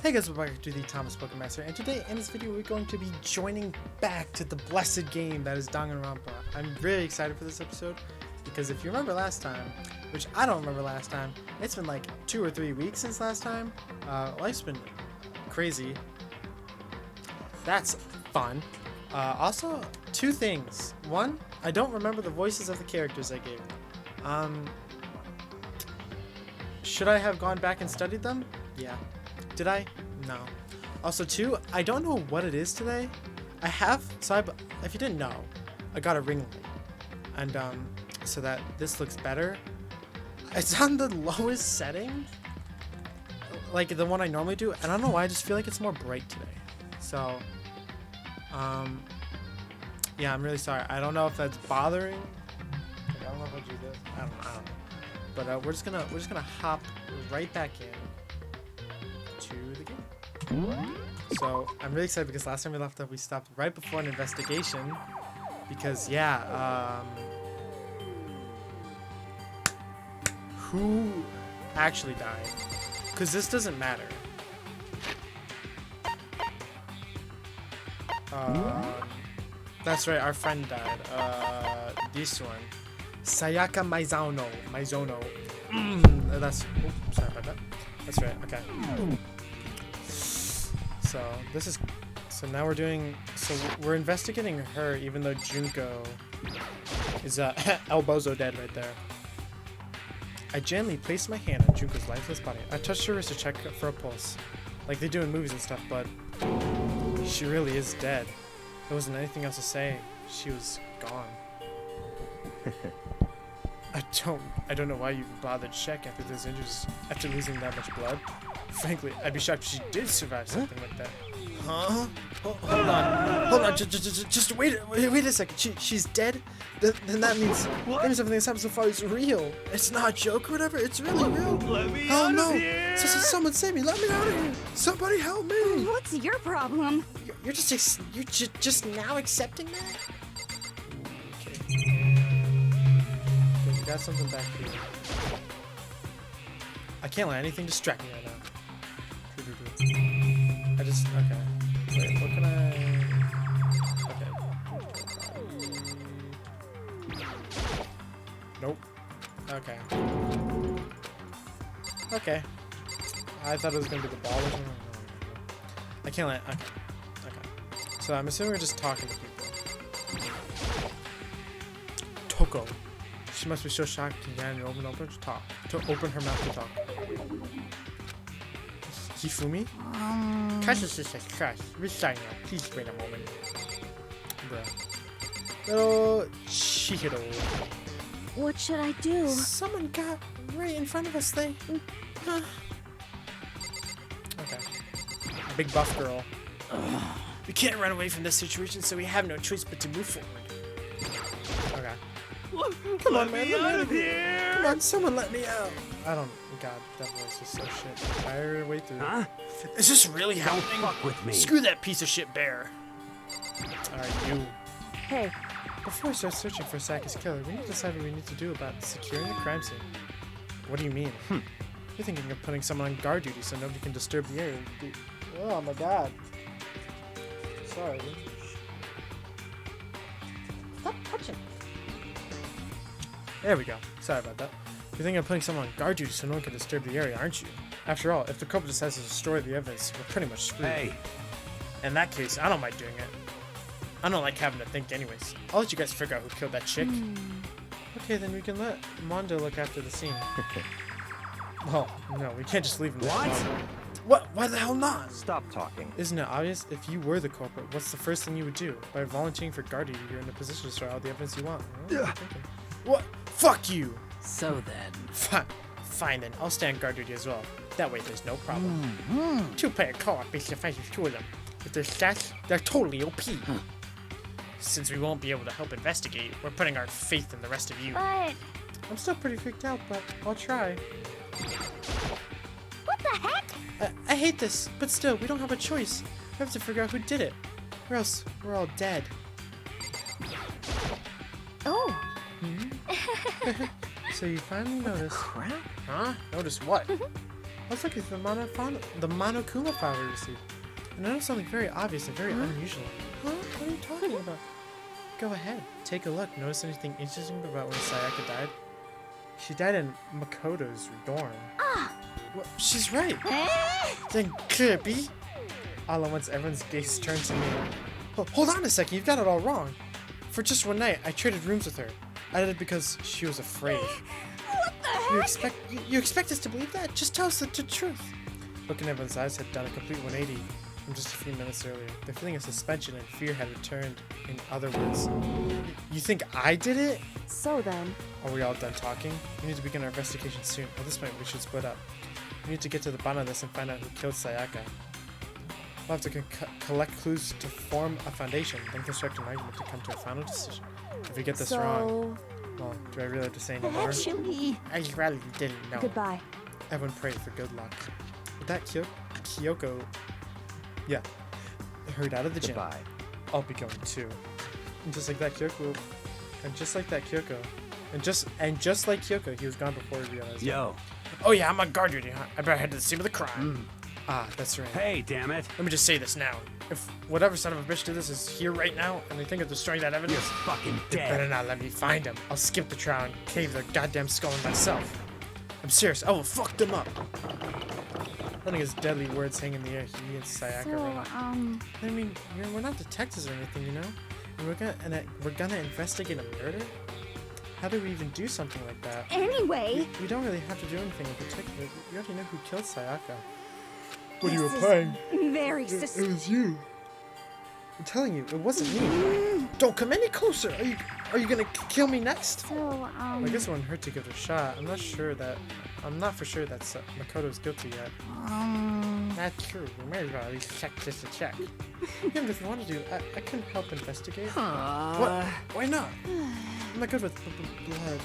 Hey guys, welcome back to the Thomas Pokemaster, and today in this video we're going to be joining back to the blessed game that is Danganronpa. I'm really excited for this episode because if you remember last time, which I don't remember last time, it's been like 2 or 3 weeks since last time. Life's been crazy. That's fun. Also, 2 things. 1, I don't remember the voices of the characters I gave. Should I have gone back and studied them? Yeah. Did I? No. Also, 2, I don't know what it is today. If you didn't know, I got a ring light. And, so that this looks better. It's on the lowest setting. Like the one I normally do. And I don't know why, I just feel like it's more bright today. So, yeah, I'm really sorry. I don't know if that's bothering. Like, I don't know if I do this. I don't know. But, we're just gonna hop right back in to the game. So I'm really excited because last time we left off, we stopped right before an investigation. Because yeah, who actually died? Because this doesn't matter. That's right, our friend died. This one, Sayaka Maizono. That's. Oops, sorry about that. That's right. Okay. So now we're doing. So we're investigating her, even though Junko is El Bozo dead right there. I gently placed my hand on Junko's lifeless body. I touched her wrist to check for a pulse, like they do in movies and stuff. But she really is dead. There wasn't anything else to say. She was gone. I don't know why you bothered to check after those injuries, after losing that much blood. Frankly, I'd be shocked if she did survive something like that. Huh? Hold on. Just wait a second. She's dead? Then that means everything that's happened so far is real. It's not a joke or whatever. It's really real. Let me Oh out no! of here! Someone save me! Let me out of here! Somebody help me! What's your problem? You're just now accepting that? We got something back here. I can't let anything distract me right now. Okay. Wait, what can I... Okay. Nope. Okay. Okay. I thought it was gonna be the ball or something. I can't let... Okay. So I'm assuming we're just talking to people. Toko. She must be so shocked and open her mouth to talk. Hifumi? Crush. Resign now. Please wait a moment. Bruh. Little Chihiro. What should I do? Someone got right in front of us. Okay. A big buff girl. We can't run away from this situation, so we have no choice but to move forward. Okay. Come on, man. Let me out of here. Come on, someone let me out. God, that voice is so shit. Entire way through. Huh? Is this really happening? Fuck with me. Screw that piece of shit bear. Alright, you. Hey, Before we start searching for Saka's killer, we need to decide what we need to do about securing the crime scene. What do you mean? You're thinking of putting someone on guard duty so nobody can disturb the area. Oh my god. Sorry. Stop touching. There we go. Sorry about that. You're thinking of putting someone on guard duty so no one can disturb the area, aren't you? After all, if the culprit decides to destroy the evidence, we're pretty much screwed. Hey. In that case, I don't mind doing it. I don't like having to think anyways. I'll let you guys figure out who killed that chick. Okay, then we can let Mondo look after the scene. Well, no, we can't just leave him there. What? Why the hell not? Stop talking. Isn't it obvious? If you were the culprit, what's the first thing you would do? By volunteering for guard duty, you're in a position to destroy all the evidence you want. What? Fuck you! So then... Fine then, I'll stand guard duty as well. That way there's no problem. 2-player co-op basically fights with 2 of them. With their stats, they're totally OP. Since we won't be able to help investigate, we're putting our faith in the rest of you. but I'm still pretty freaked out, but I'll try. what the heck? I hate this, but still, we don't have a choice. We have to figure out who did it, or else we're all dead. Oh, So you finally noticed. Crap. Huh? Notice what? was looking for the Monokuma file we received, and I noticed something very obvious and very unusual. Huh? What are you talking about? Go ahead, take a look. Notice anything interesting about when Sayaka died? She died in Makoto's dorm. Well, she's right. Then could be. All at once, everyone's gaze turned to me. Hold on a second, you've got it all wrong. For just one night, I traded rooms with her. I did it because she was afraid. What the heck? You expect us to believe that? Just tell us the truth. Look in everyone's eyes had done a complete 180 from just a few minutes earlier. The feeling of suspension and fear had returned. In other words, you think I did it? So then, Are we all done talking? We need to begin our investigation soon. At this point, we should split up. We need to get to the bottom of this and find out who killed Sayaka. We'll have to collect clues to form a foundation, then construct an argument to come to a final decision. If we get this wrong, well, do I really have to say any more? actually, I really didn't know. goodbye. Everyone prayed for good luck. With that, Kyoko, hurried out of the gym. Goodbye. I'll be going too. And just like that, Kyoko, and just like Kyoko, he was gone before he realized. Yo. Oh yeah, I'm on guard duty, huh? I better head to the scene of the crime. Ah, that's right. Hey, damn it. Let me just say this now. If whatever son of a bitch did this is here right now, and they think of destroying that You're evidence, fucking they better dead. not let me find him. I'll skip the trial and cave their goddamn skull in myself. I'm serious. I will fuck them up. Letting his deadly words hang in the air, he and Sayaka ran. I mean, we're not detectives or anything, you know? And we're gonna investigate a murder? How do we even do something like that? Anyway, We don't really have to do anything in particular. We already know who killed Sayaka. What are this you is implying? very It was you. I'm telling you, it wasn't me. Don't come any closer. Are you gonna kill me next? So, I guess it wouldn't hurt to give it a shot. I'm not for sure that Makoto's guilty yet. That's true. We may as well at least check just to check. Even if you want to do, I couldn't help investigate. What? Why not? I'm not good with blood.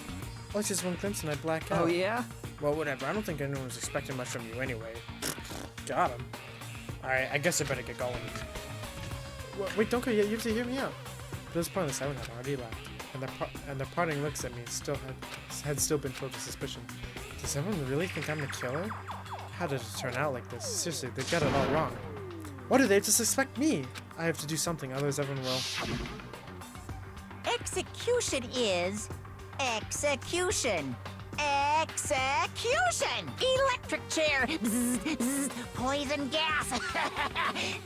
Oh, it's just one glimpse and I black out. Oh, yeah? Well, whatever. I don't think anyone was expecting much from you anyway. Got him. Alright, I guess I better get going. Wait, don't go yet. You have to hear me out. But this pointless. Everyone had already left. And the parting looks at me had still been filled with suspicion. Does everyone really think I'm the killer? How did it turn out like this? Seriously, they got it all wrong. Why do they just suspect me? I have to do something, otherwise everyone will. Execution is execution. Execution! Electric chair! Bzz, bzz, poison gas!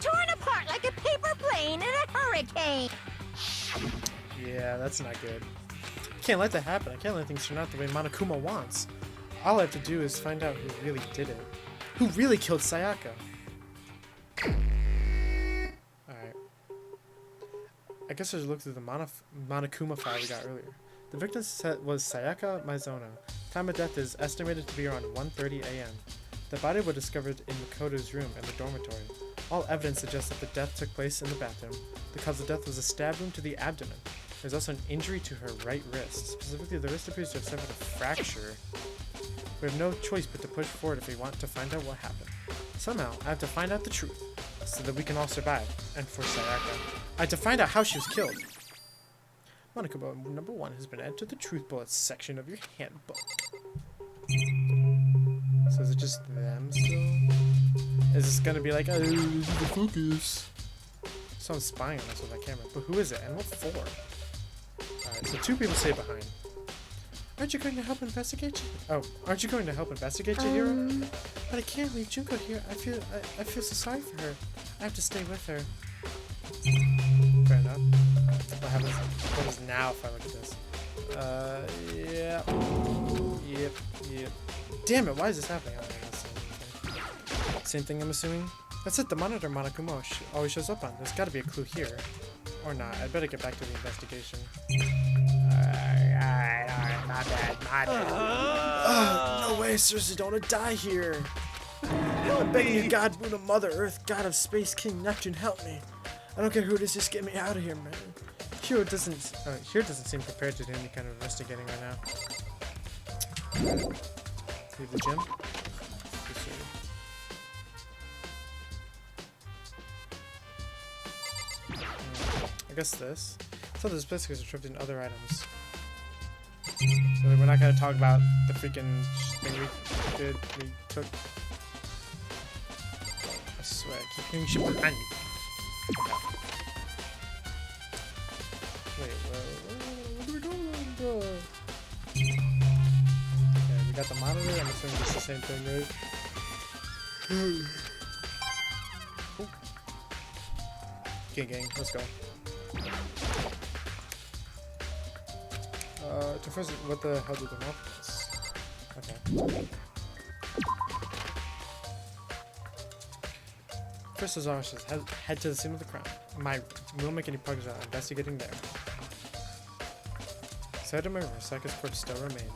Torn apart like a paper plane in a hurricane! Yeah, that's not good. Can't let that happen. I can't let things turn out the way Monokuma wants. All I have to do is find out who really did it. Who really killed Sayaka? Alright. I guess I should look through the Monokuma file we got earlier. The victim was Sayaka Mizono. Time of death is estimated to be around 1:30 a.m. The body was discovered in Makoto's room in the dormitory. All evidence suggests that the death took place in the bathroom. The cause of death was a stab wound to the abdomen. There's also an injury to her right wrist. Specifically, the wrist appears to have suffered a fracture. We have no choice but to push forward if we want to find out what happened. Somehow, I have to find out the truth, so that we can all survive, and for Sayaka. I have to find out how she was killed. Monokuma number 1 has been added to the Truth Bullets section of your handbook. So is it just them still? Is this gonna be like, oh, the focus? Someone's spying on us with that camera, but who is it, and what for? Alright, so 2 people stay behind. Aren't you going to help investigate? Aren't you going to help investigate, Chihiro? But I can't leave Junko here. I feel so sorry for her. I have to stay with her. Fair enough. What happens? What is now if I look at this? Yeah. Yep. Damn it! Why is this happening? I don't know. Same thing. I'm assuming. That's it. The monitor Monokuma always shows up on. There's got to be a clue here, or not. I'd better get back to the investigation. Alright, my bad. No way, seriously, don't want to die here. I'm begging you, God, Buddha, Mother Earth, God of Space, King Neptune, help me. I don't care who it is, just get me out of here, man. Hiro doesn't seem prepared to do any kind of investigating right now. Leave the gym. I guess this. So there's biscuits are tripped in other items. So we're not gonna talk about the freaking thing we took. keep hearing shit behind me. Okay. Wait, what are we doing, bro? Okay, we got the monitor. I'm assuming it's the same thing, right? Okay, gang, let's go. To first, what the hell did the mouth miss? Okay. First, as always, says head to the scene of the crime. We won't make any progress on investigating there. Side of my Rosaka's corpse still remained.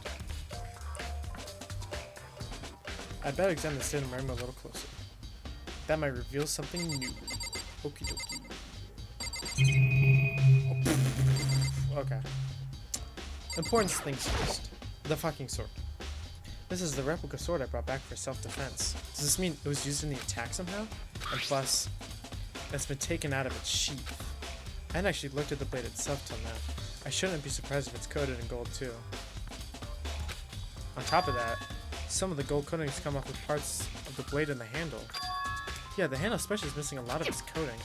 I'd better examine the state of my room a little closer. That might reveal something new. Okie dokie. Oh, okay. Important things first. The fucking sword. This is the replica sword I brought back for self-defense. Does this mean it was used in the attack somehow? And plus, it's been taken out of its sheath. I hadn't actually looked at the blade itself till now. I shouldn't be surprised if it's coated in gold too. On top of that, some of the gold coatings come off with parts of the blade and the handle. Yeah, the handle especially is missing a lot of its coating.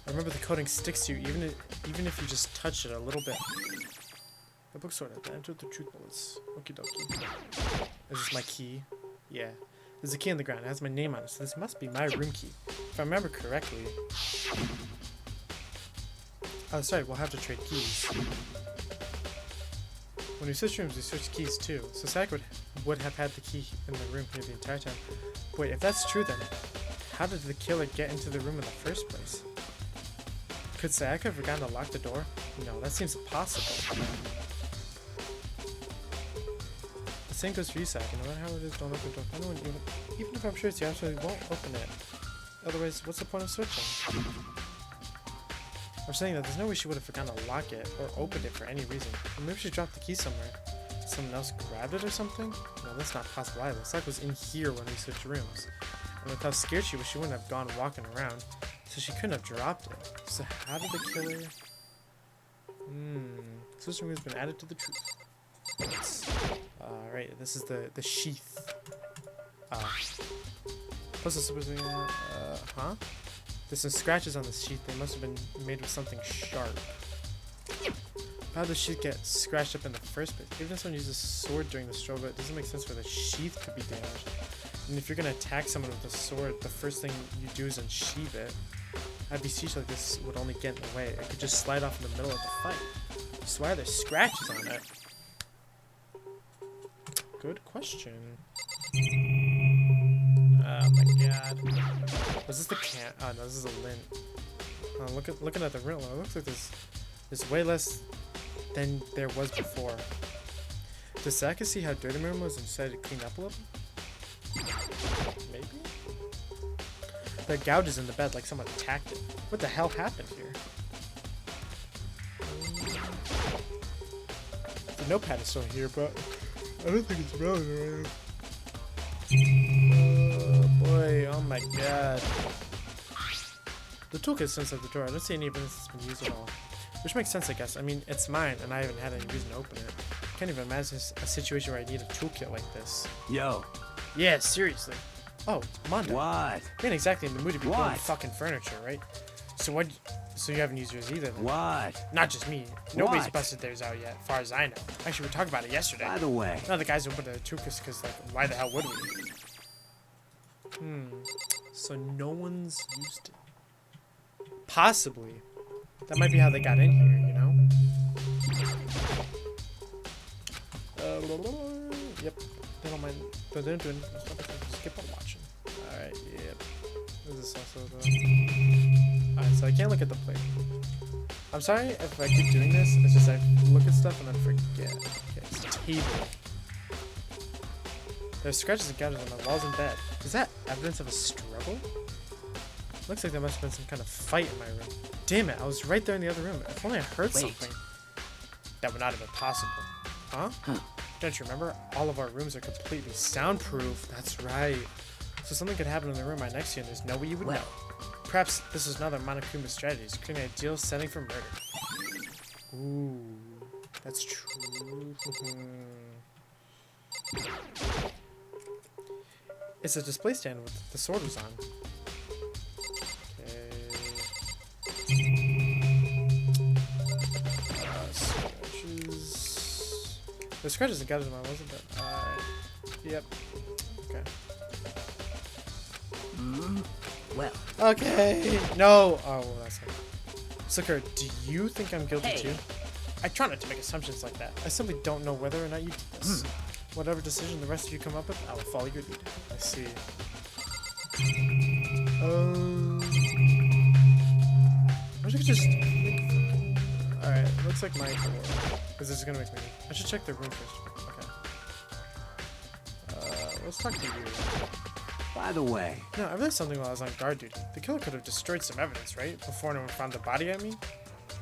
I remember the coating sticks to you even if you just touch it a little bit. The book sword at the end of the truth bullets. Okie dokie. Is this my key? Yeah. There's a key in the ground. It has my name on it, so this must be my room key. If I remember correctly. Oh, sorry, we'll have to trade keys. When we switch rooms, we switch keys too. So Sack would have had the key in the room here the entire time. Wait, if that's true then, how did the killer get into the room in the first place? Could Sayaka have forgotten to lock the door? No, that seems impossible. The same goes for you, Sayaka. No matter how it is, don't open the door. No one even if I'm sure it's you, absolutely won't open it. Otherwise, what's the point of switching? I'm saying that there's no way she would have forgotten to lock it or opened it for any reason. Or maybe she dropped the key somewhere. Someone else grabbed it or something? No, that's not possible either. Sayaka was in here when we switched rooms. And with how scared she was, she wouldn't have gone walking around. So she couldn't have dropped it. So how did the killer... Switching room has been added to the truth. Right, this is the sheath. Plus the supposing... huh? There's some scratches on the sheath. They must have been made with something sharp. How did the sheath get scratched up in the first place? Even if someone uses a sword during the struggle, it doesn't make sense where the sheath could be damaged. And if you're gonna attack someone with a sword, the first thing you do is unsheath it. I'd be siege like this would only get in the way. It could just slide off in the middle of the fight. So why are there scratches on it? Good question. Oh my god. Was this the can? Oh no, this is a lint. Looking at the room, it looks like there's way less than there was before. Does Saka see how dirty my room was and decided to clean up a little? Maybe? There are gouges in the bed like someone attacked it. What the hell happened here? The notepad is still here, but I don't think it's relevant right now. Oh boy, oh my god. The toolkit is inside the door. I don't see any evidence it's been used at all. Which makes sense, I guess. I mean, it's mine, and I haven't had any reason to open it. I can't even imagine a situation where I need a toolkit like this. Yo. Yeah, seriously. Oh, Mondo. What? You ain't exactly in the mood to be What? building fucking furniture, right? So what? So you haven't used yours either, then? What? Not just me. Nobody's What? busted theirs out yet, as far as I know. Actually, we talked about it yesterday. By the way. No, the guys opened the toolkits because, like, why the hell would we? So no one's used it. Possibly. That might be how they got in here, you know? Yep. They don't mind. But they're doing. Just keep on watching. Alright, yep. Is this also the. Alright, so I can't look at the plate. I'm sorry if I keep doing this. It's just I look at stuff and then forget. Okay, it's a table. There's scratches and gouges on the walls and bed. Is that evidence of a struggle? Looks like there must have been some kind of fight in my room. Damn it, I was right there in the other room. If only I heard something. That would not have been possible. Huh? Don't you remember? All of our rooms are completely soundproof. That's right. So something could happen in the room right next to you and there's no way you would know. Perhaps this is another Monokuma strategy. It's creating an ideal setting for murder. Ooh. That's true. It's a display stand with the sword was on. The scratches and gutters mine wasn't it? Yep. Okay. Well, Okay. No. Oh, well, that's not. Sucker, do you think I'm guilty too? I try not to make assumptions like that. I simply don't know whether or not you did this. Whatever decision the rest of you come up with, I will follow your lead. I see. I wish I could just. Alright, looks like my door. Because this is gonna make me. I should check the room first. Okay. Let's talk to you. By the way, No, I realized something while I was on guard duty. The killer could have destroyed some evidence, right? Before anyone found the body, I mean?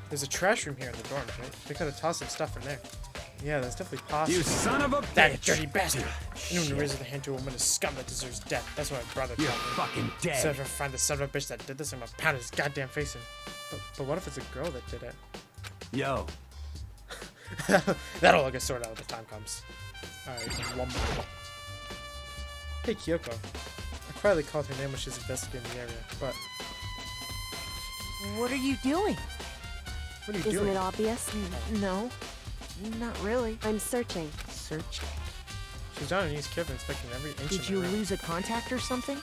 There's a trash room here in the dorms, right? They could have tossed some stuff in there. Yeah, that's definitely possible. you son of a That bitch! dirty bastard! Anyone who raises the hand to a woman is scum that deserves death. That's what my brother You're told me. fucking So dead. if I find the son of a bitch that did this, I'm gonna pound his goddamn face in. But what if it's a girl that did it? Yo, That'll all get sorted out when the time comes. Alright, one more. Hey, Kyoko. I quietly called her name when she was investigating the area, but What are you doing? what are you Isn't doing? it obvious? No, not really. I'm searching. Search. She's down on her knees carefully inspecting every inch Did of you the room. lose a contact or something?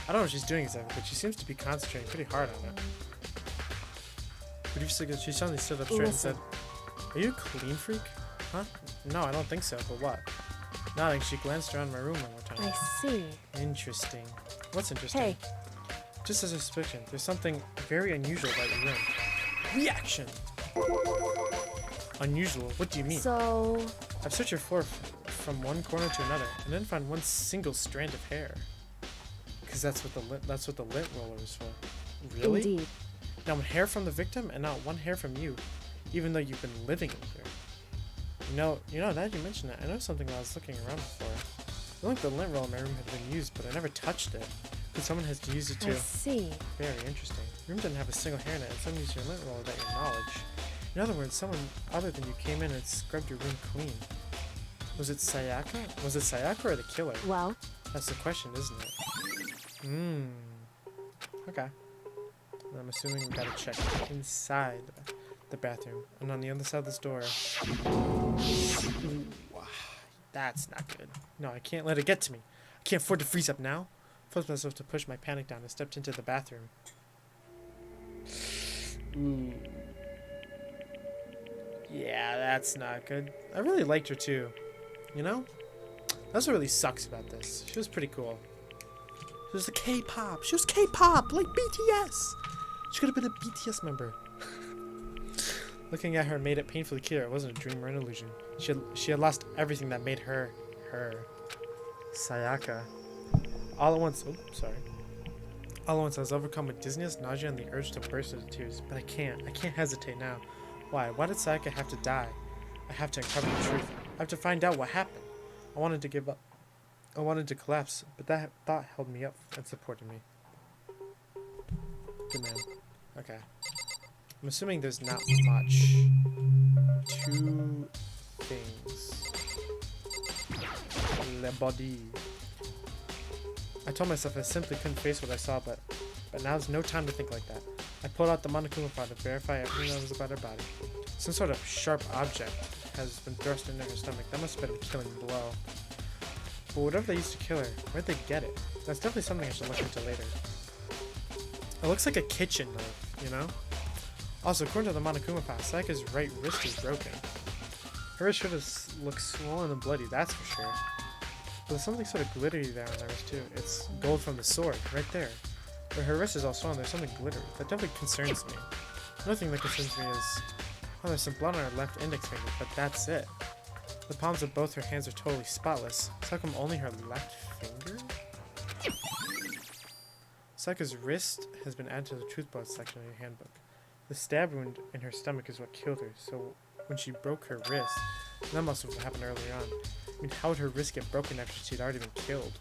I don't know what she's doing exactly, but she seems to be concentrating pretty hard on it. But she suddenly stood up straight and said, "Are you a clean freak? Huh? No, I don't think so, but what?" Nodding, she glanced around my room one more time. I see. Interesting. What's interesting? Hey, Just as a suspicion, there's something very unusual about your room. Reaction! Unusual? What do you mean? so I've searched your floor from one corner to another and didn't find one single strand of hair. Because that's what the lint roller is for. Really? indeed. Now, hair from the victim and not one hair from you, even though you've been living in here. You know, now that you mention it, I noticed something while I was looking around before. It looked like the lint roller in my room had been used, but I never touched it. But someone has used it I too. see. Very interesting. Your room didn't have a single hair in it, and someone used your lint roller without your knowledge. In other words, someone other than you came in and scrubbed your room clean. Was it Sayaka? Was it Sayaka or the killer? Well, That's the question, isn't it? Okay. And I'm assuming we gotta check inside the bathroom. And on the other side of this door. Ooh, that's not good. No, I can't let it get to me. I can't afford to freeze up now. I forced myself to push my panic down and stepped into the bathroom. Ooh. Yeah, that's not good. I really liked her too. You know? That's what really sucks about this. She was pretty cool. She was a K-pop. She was K-pop, like BTS. She could have been a BTS member. Looking at her made it painfully clear it wasn't a dream or an illusion. She had lost everything that made her, her. Sayaka. All at once, All at once I was overcome with dizziness, nausea, and the urge to burst into tears. But I can't hesitate now. Why? Why did Sayaka have to die? I have to uncover the truth. I have to find out what happened. I wanted to give up. I wanted to collapse, but that thought held me up and supported me. Good man. Okay. I'm assuming there's not much. Two things. Le body. I told myself I simply couldn't face what I saw, but now's no time to think like that. I pulled out the Monokuma file to verify everything that was about her body. Some sort of sharp object has been thrust into her stomach. That must have been a killing blow. But whatever they used to kill her, where'd they get it? That's definitely something I should look into later. It looks like a kitchen knife, you know? Also, according to the Monokuma file, Sayaka's right wrist is broken. Her wrist should have looked swollen and bloody, that's for sure. But there's something sort of glittery there on her wrist too. It's gold from the sword, right there. But her wrist is all swollen, there's something glittery. That definitely concerns me. Another thing that concerns me is, oh, there's some blood on her left index finger, but that's it. The palms of both her hands are totally spotless. So how come only her left finger? Sayaka's wrist has been added to the truth blood section of your handbook. The stab wound in her stomach is what killed her, so when she broke her wrist, that must have happened earlier on. I mean, how would her wrist get broken after she'd already been killed?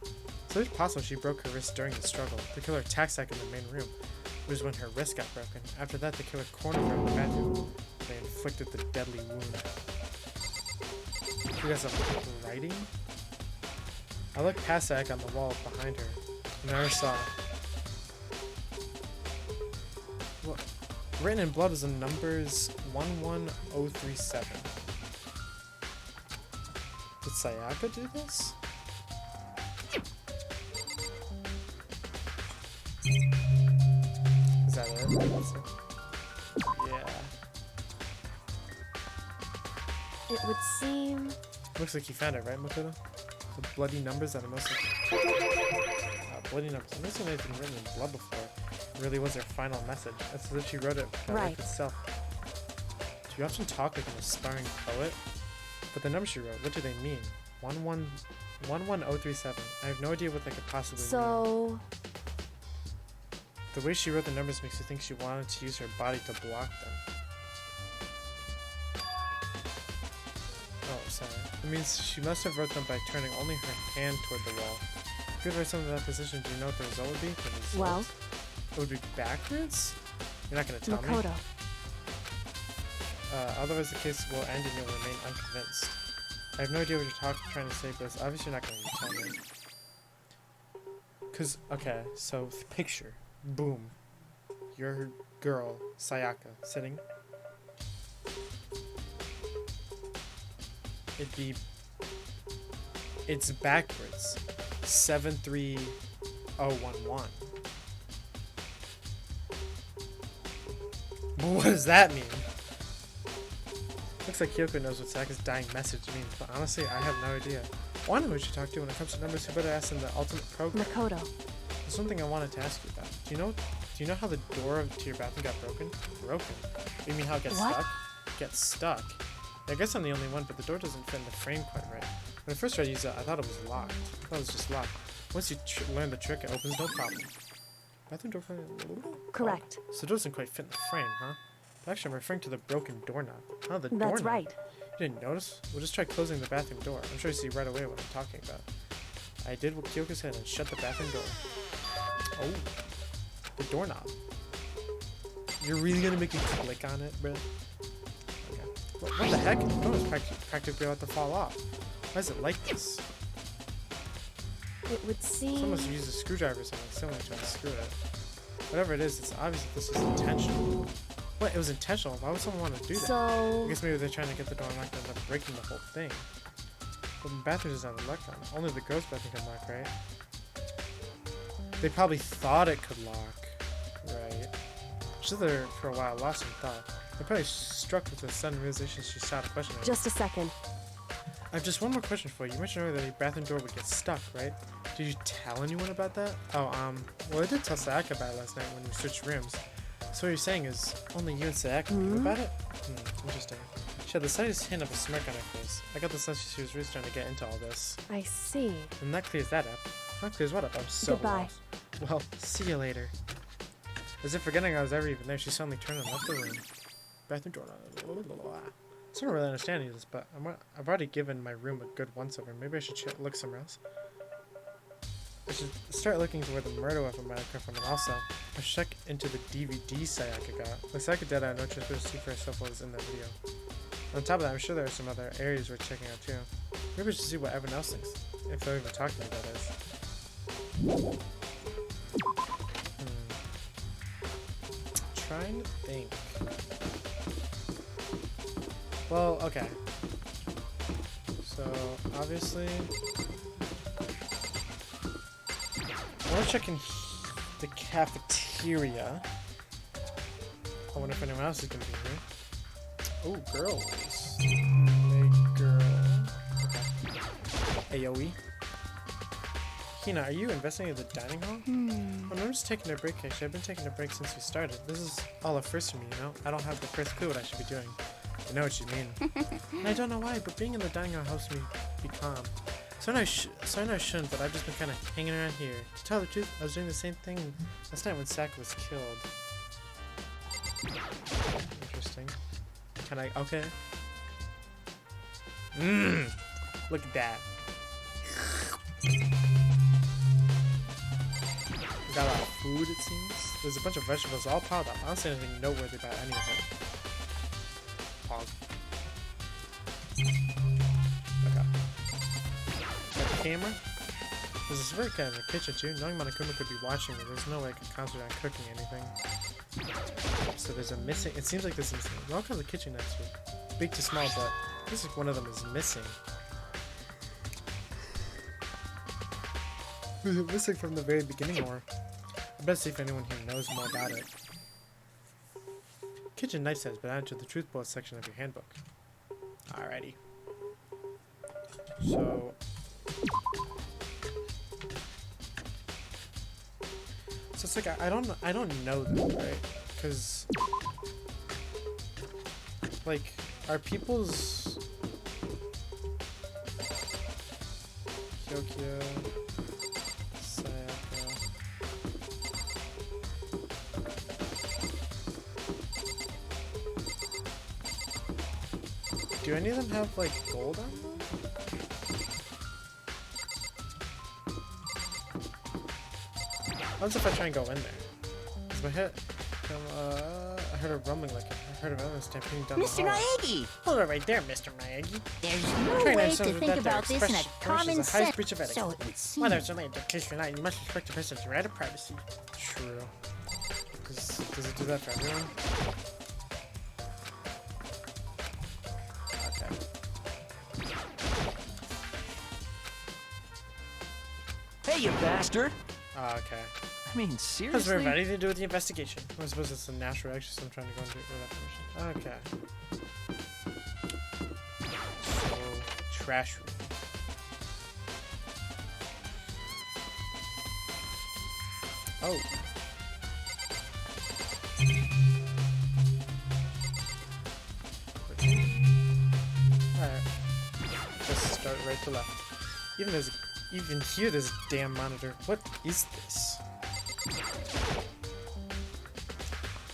So it's possible she broke her wrist during the struggle. The killer attacked Sayaka in the main room, which is when her wrist got broken. After that, the killer cornered her in the bathroom. They inflicted the deadly wound. She has some writing? I looked past Sayaka on the wall behind her, and I saw... Written in blood is the numbers 11037. Did Sayaka do this? Is that it? That's it? Yeah. It would seem. Looks like you found it, right, Makoto? The bloody numbers that are mostly bloody numbers. I've never seen anything written in blood before. It really was their final message. It's as if she wrote it for life itself. Do you often talk like an aspiring poet? But the numbers she wrote, what do they mean? 11037. I have no idea what they could possibly mean. So. The way she wrote the numbers makes you think she wanted to use her body to block them. Oh, sorry. It means she must have wrote them by turning only her hand toward the wall. If you write something in that position, do you know what the result would be? Well. It would be backwards? You're not going to tell Makoto. me? Otherwise the case will end and you'll remain unconvinced. I have no idea what you're trying to say, but it's obviously not going to tell me. Cause, okay, so picture. Boom. Your girl, Sayaka, sitting. It's backwards. 73011. What does that mean? Looks like Kyoko knows what Sayaka's dying message means, but honestly, I have no idea. Oh, I know who we should talk to when it comes to numbers. Who better ask than the ultimate program? Makoto. There's something I wanted to ask you about. Do you know how the door to your bathroom got broken? Broken? You mean how it gets stuck? Gets stuck. Yeah, I guess I'm the only one, but the door doesn't fit in the frame quite right. When I first tried to use it, I thought it was locked. I thought it was just locked. Once you learn the trick, it opens no problem. Bathroom door frame. Correct. Oh, so it doesn't quite fit in the frame, huh? But actually, I'm referring to the broken doorknob. Oh, the doorknob. That's right. You didn't notice? We'll just try closing the bathroom door. I'm sure you see right away what I'm talking about. I did what Kyoko said and shut the bathroom door. Oh, the doorknob. You're really gonna make me click on it, bro? Okay. What the heck? The door is practically about to fall off. Why is it like this? It would seem. Someone must have used a screwdriver or something similar to unscrew it. Whatever it is, it's obvious that this is intentional. What? It was intentional? Why would someone want to do that? So. I guess maybe they're trying to get the door unlocked and end up breaking the whole thing. But the bathroom is not locked on. Only the girls' bathroom can lock, right? They probably thought it could lock, right? She was there for a while, lost in thought. They probably struck with a sudden realization she stopped questioning. Just a second. I have just one more question for you. You mentioned earlier that your bathroom door would get stuck, right? Did you tell anyone about that? Oh, well, I did tell Sayaka about it last night when we switched rooms. So what you're saying is only you and Sayaka knew about it? Interesting. She had the slightest hint of a smirk on her face. I got the sense she was really trying to get into all this. I see. And that clears that up. That clears what up? I'm so Goodbye. lost. Well, see you later. As if forgetting I was ever even there, she suddenly turned and left the room. Bathroom door. I still don't really understand any of this, but I've already given my room a good once-over. Maybe I should look somewhere else. I should start looking for where the murder weapon might have come from, and also, I should check into the DVD Sayaka got. With Sayaka dead, I had no choice but to see for herself what was in that video. On top of that, I'm sure there are some other areas worth checking out too. Maybe we should see what everyone else thinks. If they'll even talk to me, that is. Trying to think. Well, okay. So, obviously... I want to check in the cafeteria. I wonder if anyone else is going to be here. Oh, girls. Hey, girl. Okay. AoE. Hina, are you investing in the dining hall? Well, I'm just taking a break, actually. I've been taking a break since we started. This is all a first for me, you know? I don't have the first clue what I should be doing. I know what you mean. And I don't know why, but being in the dining hall helps me be calm. So I know I shouldn't, but I've just been kind of hanging around here. To tell the truth, I was doing the same thing last night when Saka was killed. Interesting. Can I? Okay. Look at that. We got a lot of food, it seems. There's a bunch of vegetables all piled up. I don't see anything noteworthy about any of it. Pog. Okay. Got the camera. There's this very guy in the kitchen too. Knowing Monokuma could be watching me, there's no way I could concentrate on cooking anything. So there's a missing. It seems like this is all kinds of kitchen knives here. Big to small, but this is one of them is missing. Was it missing from the very beginning, or I better see if anyone here knows more about it. Kitchen knife set has been added to the truth bullet section of your handbook. Alrighty. So it's like I don't know them, right? Because like are people's Kyokyo Sayaka. Do any of them have like gold on them? What if I try and go in there? Is my head? I heard a rumbling like I heard of anyone stampeding down Mr. the hall. Naegi! Hold it right there, Mr. Miyagi. There's no Trying way to to think about this in a common the highest sense. breach of etiquette. So it would seem. Whether it's related to case or not, you must respect the person's right of privacy. True. Does it do that for everyone? Okay. Hey, you bastard! Oh, okay. I mean, How's seriously? everybody to do with the investigation? I suppose it's a natural action, so I'm trying to go into it with that permission. Okay. So, trash room. Oh. Alright. Just start right to left. Even here there's a damn monitor. What is this?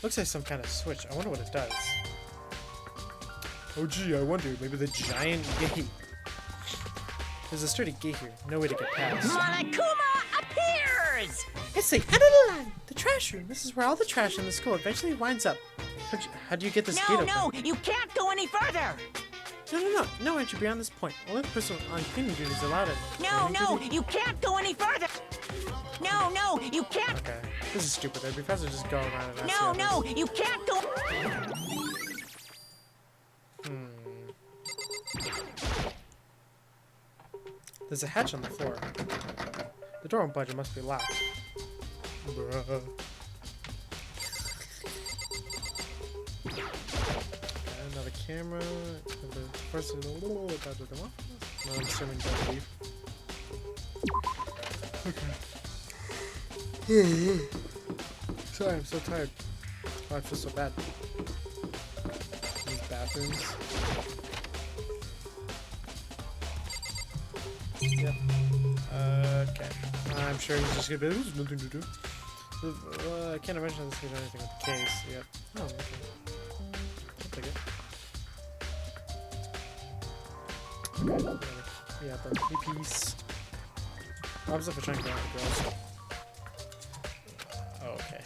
Looks like some kind of switch. I wonder what it does. Oh gee, I wonder. Maybe the giant gate. There's a sturdy gate here. No way to get past. Monokuma appears! It's the end of the line. The trash room. This is where all the trash in the school eventually winds up. How do you get this gate No, open? no, you can't go any further! No entry beyond this point. Only the person on cleaning duty is allowed it. No, Cleaning no, duty? you can't go any further! No, no, you can't! Okay. This is stupid. I'd be faster just go around and No, ask no, you can't go! There's a hatch on the floor. The door won't budge. It must be locked. Bruh. Okay, another camera. The person. No, I'm assuming don't leave. Okay. Sorry, I'm so tired. Oh, I feel so bad. These bathrooms. Yep. Okay. I'm sure he's just gonna be like, there's nothing to do. I can't imagine this could do anything with the case. Yep. Oh, okay. I'll take it. Okay. Whatever. Yeah, but peace. Rob's up for trying to get out the girls. Oh, okay.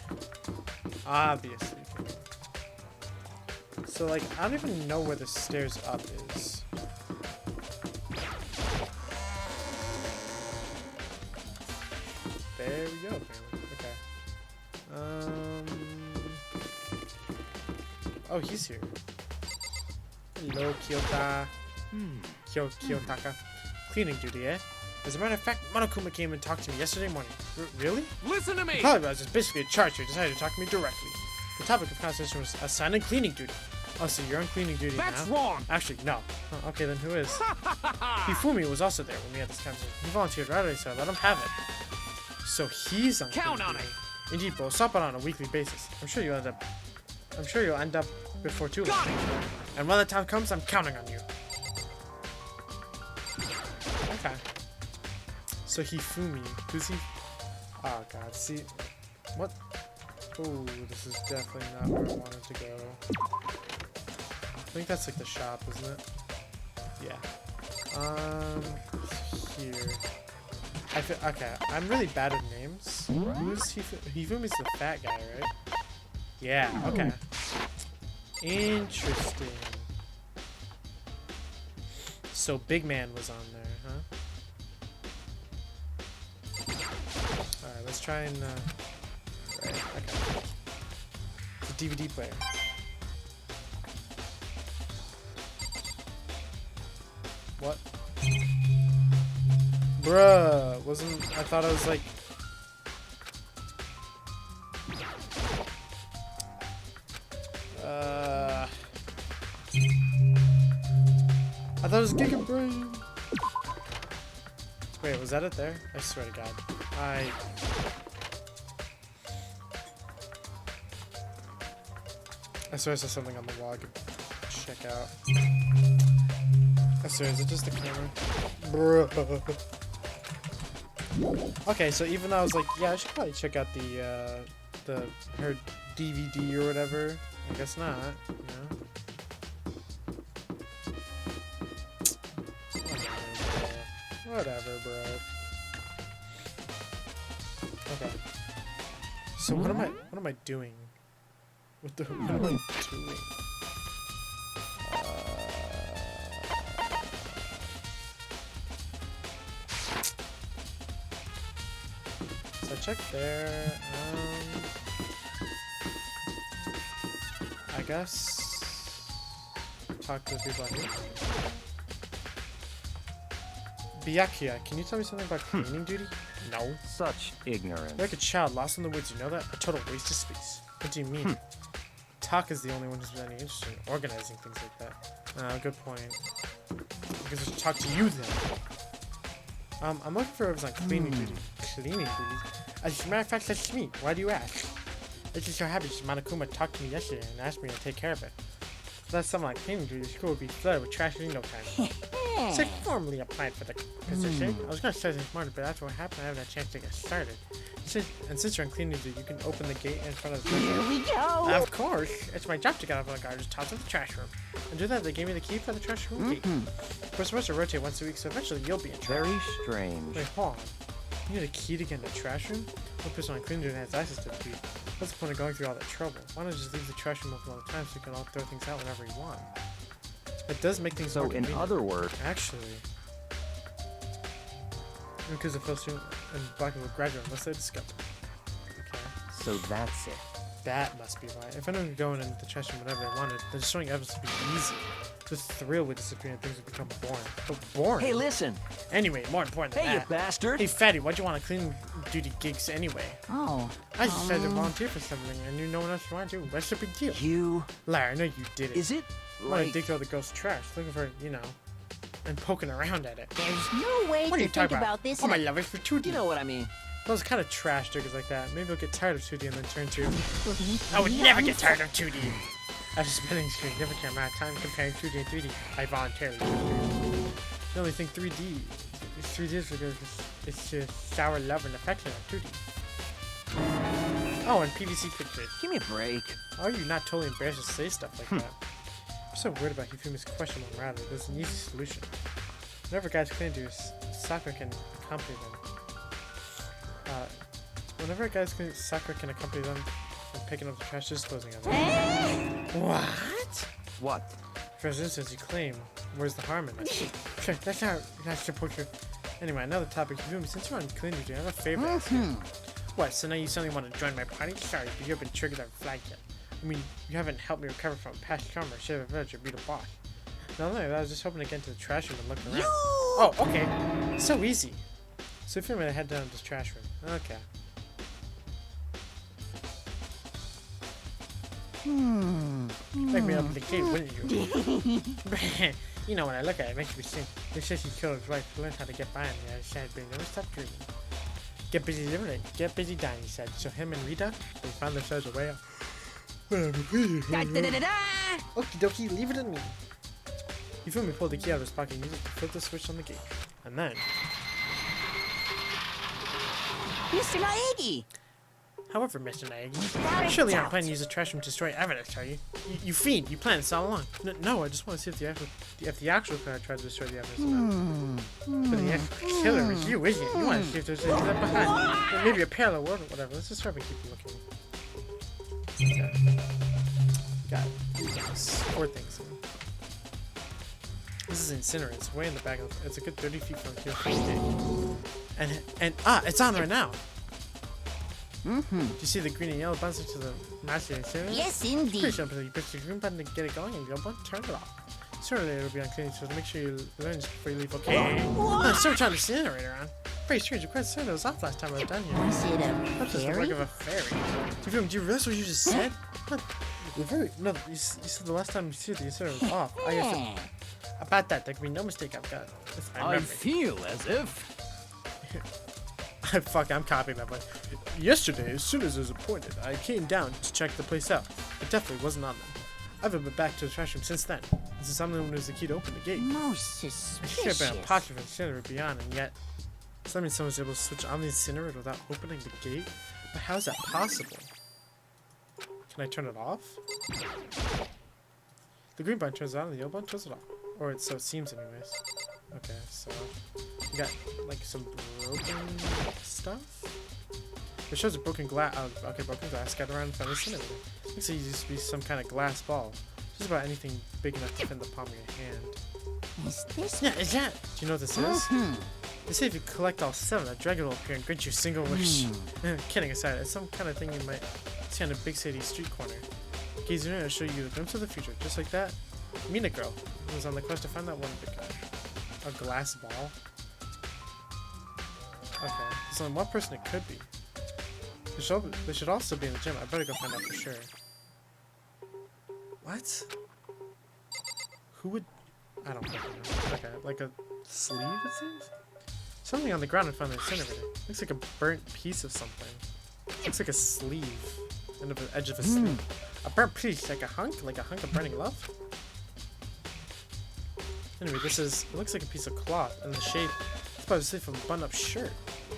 Obviously. So, like, I don't even know where the stairs up is. There we go, apparently. Okay. Oh, he's here. Hello, Kyota. Kyotaka. Cleaning duty, eh? As a matter of fact, Monokuma came and talked to me yesterday morning. Really? Listen to me! Probably was just basically a charge here. Decided to talk to me directly. The topic of conversation was assigned cleaning duty. Oh, so you're on cleaning duty That's now? wrong! Actually, no. Oh, okay, then who is? Hifumi was also there when we had this conversation. He volunteered right away, so I let him have it. So he's on Count cleaning on duty. it. Indeed, we'll stop it on a weekly basis. I'm sure you'll end up before too long. Got it! And when the time comes, I'm counting on you. Okay. So Hifumi, who's he? Oh god, see, what? Oh, this is definitely not where I wanted to go. I think that's like the shop, isn't it? Yeah. Here. Okay, I'm really bad at names. Who's Hifumi's the fat guy, right? Yeah, okay. Interesting. So Big Man was on there, huh? Alright, let's try and, right, okay. DVD player. What? Bruh, I thought I was like... I thought it was Giga Brain. Wait, was that it there? I swear to God. I swear I saw something on the wall I could check out. I swear, is it just the camera? Bruh. Okay, so even though I was like, yeah, I should probably check out her DVD or whatever. I guess not, you know? Whatever, bro. Okay. So what am I doing? What am I doing? So I checked there. I guess talk to the people I need. Byakuya, can you tell me something about cleaning duty? No. Such ignorance. You're like a child lost in the woods, you know that? A total waste of space. What do you mean? Taka's the only one who's really interested in organizing things like that. Good point. I guess I should talk to you then. I'm looking for whoever's on cleaning duty. Cleaning duty? As a matter of fact, that's me. Why do you ask? It just so happens Monokuma talked to me yesterday and asked me to take care of it. So that's someone on cleaning duty. The school would be flooded with trash in no time. So I formally applied for the position. I was going to start this morning, but after what happened, I haven't had a chance to get started. And since you're on cleaning duty, you can open the gate in front of the Here we go. Of course. It's my job to get out of the garbage, toss in the trash room. And do that, they gave me the key for the trash room gate. We're supposed to rotate once a week, so eventually you'll be in charge. Very strange. Wait, hold on. You need a key to get in the trash room? One person on cleaning duty has access to the key. What's the point of going through all that trouble? Why not just leave the trash room open all the time so you can all throw things out whenever you want? It does make things So more in convenient. other words, Actually, because the first student and blocking would graduate unless they discover. Okay. so that's it. That must be why. If anyone could go in the trash room whenever they wanted, then destroying evidence would be easy. The thrill would disappear and things would become boring. But boring? Hey, listen. Anyway, more important than Hey, you that. bastard. Hey, fatty, why'd you want to clean duty gigs anyway? Oh. I just decided to volunteer for something and knew no one else wanted to. What's the big deal? You. Liar, no you didn't. Is it I want to like... dig through all the girls' trash, looking for, you know, and poking around at it. There's no way What are to you think talking about this. Oh, in my a- love is for 2D. You know what I mean. Those kind of trash diggers like that. Maybe I'll get tired of 2D and then turn to... I would never get tired of 2D. After spending a significant amount of time comparing 2D and 3D, I voluntarily chose 3D. The only thing 3D is because it's just sour love and affection on 2D. Oh, and PVC pictures. Give me a break. How are you not totally embarrassed to say stuff like that? I'm so worried about Hifumi's questionable morality. There's an easy solution. Whenever guys claim to, Sakura can accompany them. Sakura can accompany them in picking up the trash, disposing of it. What? What? For instance, you claim, where's the harm in it? Sure, that's not supposed to. Anyway, another topic. Hifumi, since you're on clean duty, I have a favor to ask you. What, so now you suddenly want to join my party? Sorry, but you haven't triggered that flag yet. I mean, you haven't helped me recover from a past trauma or save a village or beat a boss. Not only that, I was just hoping to get into the trash room and look around. Oh, okay. So easy. So if you're gonna head down to this trash room. Okay. Make me open the gate, wouldn't you? You know, when I look at it, it makes me think. It says he killed his wife to learn how to get by on the other side, but he never stopped dreaming. Get busy living it, get busy dying, he said. So him and Rita, they found themselves a way out. Okie dokie, leave it to me. Hifumi pulled the key out of his pocket and used it to flip the switch on the gate. And then... Mr. Naegi! However, Mr. Naegi, surely you aren't planning to use the trash room to destroy evidence, are you? You fiend, you planned this all along. No, I just want to see if the actual killer tried to destroy the evidence. But the actual killer is you, isn't it? You want to see if there's anything left behind. Or maybe a parallel world or whatever. Let's just try to keep looking. Okay. Got 4 things here. This is Incinerate. It's way in the back of it's a good 30 feet from here. And it's on right now. Mm-hmm. Do you see the green and yellow buttons to the master incinerator? Yes, Pretty indeed. simple. You push the green button to get it going, and the yellow button turn it off. Sooner or later it'll be unclean, so make sure you learn this before you leave. Okay. I'm still trying to incinerator on. Pretty strange. Of course, the incinerator was off last time I was down here. Was it a That's just the work fairy? of a fairy. Do you realize what you just said? What? The fairy? No, you said the last time you see it, the incinerator was off. I guess Yeah. about that, there can be no mistake. I've got. If I I remember. feel as if... Fuck, I'm copying that one. Yesterday, as soon as I was appointed, I came down to check the place out. It definitely wasn't on them. I haven't been back to the trash room since then. This is I'm the one who was the key to open the gate. Most I should have suspicious. been a pocket of incinerator beyond, and yet... Does that mean someone's able to switch on the incinerator without opening the gate? But how is that possible? Can I turn it off? The green button turns it on and the yellow button turns it off. Or so it seems anyways. Okay, so... You got, like, some broken stuff? It shows a broken glass. Oh, okay, broken glass scattered around in front of the incinerator. Looks like it used to be some kind of glass ball. Just about anything big enough to fit in the palm of your hand. Is this? Yeah, is that? Do you know what this is? Mhm. They say if you collect all 7, a dragon will appear and grant you a single wish. Kidding aside, it's some kind of thing you might see on a big city street corner. Gazing in, it'll show you a glimpse of the future, just like that. Meet a girl who was on the quest to find that one big guy. A glass ball? Okay, there's only one person it could be. They should also be in the gym. I better go find out for sure. What? Who would... I don't fucking know. Okay, like a sleeve, it seems? Something on the ground in front of the incinerator. Looks like a burnt piece of something. Looks like a sleeve. End of the edge of a sleeve. A burnt piece, like a hunk of burning love? Anyway, it looks like a piece of cloth, and the shape, it's probably the shape of a button-up shirt.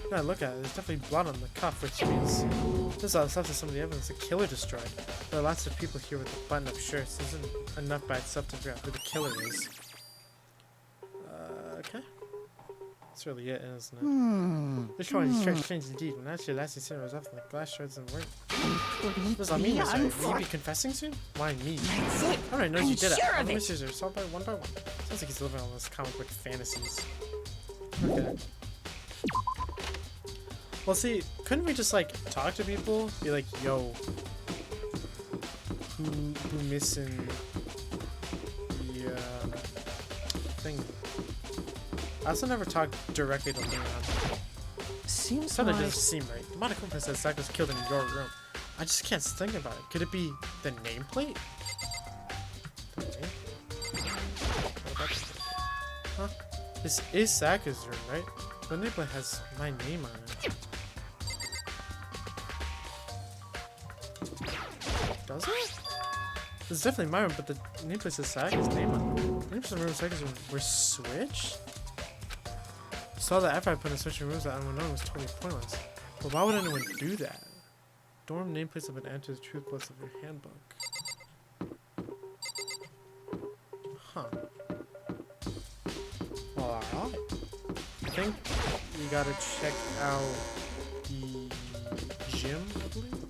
Now I look at it, there's definitely blood on the cuff, which means this all stuff is some of the evidence the killer destroyed. There are lots of people here with the button-up shirts. This isn't enough by itself to figure out who the killer is. Okay. That's really it, isn't it? This one is very strange indeed. When actually last incinerator was off and the glass shards and weren't. What does that mean? Sorry. Will you be confessing soon? Why me? That's it. How did I know you I'm did it? sure All of the it. mysteries are solved by one. Sounds like he's living on those comic book fantasies. Okay. Well, see, couldn't we just like talk to people? Be like, yo, who missing the thing? I also never talked directly to Leon. Seems Something like... doesn't seem right. The Monica Cooper says Zach was killed in your room. I just can't think about it. Could it be the nameplate? The name? What about this? Huh? This is Zach's room, right? The nameplate has my name on it. Does it? This is definitely my room, but the nameplate says Zach's name on it. Names of the room Zach's room were switched? Saw that after I put in switching rooms that unknown was totally pointless. But why would anyone do that? Dorm nameplates have been added to the truth list of your handbook. Huh. Well, alright. I think we gotta check out the gym, I believe.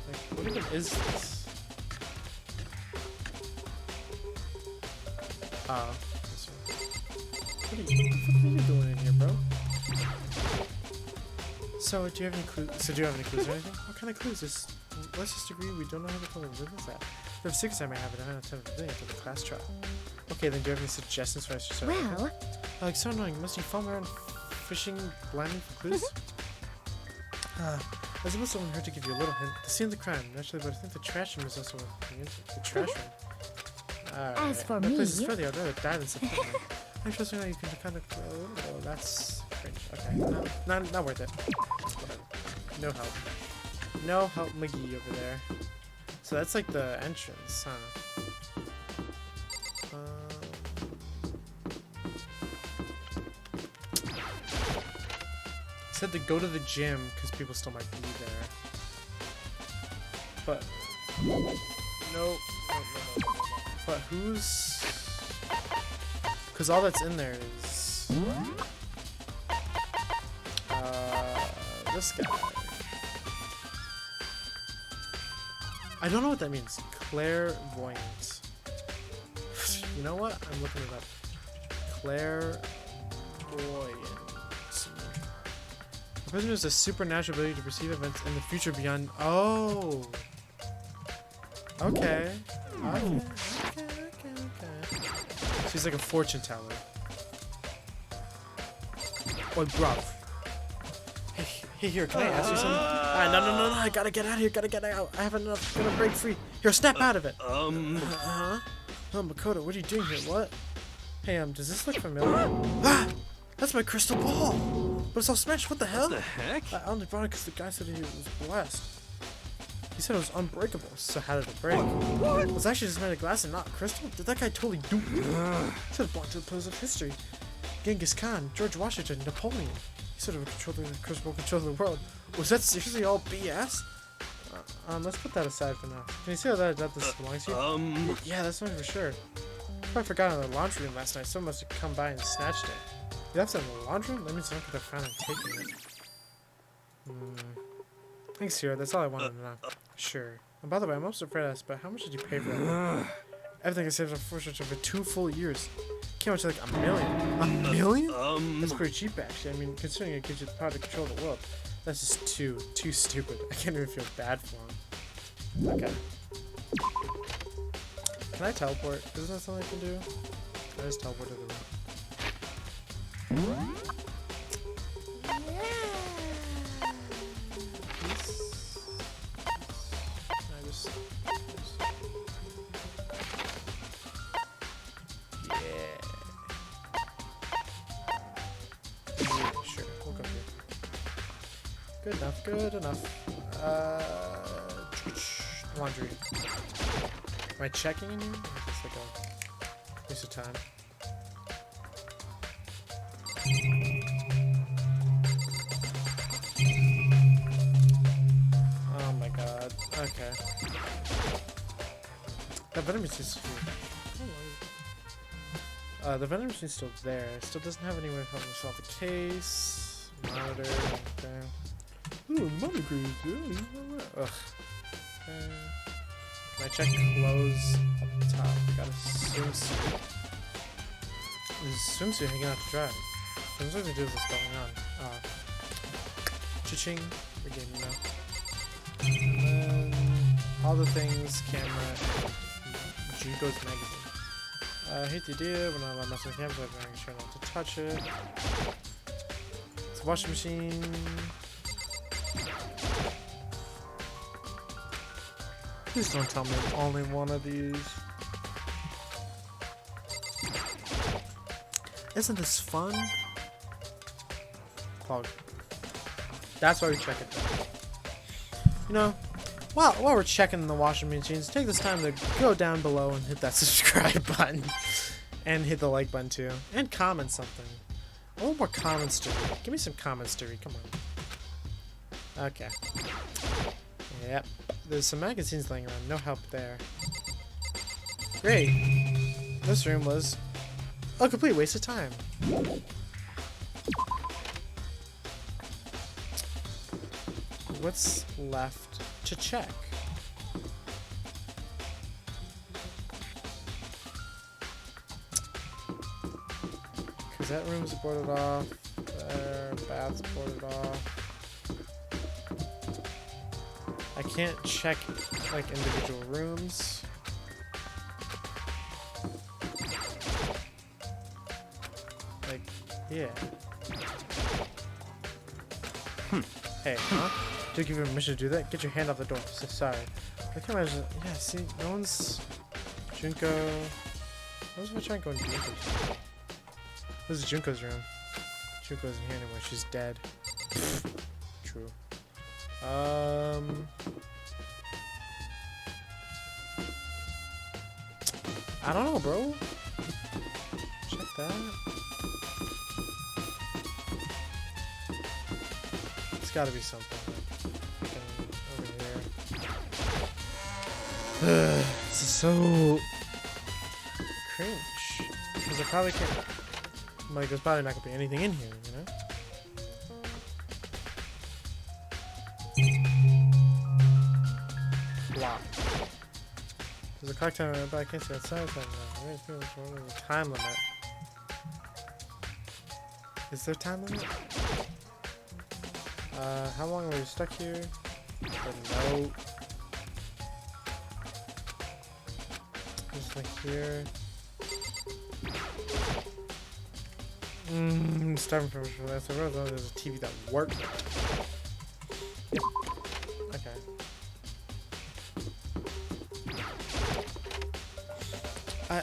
Like, what even is this? This one. What are you doing in here, bro? So, do you have any clues? or anything? What kind of clues? Let's just agree we don't know how to pull the ribbons at. We have 6 I may have it 9 out of 10 today after the class trial. Okay, then do you have any suggestions for us to start? Well, Like, so annoying. Must you follow around fishing blindly for clues? I suppose someone heard to give you a little hint. The scene of the crime, naturally, but I think the trash room is also worth looking into. The trash room. As for that place is me- friendly. I'd rather die than sit there. I'm trust me now you can kind of. Oh, that's cringe. Okay, no, not worth it. Whatever. No help. No help, McGee over there. So that's like the entrance, huh? Said to go to the gym because people still might be there. But no. But who's? Because all that's in there is this guy. I don't know what that means. Clairvoyant. You know what? I'm looking it up. Clairvoyance. The prisoner has a supernatural ability to perceive events in the future beyond. Oh. Okay. Okay. She's like a fortune teller. Oi, bruv. Hey, here, can I ask you something? No, I gotta get out of here, gotta get out. I haven't enough, gonna break free. Here, snap out of it. Oh, Makoto, what are you doing here? What? Hey, does this look familiar? Ah! That's my crystal ball! But it's all smashed, what the hell? What the heck? I only brought it because the guy said he was blessed. He said it was unbreakable, so how did it break? What? It was actually just made of glass and not crystal? Did that guy totally dupe me? He said it belonged to the pillars of history. Genghis Khan, George Washington, Napoleon. He said it would control the crystal control the world. Was that seriously all BS? Let's put that aside for now. Can you see how that this belongs to you? Yeah, that's not for sure. I forgot in the laundry room last night. Someone must have come by and snatched it. You left it in the laundry room? That means someone could have found it and taken it. Thanks, Sierra. That's all I wanted to know. Sure. And by the way, I'm also afraid to ask, but how much did you pay for that? Everything I saved up for for 2 full years. Came out to like $1 million. $1 million? That's pretty cheap, actually. I mean, considering it gives you the power to control the world. That's just too stupid. I can't even feel bad for him. Okay. Can I teleport? Isn't that something I can do? I just teleport to the room. Sure, we'll go here. Good enough. Laundry. Am I checking in here? Or is this like a waste of time? Oh my god. Okay. That vending machine's here. The vending machine's still there. It still doesn't have anywhere to help us off the case. Monitor. Okay. Ooh, monitor. Ugh. Okay. Can I check clothes up top? Got a swimsuit. There's a swimsuit hanging out to dry. There's nothing to do with what's going on. Cha-ching. The game, you know. And then all the things, camera, and Junko's magazine. I hate the idea when I let myself on campus, I'm making sure not to touch it. It's a washing machine. Please don't tell me only one of these. Isn't this fun? Plug. That's why we check it though. You know, while we're checking the washing machines, take this time to go down below and hit that subscribe button. And hit the like button too. And comment something. A little more comments to read. Give me some comments to read. Come on. Okay. Yep. There's some magazines laying around. No help there. Great. This room was a complete waste of time. What's left to check? Because that room's boarded off. There, bath's boarded off. I can't check like individual rooms. Like, yeah. Hey, huh? Do you give you permission to do that? Get your hand off the door. So sorry. I can imagine. Yeah, see, no one's. Junko. Where's my trying going to Junko's room? This is Junko's room. Junko isn't here anymore. She's dead. True. I don't know, bro. Check that. It's gotta be something. Like, over here. This is so cringe. Because I probably can't. Like, there's probably not gonna be anything in here, you know? Block. There's a clock timer, but I can't see outside. So What is the time limit? Is there a time limit? How long are we stuck here? No. Just like here. Starting from that's a road. There's a TV that works. Yep. Okay.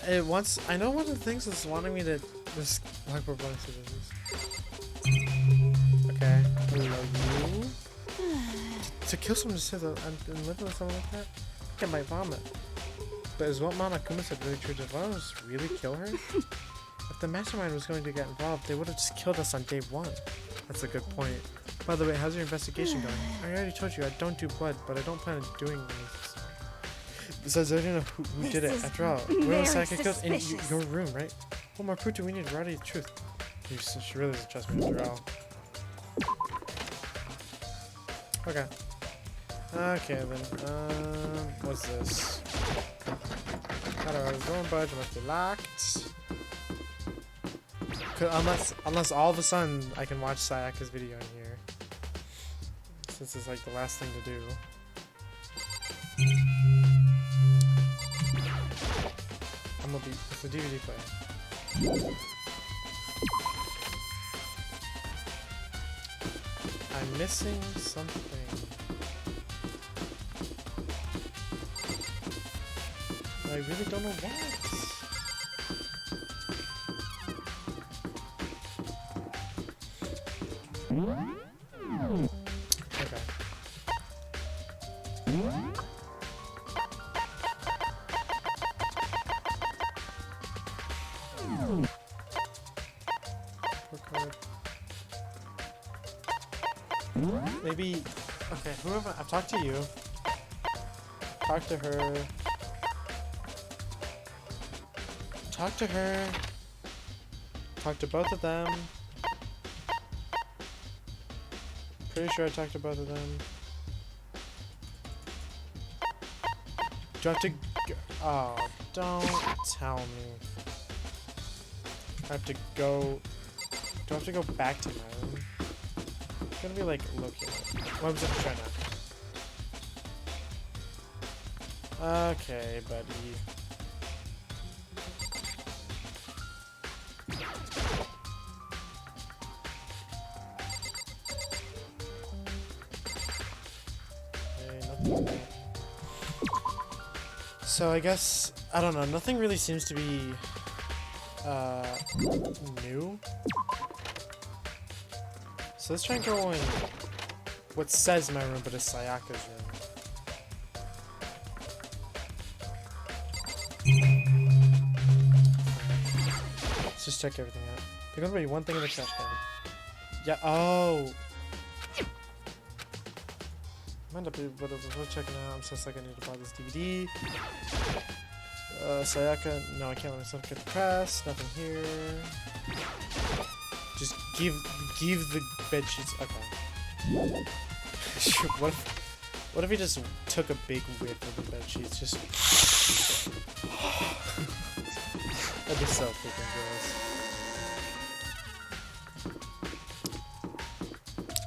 It wants. I know one of the things is wanting me to. This blackboard blanks to this. Okay. Hello, you. To kill someone to say that I'm living with someone like that, I think I might vomit. But is what Monokuma said really true? Did Vanos really kill her? If the mastermind was going to get involved, they would have just killed us on day one. That's a good point. By the way, how's your investigation going? I already told you I don't do blood, but I don't plan on doing this. Besides, I don't know who did it. After all, where was Sayaka killed? In your room, right? What more proof do we need to write the truth? She really doesn't trust me after all. Okay. Okay then. What's this? How do I was going budge? Must be locked. Unless all of a sudden I can watch Sayaka's video in here. Since it's like the last thing to do. I'm gonna be. It's a DVD player. I'm missing something. I really don't know what. Okay. Card. Maybe. Okay, whoever. I've talked to you. Talk to her. Talk to her. Talk to both of them. Pretty sure I talked to both of them. Do I have to go? Oh, don't tell me. I have to go. Do I have to go back to my room? It's gonna be like looking. What was I trying to? Okay, buddy. So I guess, I don't know, nothing really seems to be new. So let's try and go in what says my room, but it's Sayaka's room. Let's just check everything out. There's gonna be one thing in the trash can. Yeah, oh! Might not be, but we'll check it out. Sounds like I need to buy this DVD. Sayaka, no, I can't let myself get the press. Nothing here. Just give the bed sheets. Okay. What if he just took a big whiff of the bed sheets? Just. That'd be so freaking gross.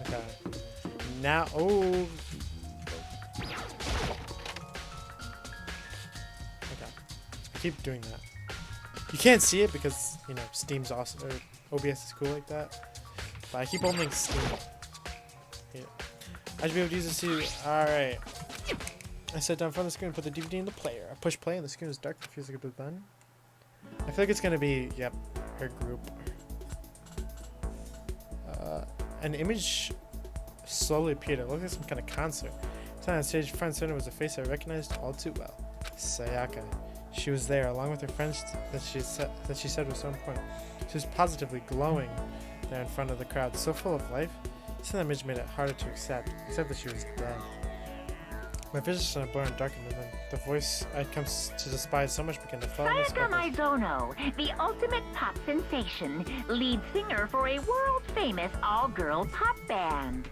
Okay. Now, oh. Keep doing that. You can't see it because, you know, Steam's awesome, or OBS is cool like that. But I keep opening Steam. Yeah. I should be able to use this too. Alright. I sat down in front of the screen and put the DVD in the player. I push play and the screen is dark. It feels like a bit done. I feel like it's gonna be, yep, her group. An image slowly appeared. It looked like some kind of concert. On stage, front and center was a face I recognized all too well. Sayaka. She was there, along with her friends that she said was so important. She was positively glowing there in front of the crowd, so full of life. This image made it harder to accept that she was dead. My vision started blurring and darkened, and then the voice I'd come to despise so much began to fall in Sayaka Maizono, the ultimate pop sensation, lead singer for a world-famous all-girl pop band.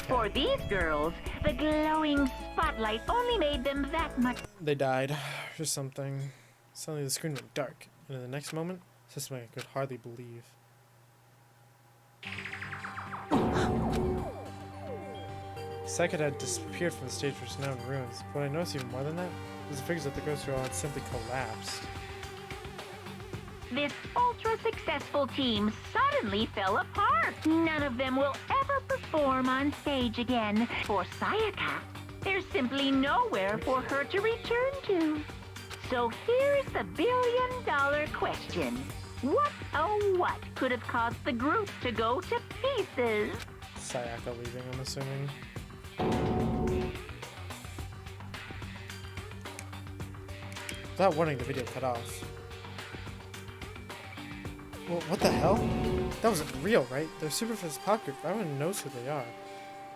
For these girls, the glowing spotlight only made them that much. They died or something. Suddenly the screen went dark, and in the next moment, something I could hardly believe. Psychic had disappeared from the stage, which is now in ruins. But what I noticed even more than that was the figures that the ghosts were all had simply collapsed. This ultra-successful team suddenly fell apart. None of them will ever perform on stage again. For Sayaka, there's simply nowhere for her to return to. So here's the billion-dollar question. What, oh what, could have caused the group to go to pieces? Sayaka leaving, I'm assuming. Without warning, the video cut off. Well, what the hell? That wasn't real, right? They're super fast pop group. Everyone knows who they are.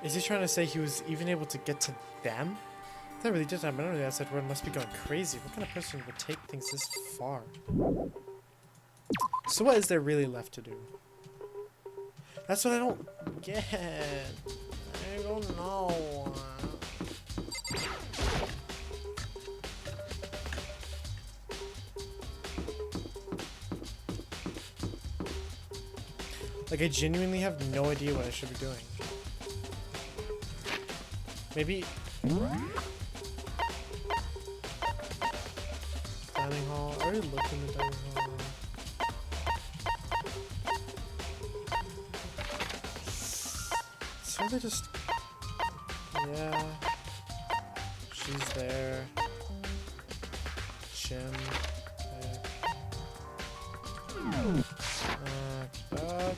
Is he trying to say he was even able to get to them? That really did happen. I don't know, the outside world must be going crazy. What kind of person would take things this far? So what is there really left to do? That's what I don't get. I don't know. Like, I genuinely have no idea what I should be doing. Maybe... Dining hall. I already looked in the dining hall. So they just... Yeah. She's there. Jim. Back.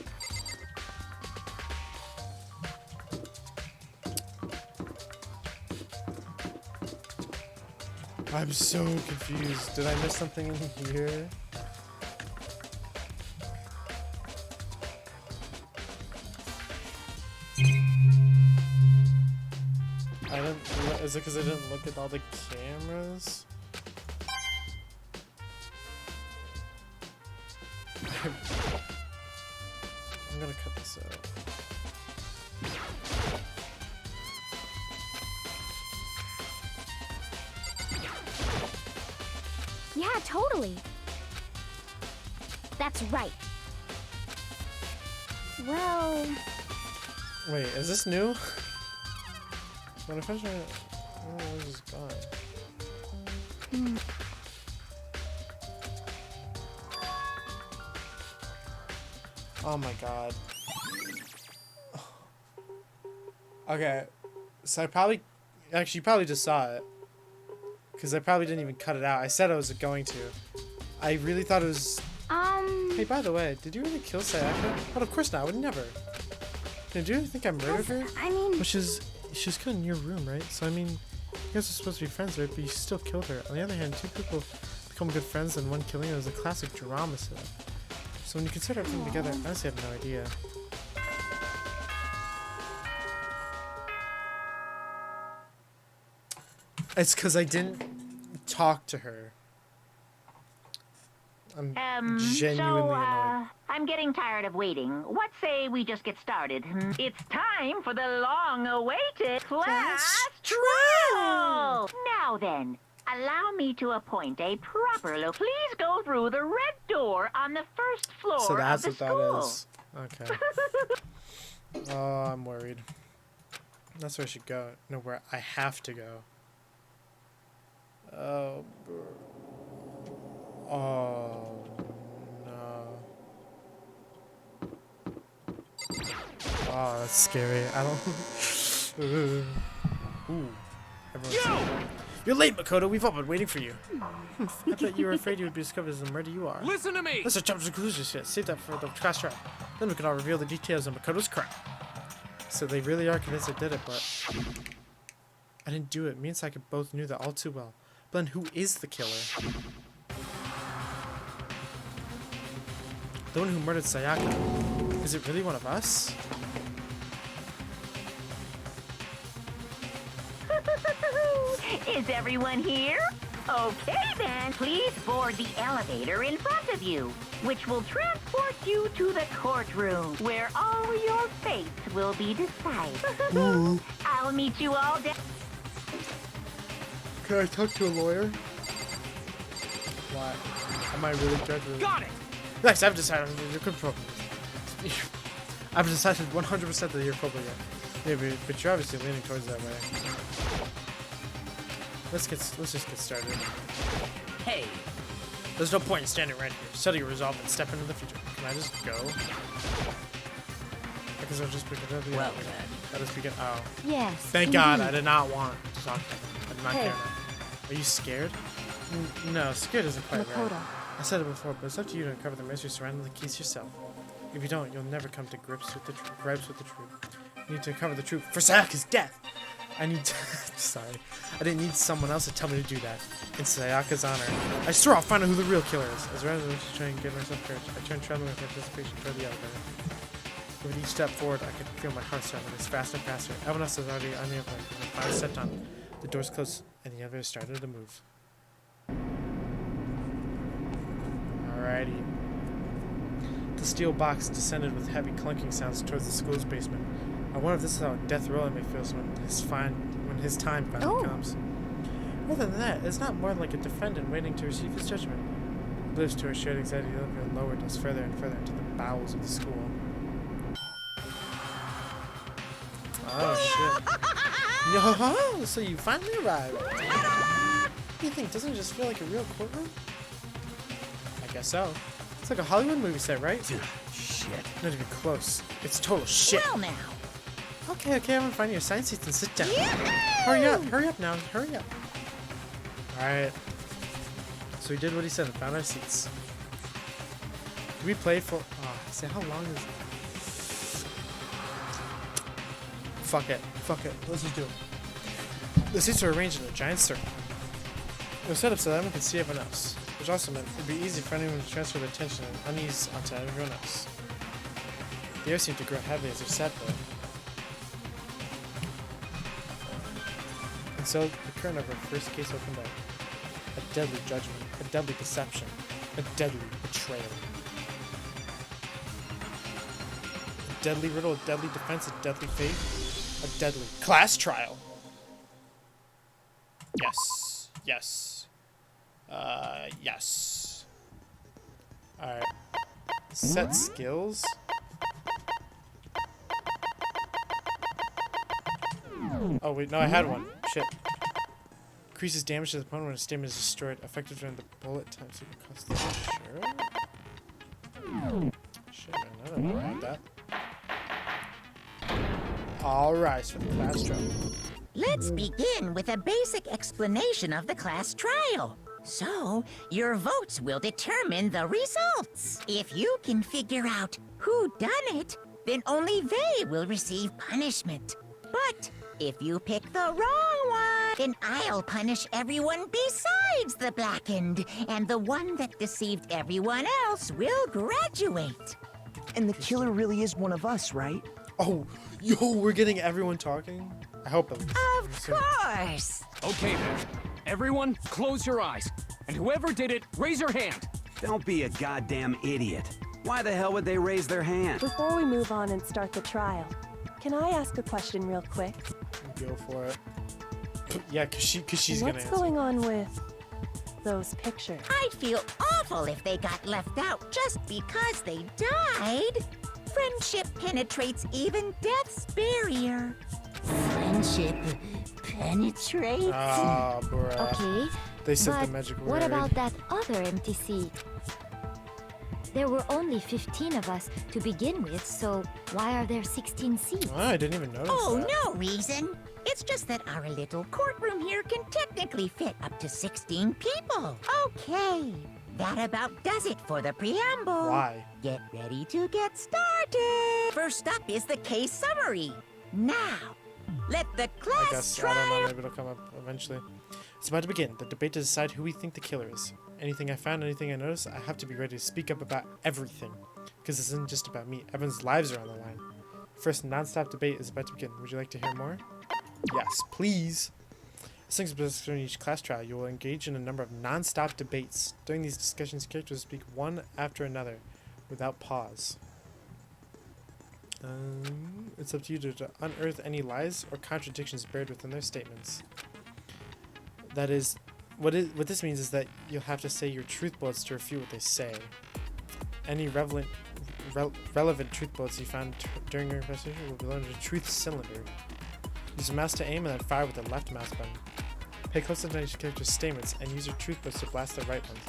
I'm so confused. Did I miss something in here? I didn't. Is it because I didn't look at all the cameras? I'm gonna cut this out. Yeah, totally. That's right. Well... Wait, is this new? When I finish it... Oh, this is gone. Oh my god. Okay. So I probably... Actually, you probably just saw it. Because I probably didn't even cut it out. I said I was going to. I really thought it was... Hey, by the way, did you really kill Sayaka? But of course not. I would never. Did you really think I murdered her? I mean... Well, she was killed in your room, right? So, I mean, you guys are supposed to be friends, right? But you still killed her. On the other hand, two people become good friends and one killing her is a classic drama setup. So when you consider everything together, I honestly have no idea. It's because I didn't talk to her. I'm genuinely annoyed. I'm getting tired of waiting. What say we just get started? It's time for the long-awaited class trial! Now then, allow me to appoint a proper look. Please go through the red door on the first floor So that's of the what school. that is. Okay. Oh, I'm worried. That's where I should go. No, where I have to go. Oh, oh no. Oh, that's scary. I don't... Ooh. You're late, Makoto. We've all been waiting for you. I bet you were afraid you would be discovered as the murderer you are. Listen to me! Let's not jump to conclusions yet. Save that for the class trial. Then we can all reveal the details of Makoto's crime. So they really are convinced I did it, but... I didn't do it. Me and Saika both knew that all too well. But then who is the killer? The one who murdered Sayaka. Is it really one of us? Is everyone here? Okay then, please board the elevator in front of you, which will transport you to the courtroom, where all your fates will be decided. I'll meet you all down. Can I talk to a lawyer? Why? Am I really dreadful? Got it! Next, I've decided you're culpable. I've decided 100% that you're culpable. Yeah, but you're obviously leaning towards that way. Let's just get started. Hey, There's no point in standing right here. Settle your resolve and step into the future. Can I just go? Because I'll just pick it up. Yeah, well wait. then. I'll just begin. Oh. Yes. Thank God, I indeed. did not want to talk to him. I did not Hey. care enough. Are you scared? No, scared isn't quite right. Makoto. I said it before, but it's up to you to uncover the mystery surrounding the keys yourself. If you don't, you'll never come to gripes with the truth. You need to uncover the truth for Sayaka's death. I need to sorry. I didn't need someone else to tell me to do that. In Sayaka's honor. I swear I'll find out who the real killer is. As rather than trying to give myself courage, I turned trembling with anticipation toward the elevator. With each step forward, I could feel my heart starting to race faster and faster. Everyone else was already on the elevator. When the fire stepped on, the doors closed, and the elevator started to move. Alrighty. The steel box descended with heavy clunking sounds towards the school's basement. I wonder if this is how Death Row inmate feels when his time finally comes. Other than that, it's not more like a defendant waiting to receive his judgment. Oblivious to our shared anxiety, the elevator lowered us further and further into the bowels of the school. Oh shit. Yo, so you finally arrived. What do you think? Doesn't it just feel like a real courtroom? I guess so. It's like a Hollywood movie set, right? Shit. Not even close. It's total shit. Well now. Okay, I'm gonna find your assigned seats and sit down. Hurry up now, hurry up. Alright. So we did what he said and found our seats. Did we play for see how long is Fuck it. Let's just do it. The seats are arranged in a giant circle. It was set up so that everyone could see everyone else, which also meant it'd be easy for anyone to transfer their attention and unease onto everyone else. The air seemed to grow heavy as we sat there. And so the curtain of our first case opened up. A deadly judgment, a deadly deception, a deadly betrayal. A deadly riddle, a deadly defense, a deadly fate, a deadly class trial. Yes. Yes. Alright. Set skills. Oh wait, no, I had one. Shit. Increases damage to the opponent when a statement is destroyed. Effective during the bullet time. So it costs the Shit, I don't know about that. Alright, so the class trial. Let's begin with a basic explanation of the class trial. So, your votes will determine the results. If you can figure out who done it, then only they will receive punishment. But if you pick the wrong one, then I'll punish everyone besides the blackened, and the one that deceived everyone else will graduate. And the killer really is one of us, right? Oh, yo, we're getting everyone talking? I hope at least. Of course. Okay then. Everyone, close your eyes. And whoever did it, raise your hand. Don't be a goddamn idiot. Why the hell would they raise their hand? Before we move on and start the trial, can I ask a question real quick? Go for it. Yeah, cause she's gonna What's answer. going on with those pictures? I'd feel awful if they got left out just because they died. Friendship penetrates even death's barrier. Friendship penetrates? Ah, bruh. Okay, They said the but magic word. what about that other empty seat? There were only 15 of us to begin with, so why are there 16 seats? Oh, I didn't even notice Oh, that. no reason. It's just that our little courtroom here can technically fit up to 16 people. Okay, that about does it for the preamble. Why? Get ready to get started. First up is the case summary. Now, let the I class guess, I don't know, trial... maybe it'll come up eventually. It's about to begin, the debate to decide who we think the killer is. Anything I found, anything I noticed, I have to be ready to speak up about everything. Because this isn't just about me, everyone's lives are on the line. First non-stop debate is about to begin. Would you like to hear more? Yes, please. As things progress during each class trial, you will engage in a number of non-stop debates. During these discussions, characters speak one after another, without pause. It's up to you to unearth any lies or contradictions buried within their statements. That is, what this means is that you'll have to say your truth bullets to refute what they say. Any relevant truth bullets you found during your investigation will be loaded into a truth cylinder. Use the mouse to aim and then fire with the left mouse button. Pay close attention to characters' statements and use your truth bullets to blast the right ones.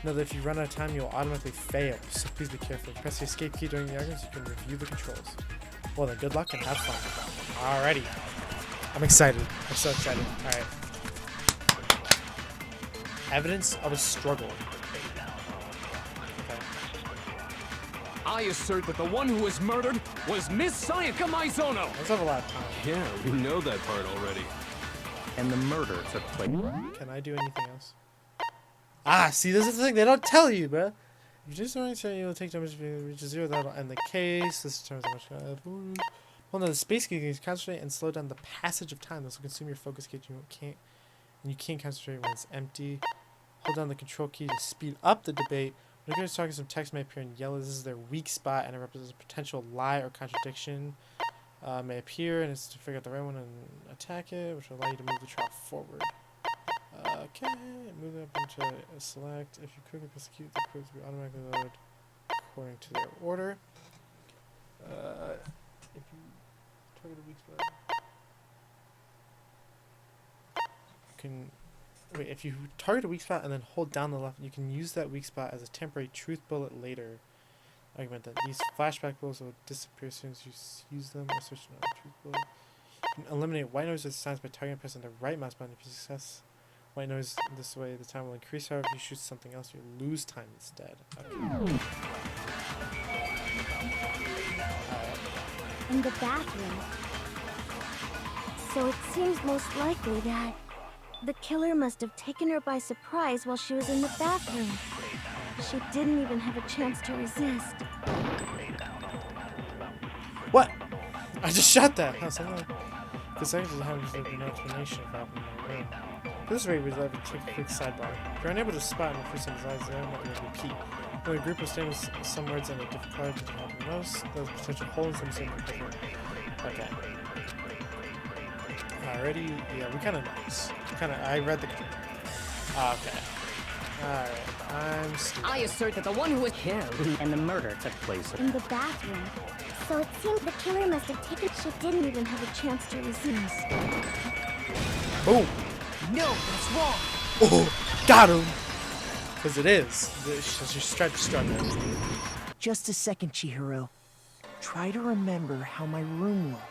Know that if you run out of time, you will automatically fail, so please be careful. Press the escape key during the arguments, you can review the controls. Well then, good luck and have fun. Alrighty. I'm excited. I'm so excited. Alright. Evidence of a struggle. Okay. I assert that the one who was murdered was Miss Sayaka Maizono. Let's have a lot of time. Yeah, we know that part already. And the murder took place. Can I do anything else? Ah, see, this is the thing. They don't tell you, bruh. If you do something, so you will take damage if you reach 0. That'll end the case. This determines how much. Hold on, the space key can concentrate and slow down the passage of time. This will consume your focus key. You can't concentrate when it's empty. Hold down the control key to speed up the debate. When you're talking, some text may appear in yellow. This is their weak spot, and it represents a potential lie or contradiction. May appear, and it's to figure out the right one and attack it, which will allow you to move the trial forward. Okay, move it up into a select. If you quickly execute, the quiz will be automatically loaded according to their order. If you target a weak spot, if you target a weak spot and then hold down the left, you can use that weak spot as a temporary truth bullet later. Argument that these flashback bullets will disappear as soon as you use them or switch to another truth bullet. You can eliminate white noise with signs by targeting pressing the right mouse button. If you success white noise this way, the time will increase. However, if you shoot something else, you lose time instead. Okay. In the bathroom. So it seems most likely that The killer must have taken her by surprise while she was in the bathroom. She didn't even have a chance to resist. What? I just shot that. How something? Because I just have an explanation about in my room. This way, we'd like to take a quick sidebar. If you're unable to spot in the person's eyes, then what will repeat. When a group of statements, some words in a different color to help you notice, those potential holes in some Okay. Already, yeah, we kind of know this. I read the. Okay. Alright, I'm stupid. I assert that the one who was killed And the murder took place. In the bathroom. So it seems the killer must have taken. She didn't even have a chance to resist. Boom! No, that's wrong. Oh, got him! Because it is. She's tried to struggle. Just a second, Chihiro. Try to remember how my room looked.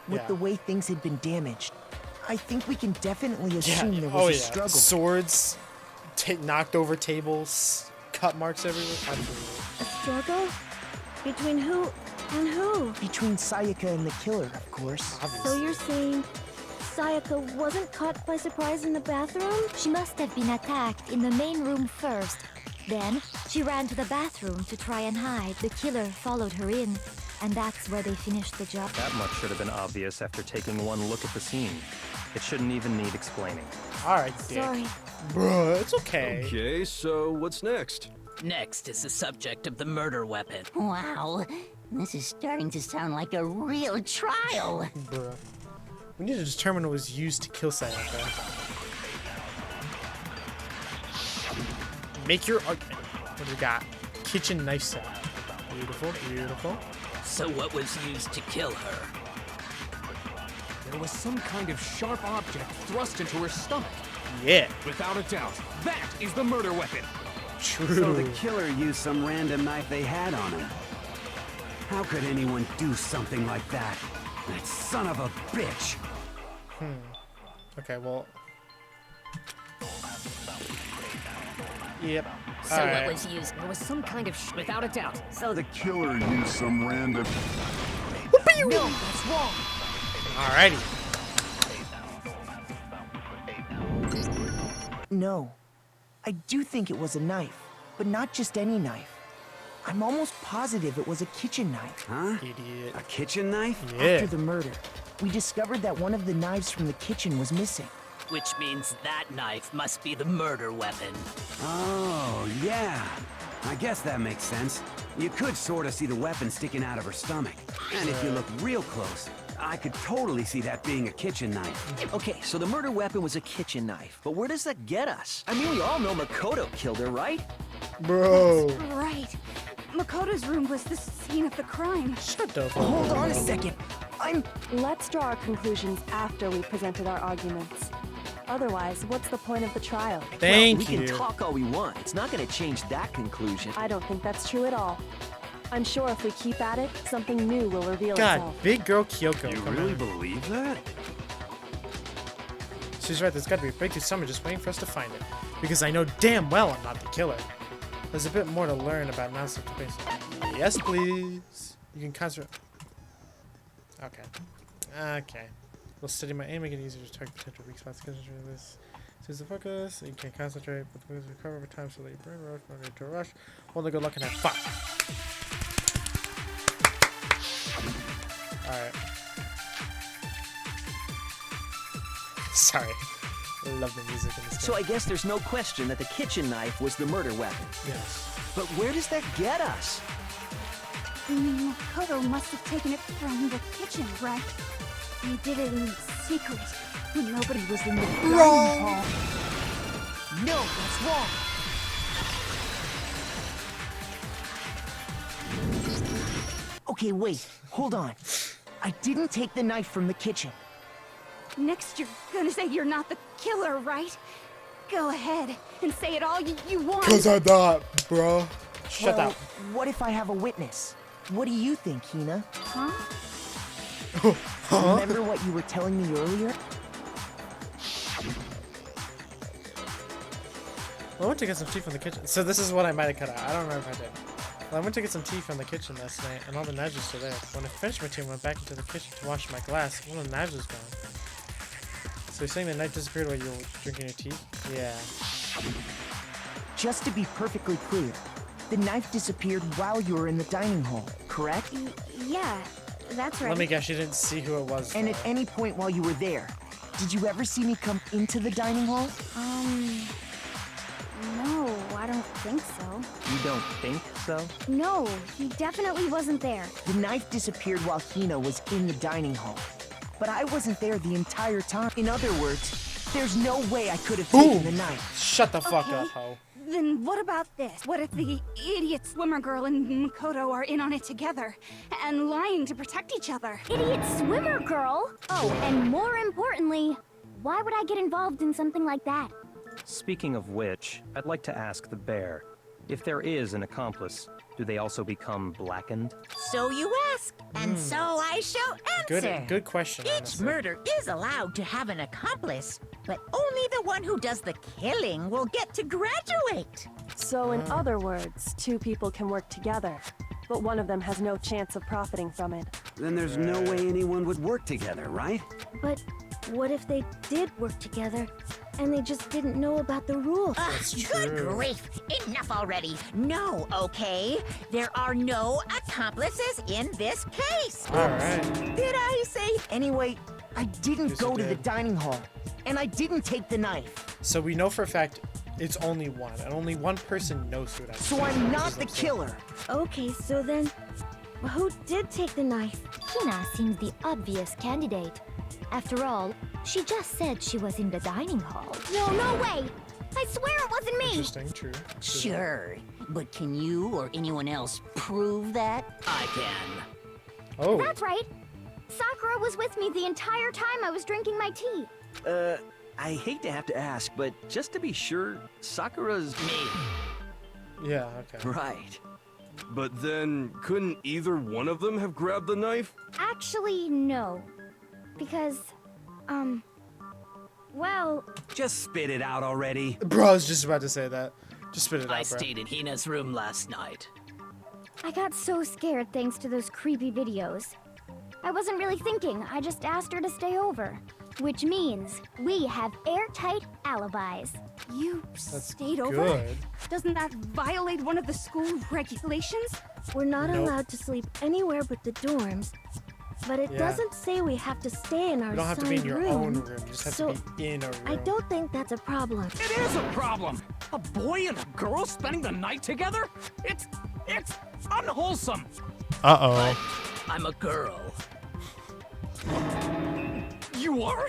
With the way things had been damaged, I think we can definitely assume there was a struggle. Swords, knocked over tables, cut marks everywhere. Absolutely. A struggle? Between who and who? Between Sayaka and the killer, of course. Obviously. So you're saying Sayaka wasn't caught by surprise in the bathroom? she must have been attacked in the main room first. Then she ran to the bathroom to try and hide. The killer followed her in, and that's where they finished the job. That much should have been obvious after taking one look at the scene. It shouldn't even need explaining. Alright, Dick. Sorry. Bruh, it's okay. Okay, so what's next? Next is the subject of the murder weapon. Wow, this is starting to sound like a real trial. Bruh. We need to determine what was used to kill Sayaka. Make your argument. What do we got? Kitchen knife set. Beautiful, beautiful. So what was used to kill her? There was some kind of sharp object thrust into her stomach. Yeah, Without a doubt, that is the murder weapon. true. So the killer used some random knife they had on him. How could anyone do something like that? That son of a bitch! Okay, well. Yep. So Alright. what was used? There was some kind of without a doubt. So The killer used some random. no, that's wrong. Alrighty. No. I do think it was a knife, but not just any knife. I'm almost positive it was a kitchen knife. Huh? Idiot. A kitchen knife? Yeah. After the murder, we discovered that one of the knives from the kitchen was missing. Which means that knife must be the murder weapon. Oh, yeah. I guess that makes sense. You could sort of see the weapon sticking out of her stomach. And if you look real close, I could totally see that being a kitchen knife. Okay, so the murder weapon was a kitchen knife, but where does that get us? I mean, we all know Makoto killed her, right? Bro. Right. Makoto's room was the scene of the crime. Shut up. Hold on a second. Let's draw our conclusions after we presented our arguments. Otherwise, what's the point of the trial? Thank we you. can talk all we want. It's not going to change that conclusion. I don't think that's true at all. I'm sure if we keep at it, something new will reveal God, itself. big girl Kyoko. You come really on. believe that? She's right, there's gotta be a breakthrough somewhere just waiting for us to find it. Because I know damn well I'm not the killer. There's a bit more to learn about non-subject. Yes, please. You can concentrate. Okay. Okay. We'll study my aim, make it easier to target potential weak spots. Concentrate this. Choose the focus. You can concentrate, but the focus will recover over time so that you burn rush, not ready to rush. Hold the good luck and have fun. Alright. Sorry. I love the music in this game. So I guess there's no question that the kitchen knife was the murder weapon. Yes. But where does that get us? Makoto must have taken it from the kitchen, right? He did it in secret when nobody was in the dining hall. No, that's wrong. Okay, wait. Hold on. I didn't take the knife from the kitchen. Next, you're gonna say you're not the killer, right? Go ahead and say it all you want. Cause I'm not, bro. Shut Well, up. What if I have a witness? What do you think, Hina? Huh? Remember what you were telling me earlier? I went to get some tea from the kitchen. So this is what I might have cut out. I don't remember if I did. Well, I went to get some tea from the kitchen last night, and all the knives were still there. When I finished my tea and went back into the kitchen to wash my glass, one of the knives was gone. So you're saying the knife disappeared while you were drinking your tea? Yeah. Just to be perfectly clear, the knife disappeared while you were in the dining hall, correct? Yeah, that's right. Let me guess, you didn't see who it was. And though. at any point while you were there, did you ever see me come into the dining hall? No, I don't think so. You don't think so? No, he definitely wasn't there. The knife disappeared while Hina was in the dining hall. But I wasn't there the entire time. In other words, there's no way I could have taken the knife. Shut the fuck Okay. up, ho. Then what about this? What if the idiot swimmer girl and Makoto are in on it together and lying to protect each other? Idiot swimmer girl? Oh, and more importantly, why would I get involved in something like that? Speaking of which, I'd like to ask the bear, if there is an accomplice, do they also become blackened? So you ask, and so I shall answer. Good question, Each honestly. murder is allowed to have an accomplice, but only the one who does the killing will get to graduate. So in other words, two people can work together, but one of them has no chance of profiting from it. Then there's no way anyone would work together, right? But what if they did work together and they just didn't know about the rules? Good grief! Enough already. No, okay? There are no accomplices in this case. Alright. Did I say? Anyway, I didn't Yes, you go to the did. dining hall. And I didn't take the knife. So we know for a fact it's only one, and only one person knows who it is. So I'm not the killer. Okay, so then, who did take the knife? Hina seems the obvious candidate. After all, she just said she was in the dining hall. No way! I swear it wasn't me! Interesting, true. Sure, but can you or anyone else prove that? I can. Oh. That's right. Sakura was with me the entire time I was drinking my tea. I hate to have to ask, but just to be sure, Sakura's... Me. Yeah, okay. Right. But then, couldn't either one of them have grabbed the knife? Actually, no. Because, well... Just spit it out already. Bro, I was just about to say that. Just spit it I out, bro. stayed in Hina's room last night. I got so scared thanks to those creepy videos. I wasn't really thinking, I just asked her to stay over. Which means we have airtight alibis. You That's stayed over? good. Doesn't that violate one of the school regulations? We're not Nope. allowed to sleep anywhere but the dorms. But it Yeah. doesn't say we have to stay in our You don't have to be in assigned your room. own room. You just have So, to be in a room. I don't think that's a problem. It is a problem. A boy and a girl spending the night together? It's unwholesome. Uh-oh. I'm a girl. You are?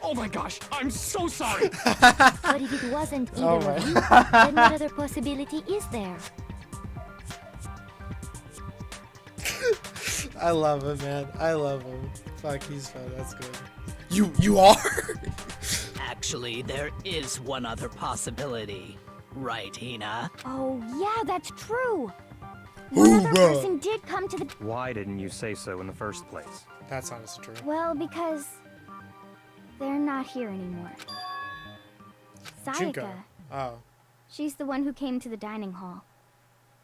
Oh my gosh, I'm so sorry! But if it wasn't either of you, then what other possibility is there? I love him, man. I love him. Fuck, he's fun. That's good. You are? Actually, there is one other possibility. Right, Hina? Oh, yeah, that's true. One other person did come to the... Why didn't you say so in the first place? That's honestly true. Well, because... they're not here anymore. Junko. Sayaka. Oh. She's the one who came to the dining hall.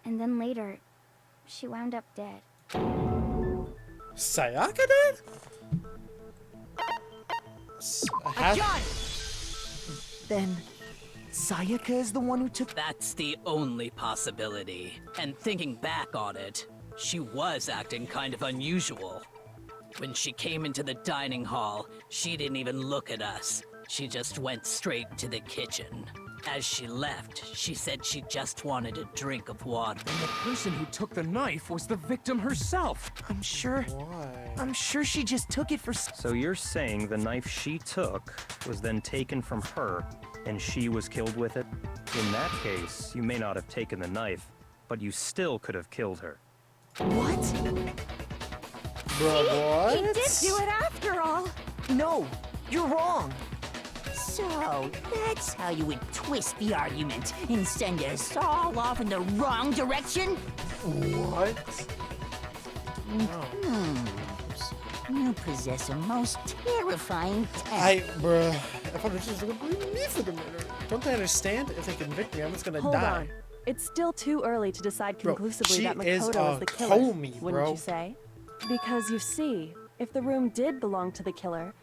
And then later, she wound up dead. Sayaka did? John! Then Sayaka is the one who took... That's the only possibility. And thinking back on it, she was acting kind of unusual. When she came into the dining hall, she didn't even look at us. She just went straight to the kitchen. As she left, she said she just wanted a drink of water. And the person who took the knife was the victim herself. I'm sure... Why? I'm sure she just took it for... So you're saying the knife she took was then taken from her, and she was killed with it? In that case, you may not have taken the knife, but you still could have killed her. What? Bro, what? He did do it after all. No, you're wrong. So, that's how you would twist the argument and send us all off in the wrong direction? What? You possess a most terrifying talent. Bruh. If I'm just gonna blame me for the murder. Don't they understand? If they convict me, I'm just gonna Hold die. on. It's still too early to decide conclusively that she is Makoto a is the killer, homie, wouldn't bro. you say? Because you see, if the room did belong to the killer,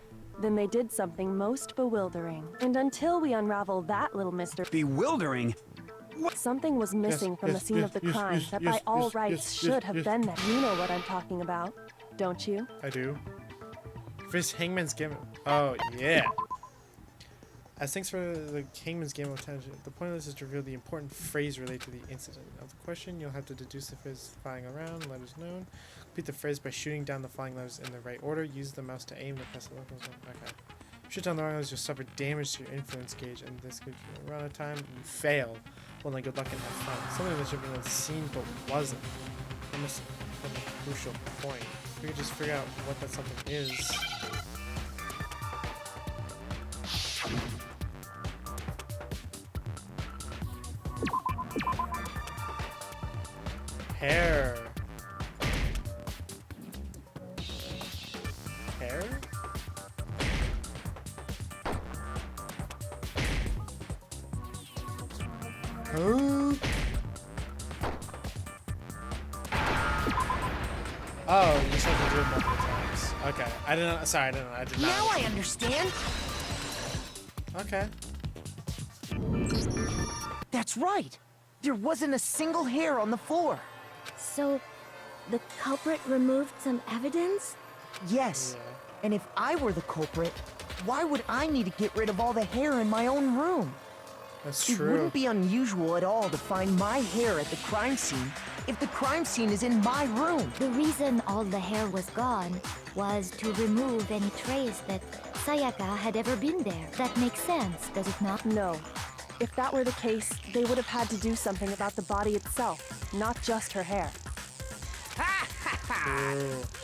then they did something most bewildering. And until we unravel that little mystery... Bewildering? Something was missing from the scene of the crime that by all rights should have been there. You know what I'm talking about, don't you? I do. Frist Hangman's Game. Oh, yeah. As thanks for the Hangman's Game of Attention, the point of this is to reveal the important phrase related to the incident. Of the question, you'll have to deduce the phrase flying around, letters known. Complete the phrase by shooting down the flying letters in the right order. Use the mouse to aim to press the weapons. Okay. Shoot down the wrong letters, you'll suffer damage to your influence gauge, and this could run out of time. You fail. Well, then good luck and have fun. Something that should have been seen but wasn't. Almost from a crucial point. If we could just figure out what that something is. Hair. Hair? Oh, you just have to do it multiple times. Okay. I didn't. Sorry, I didn't. I did not. Now I understand. Okay. That's right. There wasn't a single hair on the floor. So, the culprit removed some evidence? Yes. Yeah. And if I were the culprit, why would I need to get rid of all the hair in my own room? That's It true. wouldn't be unusual at all to find my hair at the crime scene if the crime scene is in my room. The reason all the hair was gone was to remove any trace that Sayaka had ever been there. That makes sense, does it not? No. If that were the case, they would have had to do something about the body itself, not just her hair.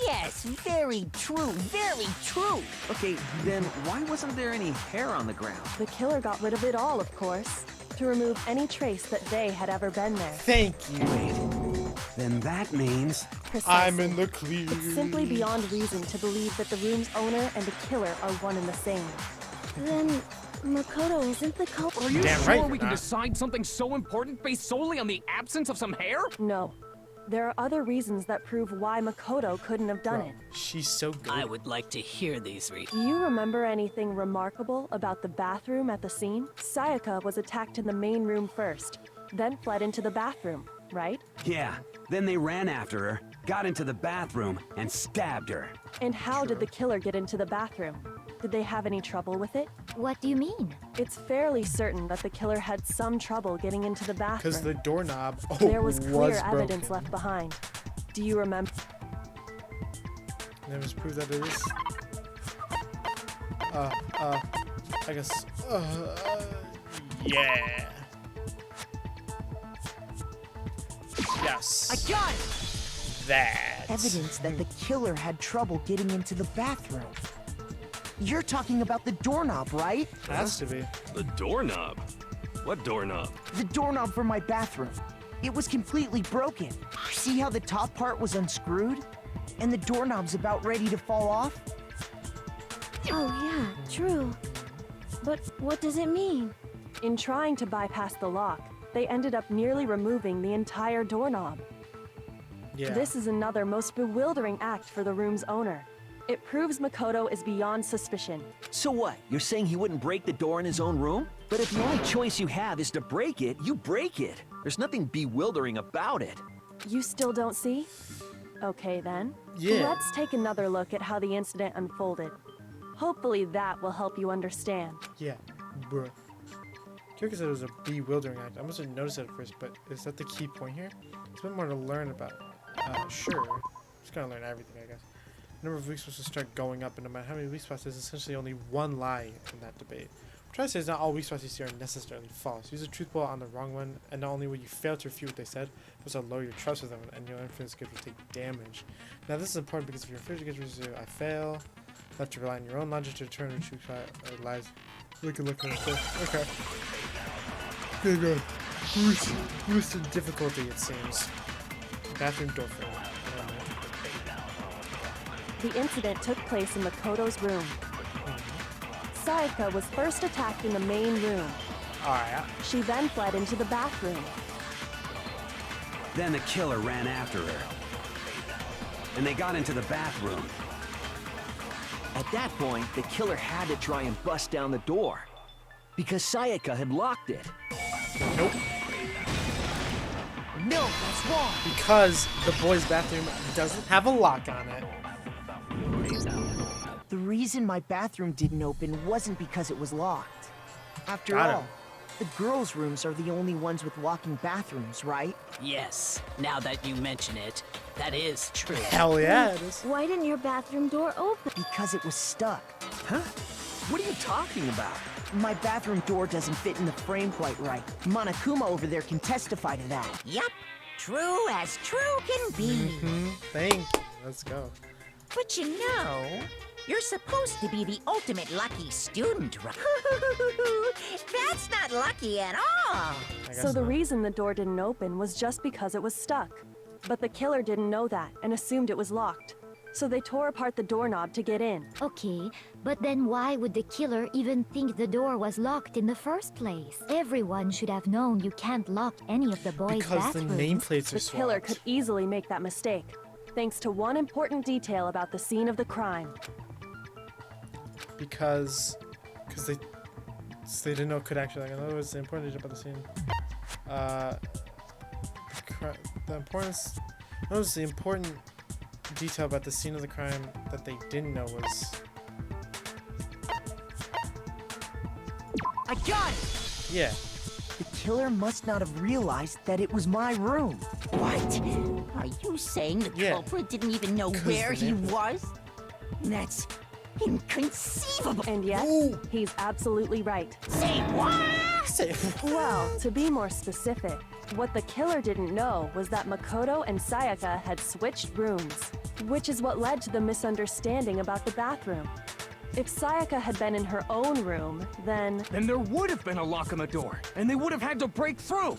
Yes, very true, very true. Okay, then why wasn't there any hair on the ground? The killer got rid of it all, of course, to remove any trace that they had ever been there. Thank you. Wait, then that means... Precisely. I'm in the clear. It's simply beyond reason to believe that the room's owner and the killer are one and the same. Then, Makoto isn't the culprit? Are you Damn sure right we you're can not. decide something so important based solely on the absence of some hair? No. There are other reasons that prove why Makoto couldn't have done Bro, it. she's so good. I would like to hear these reasons. Do you remember anything remarkable about the bathroom at the scene? Sayaka was attacked in the main room first, then fled into the bathroom, right? Yeah, then they ran after her, got into the bathroom, and stabbed her. And how did the killer get into the bathroom? Did they have any trouble with it? What do you mean? It's fairly certain that the killer had some trouble getting into the bathroom. Because the doorknob There was clear evidence broken. left behind. Do you remember? And it was proved that it is I guess, yeah. Yes. I got it! That. Evidence that the killer had trouble getting into the bathroom. You're talking about the doorknob, right? Has to be. The doorknob? What doorknob? The doorknob for my bathroom. It was completely broken. See how the top part was unscrewed? And the doorknob's about ready to fall off? Oh yeah, true. But what does it mean? In trying to bypass the lock, they ended up nearly removing the entire doorknob. Yeah. This is another most bewildering act for the room's owner. It proves Makoto is beyond suspicion. So what? You're saying he wouldn't break the door in his own room? But if the only choice you have is to break it, you break it. There's nothing bewildering about it. You still don't see? Okay then. Yeah. Let's take another look at how the incident unfolded. Hopefully that will help you understand. Yeah, bruh. Kyoka said it was a bewildering act. I must have noticed it at first, but is that the key point here? There's a bit more to learn about. Sure. Just gonna learn everything, I guess. The number of weak spots will start going up, and no matter how many weak spots, there's essentially only one lie in that debate. I'm trying to say is not all weak spots you see are necessarily false. Use a truth ball on the wrong one, and not only will you fail to refute what they said, but also lower your trust with them, and your infinite skills will take damage. Now this is important because if you're afraid to get rid of I fail, you have to rely on your own logic to determine which weak spot lies. Look at this. Okay. Good. Boosted difficulty, it seems. Bathroom door frame. The incident took place in Makoto's room. Sayaka was first attacked in the main room. Alright. She then fled into the bathroom. Then the killer ran after her. And they got into the bathroom. At that point, the killer had to try and bust down the door. Because Sayaka had locked it. Nope. No, that's wrong. Because the boys' bathroom doesn't have a lock on it. The reason my bathroom didn't open wasn't because it was locked. After Got all, him. the girls' rooms are the only ones with locking bathrooms, right? Yes, now that you mention it, that is true. Hell yeah, it is. Why didn't your bathroom door open? Because it was stuck. Huh? What are you talking about? My bathroom door doesn't fit in the frame quite right. Monokuma over there can testify to that. Yup, true as true can be. Thank you. Let's go. But you know, you're supposed to be the ultimate lucky student, right? That's not lucky at all. So the reason the door didn't open was just because it was stuck. But the killer didn't know that and assumed it was locked. So they tore apart the doorknob to get in. Okay, but then why would the killer even think the door was locked in the first place? Everyone should have known you can't lock any of the boys' Because the bathrooms. nameplates are The swapped. killer could easily make that mistake, thanks to one important detail about the scene of the crime. Because they didn't know it could actually. Like, in other words, the important detail about the scene. The importance. Notice the important detail about the scene of the crime that they didn't know was. I got it! Yeah. The killer must not have realized that it was my room. What? Are you saying the culprit didn't even know where he was? That's inconceivable. And yes, he's absolutely right. Say what? Well, to be more specific, what the killer didn't know was that Makoto and Sayaka had switched rooms, which is what led to the misunderstanding about the bathroom. If Sayaka had been in her own room, then there would have been a lock on the door, and they would have had to break through.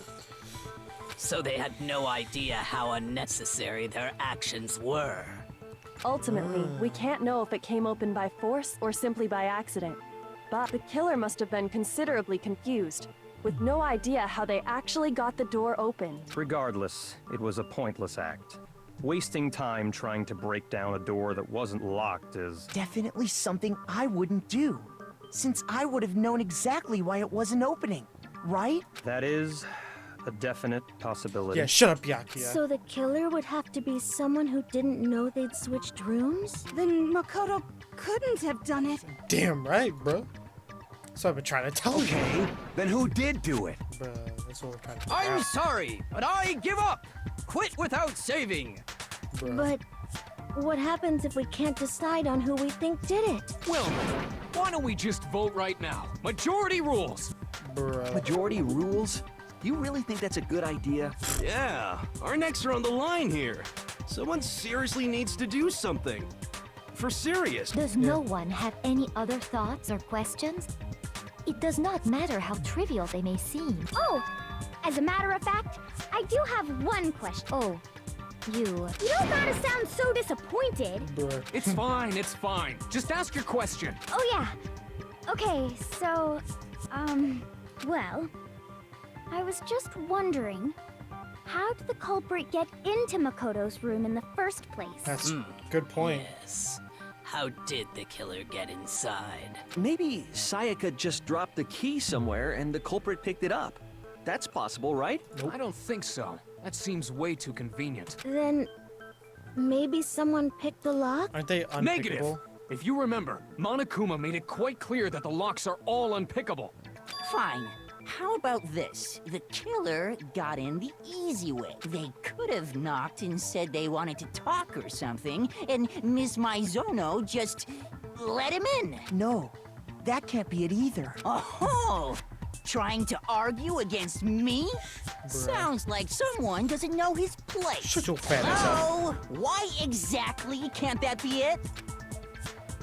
So they had no idea how unnecessary their actions were. ultimately, we can't know if it came open by force or simply by accident. But the killer must have been considerably confused, with no idea how they actually got the door open. Regardless, it was a pointless act. Wasting time trying to break down a door that wasn't locked is... Definitely something I wouldn't do, since I would have known exactly why it wasn't opening, right? That is a definite possibility. Yeah, shut up, Byakuya. So the killer would have to be someone who didn't know they'd switched rooms? Then Makoto couldn't have done it. Damn right, bro. So I've been trying to tell you. Okay, then who did do it? Bro, that's what we're trying to figure I'm out. sorry, but I give up. Quit without saving. Bro. But what happens if we can't decide on who we think did it? Well, Why don't we just vote right now? Majority rules! Bruh. Majority rules? You really think that's a good idea? Yeah, our necks are on the line here. Someone seriously needs to do something. For serious. Does no one have any other thoughts or questions? It does not matter how trivial they may seem. Oh, as a matter of fact, I do have one question. Oh, you don't gotta sound so disappointed. Bruh. It's fine, it's fine. Just ask your question. Oh yeah. Okay, so, well, I was just wondering, how did the culprit get into Makoto's room in the first place? That's good point. Yes. How did the killer get inside? Maybe Sayaka just dropped the key somewhere and the culprit picked it up. That's possible, right? I don't think so. That seems way too convenient. Then maybe someone picked the lock? Aren't they unpickable? Negative! If you remember, Monokuma made it quite clear that the locks are all unpickable. Fine. How about this? The killer got in the easy way. They could have knocked and said they wanted to talk or something, and Miss Maizono just let him in. No, that can't be it either. Oh! Trying to argue against me? Sounds like someone doesn't know his place. Shut your fat ass up. Oh, why exactly can't that be it?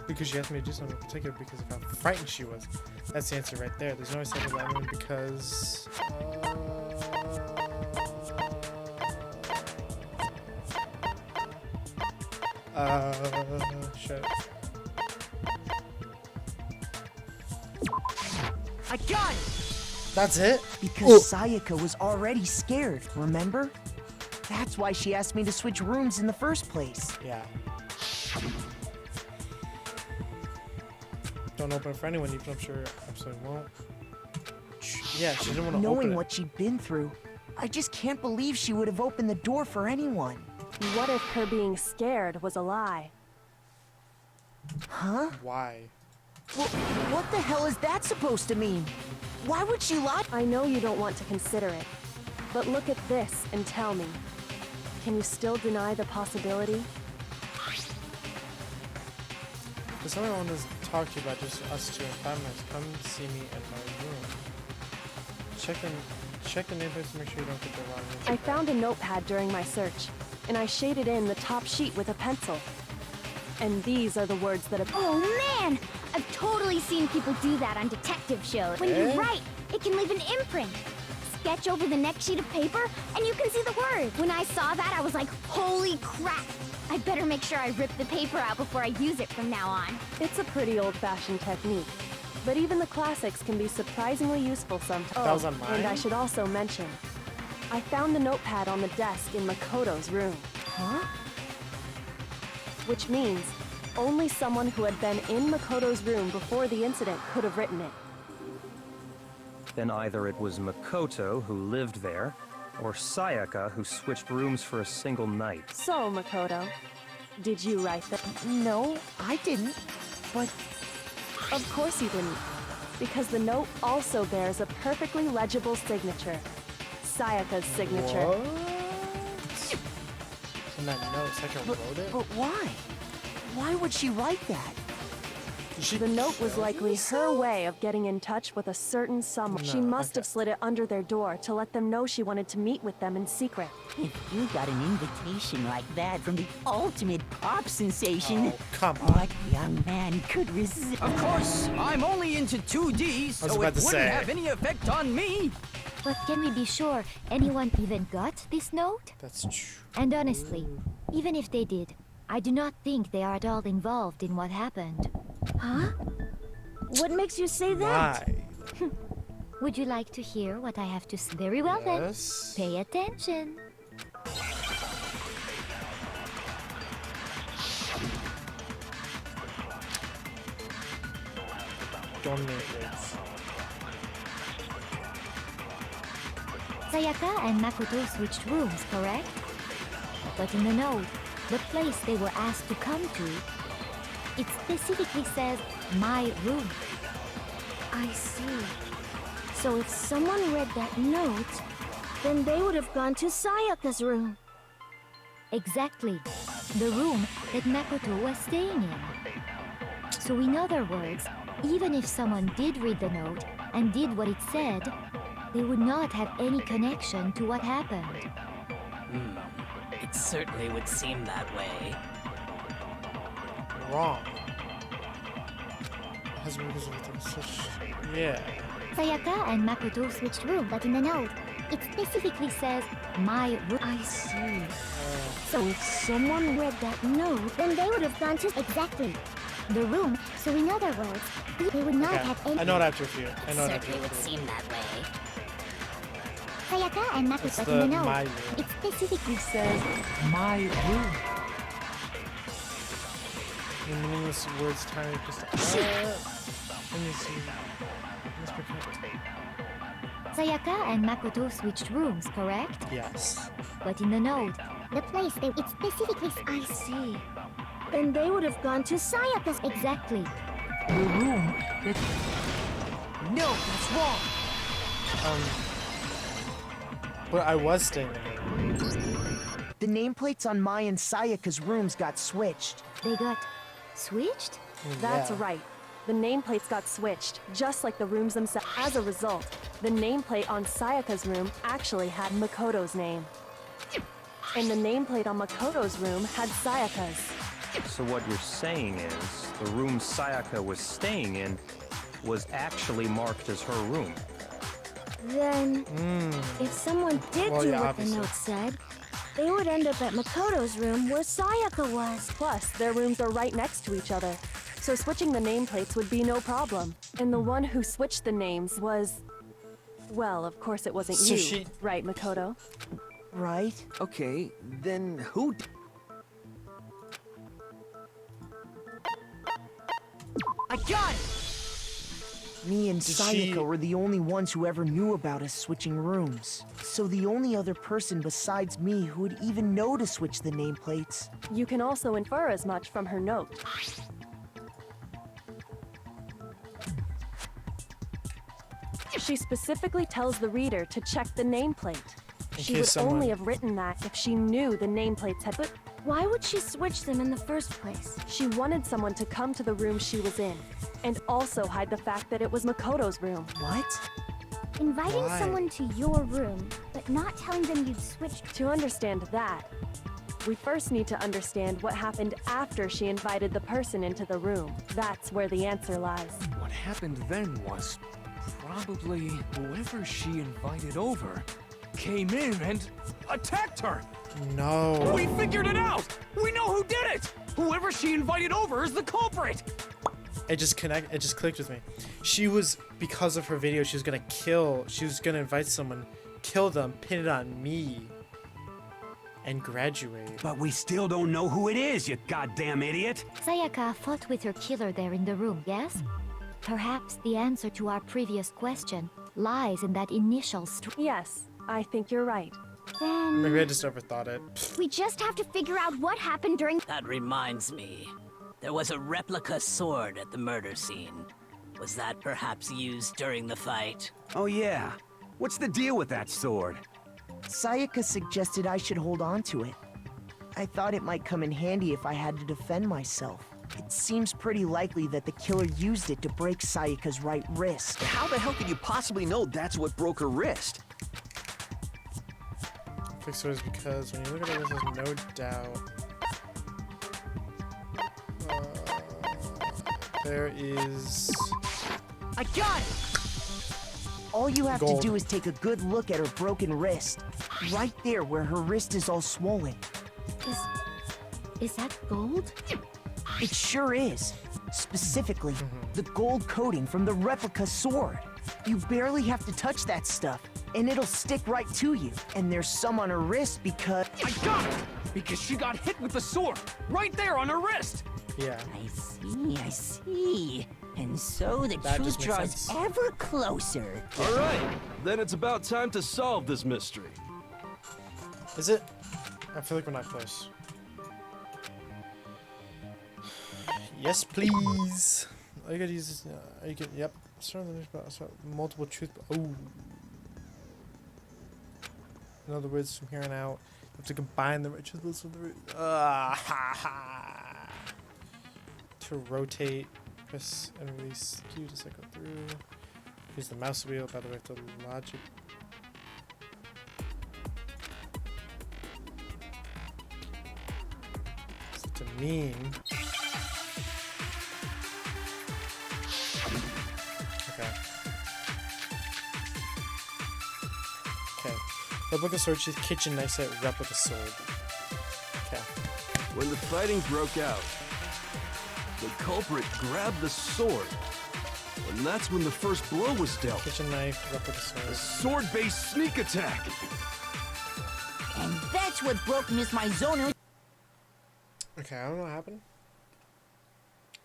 Because she asked me to do something in particular because of how frightened she was. That's the answer right there. There's no second lemon because... shit. I got it! That's it? Because Sayaka was already scared, remember? That's why she asked me to switch rooms in the first place. Yeah. Don't open it for anyone, even though I'm sure absolutely won't. Yeah, she didn't want to open it. Knowing what she'd been through, I just can't believe she would have opened the door for anyone. What if her being scared was a lie? Huh? Why? Well, what the hell is that supposed to mean? Why would she lie? I know you don't want to consider it, but look at this and tell me. Can you still deny the possibility? There's something I want to talk to you about, just us two in 5 minutes. Come see me in my room. Check the neighborhoods to make sure you don't get the wrong answer. I found a notepad during my search, and I shaded in the top sheet with a pencil. And these are the words that have... Oh man! I've totally seen people do that on detective shows. When you write, it can leave an imprint. Sketch over the next sheet of paper, and you can see the words. When I saw that, I was like, holy crap! I better make sure I rip the paper out before I use it from now on. It's a pretty old-fashioned technique, but even the classics can be surprisingly useful sometimes. That was on mine? And I should also mention, I found the notepad on the desk in Makoto's room. Huh? Which means only someone who had been in Makoto's room before the incident could have written it. Then either it was Makoto who lived there, or Sayaka who switched rooms for a single night. So, Makoto, did you write that? No, I didn't. But Of course you didn't, because the note also bears a perfectly legible signature. Sayaka's signature. What? In that note, Sayaka wrote it? But why? Why would she write that? The note was likely her way of getting in touch with a certain someone. She must have slid it under their door to let them know she wanted to meet with them in secret. If you got an invitation like that from the ultimate pop sensation, Oh, come on. what young man could resist? Of course, I'm only into 2D, so it about to wouldn't say. have any effect on me. But can we be sure anyone even got this note? That's true. And honestly, even if they did, I do not think they are at all involved in what happened. Huh? What makes you say that? Why? Would you like to hear what I have to say? Very well Yes. then. Pay attention. Sayaka and Makoto switched rooms, correct? But in the note, the place they were asked to come to, it specifically says, my room. I see. So if someone read that note, then they would have gone to Sayaka's room. Exactly. The room that Makoto was staying in. So in other words, Even if someone did read the note and did what it said, they would not have any connection to what happened. It certainly would seem that way. Wrong. Yeah. Sayaka and Makoto switched room, but in the note, it specifically says, my room. I see. So if someone read that note, then they would have gone to exactly the room. So in other words, they would not have any... I know what I have to refute. I know what I have to Certainly would refute. seem that way. Sayaka and It's Makoto the in the note, my room. it specifically says, my room. The meaningless words tiny crystal. Let me see. Must be correct. Sayaka and Makoto switched rooms, correct? Yes. But in the note, the place it specifically... I see. Then they would have gone to Sayaka's... Exactly. The room that... No, that's wrong. But I was staying in there. The nameplates on Mai and Sayaka's rooms got switched. They got switched? That's right. The nameplates got switched, just like the rooms themselves. As a result, the nameplate on Sayaka's room actually had Makoto's name. And the nameplate on Makoto's room had Sayaka's. So what you're saying is, the room Sayaka was staying in was actually marked as her room. Then, if someone did do what obviously. the note said, they would end up at Makoto's room where Sayaka was. Plus, their rooms are right next to each other, so switching the nameplates would be no problem. And the one who switched the names was... Well, of course it wasn't So you, she- right, Makoto? Right? Okay, then who... I got it! Me and Did Sayaka she- were the only ones who ever knew about us switching rooms. So the only other person besides me who would even know to switch the nameplates. You can also infer as much from her note. She specifically tells the reader to check the nameplate. She would case someone- only have written that if she knew the nameplates had... But Why would she switch them in the first place? she wanted someone to come to the room she was in, and also hide the fact that it was Makoto's room. What? Inviting Why? someone to your room, but not telling them you'd switched... To understand that, we first need to understand what happened after she invited the person into the room. That's where the answer lies. What happened then was probably whoever she invited over came in and attacked her. No. We figured it out! We know who did it! Whoever she invited over is the culprit! It just clicked with me. She was, because of her video, she was gonna invite someone, kill them, pin it on me, and graduate. But we still don't know who it is, you goddamn idiot! Sayaka fought with her killer there in the room, yes? Perhaps the answer to our previous question lies in that initial Yes, I think you're right. Then... Maybe I just overthought it. We just have to figure out what happened during... That reminds me. There was a replica sword at the murder scene. Was that perhaps used during the fight? Oh yeah. What's the deal with that sword? Sayaka suggested I should hold on to it. I thought it might come in handy if I had to defend myself. It seems pretty likely that the killer used it to break Sayaka's right wrist. How the hell could you possibly know that's what broke her wrist? Fix sword is because when you look at it, there's no doubt. There is... I got it! All you have Gold. to do is take a good look at her broken wrist. Right there where her wrist is all swollen. Is that gold? It sure is. Specifically, the gold coating from the replica sword. You barely have to touch that stuff, and it'll stick right to you. And there's some on her wrist because... I got it! Because she got hit with the sword! Right there on her wrist! Yeah. I see. And so the That truth just makes draws sense. ever closer. All right, then it's about time to solve this mystery. Is it? I feel like we're not close. Yes, please. All you gotta use is... you can... Yep. Start multiple truth... Oh. In other words, from here on out, you have to combine the truths with the... to rotate Press and release Q to cycle through. Use the mouse wheel, by the way, to logic. Such a meme. Okay. Okay. Replica sword, sheath, kitchen knife set, replica sword. Okay. When the fighting broke out, the culprit grabbed the sword. And that's when the first blow was dealt. Kitchen knife, replica sword. A sword-based sneak attack. And that's what broke Miss Mizono. Okay, I don't know what happened.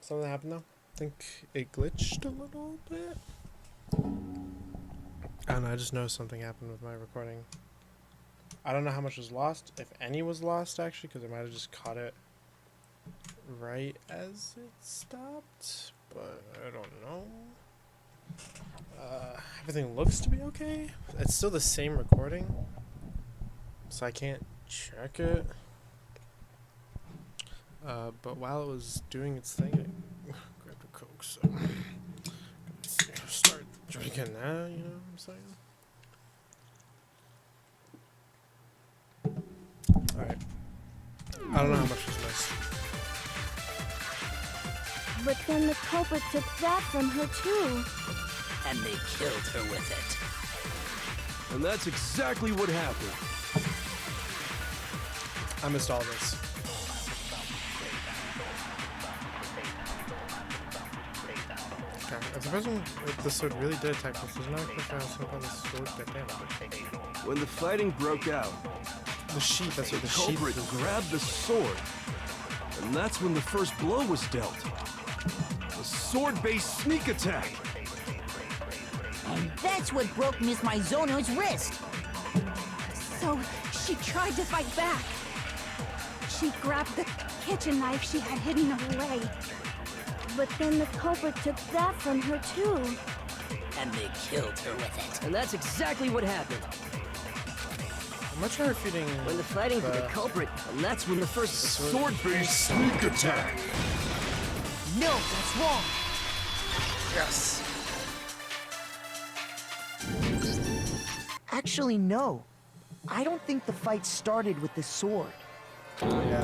Something happened though. I think it glitched a little bit. I don't know, I just know something happened with my recording. I don't know how much was lost, if any was lost actually, because I might have just caught it right as it stopped, but I don't know. Everything looks to be okay. It's still the same recording, so I can't check it. But while it was doing its thing, I grabbed a Coke, so start drinking that, you know what I'm saying? Alright. I don't know how much was missed. But then the culprit took that from her too. And they killed her with it. And that's exactly what happened. I missed all this. Okay, if the person with the sword really did attack us, there's no question I was on the sword that damage. When the fighting broke out, the sheath, that's what the culprit sheath grabbed the sword. And that's when the first blow was dealt. A sword-based sneak attack. And that's what broke Miss Mizono's wrist. So she tried to fight back. She grabbed the kitchen knife she had hidden away. But then the culprit took that from her too. And they killed her with it. And that's exactly what happened. I'm not sure if feeding when the fighting for the culprit, and that's when the first sword-based sneak attack. No, that's wrong. Yes. Actually, no. I don't think the fight started with the sword. Yeah.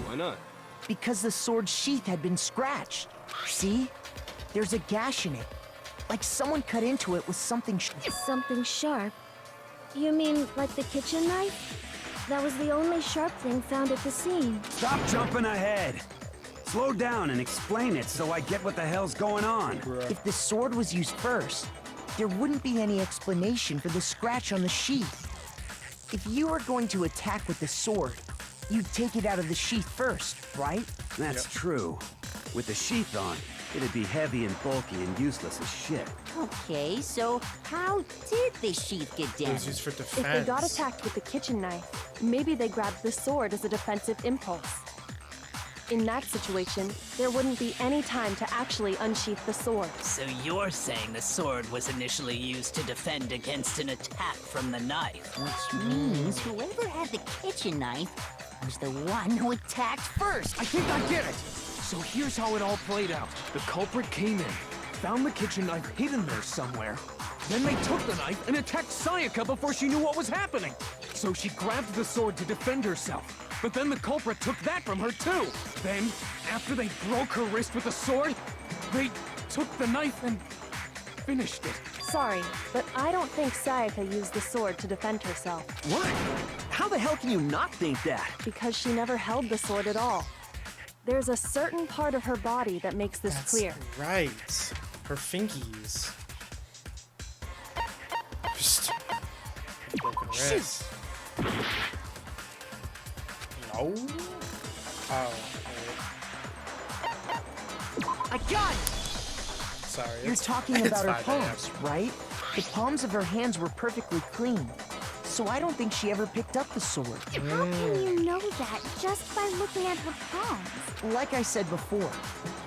Why not? Because the sword's sheath had been scratched. See? There's a gash in it. Like someone cut into it with something Something sharp? You mean like the kitchen knife? That was the only sharp thing found at the scene. Stop jumping ahead. Slow down and explain it so I get what the hell's going on. If the sword was used first, there wouldn't be any explanation for the scratch on the sheath. If you were going to attack with the sword, you'd take it out of the sheath first, right? That's true. With the sheath on, it'd be heavy and bulky and useless as shit. Okay, so how did the sheath get It was damaged? used for defense. If they got attacked with the kitchen knife, maybe they grabbed the sword as a defensive impulse. In that situation, there wouldn't be any time to actually unsheath the sword. So you're saying the sword was initially used to defend against an attack from the knife? Which means whoever had the kitchen knife was the one who attacked first. I think I get it. So here's how it all played out. The culprit came in, found the kitchen knife hidden there somewhere. Then they took the knife and attacked Sayaka before she knew what was happening. So she grabbed the sword to defend herself. But then the culprit took that from her too. Then, after they broke her wrist with the sword, they took the knife and finished it. Sorry, but I don't think Sayaka used the sword to defend herself. What? How the hell can you not think that? Because she never held the sword at all. There's a certain part of her body that makes this That's clear. right. Her fingies. Just broken wrist. No. Oh. I got it! Sorry. You're it's- talking it's about her fine, I palms, right? The palms of her hands were perfectly clean. So I don't think she ever picked up the sword. How can you know that just by looking at her palms? Like I said before,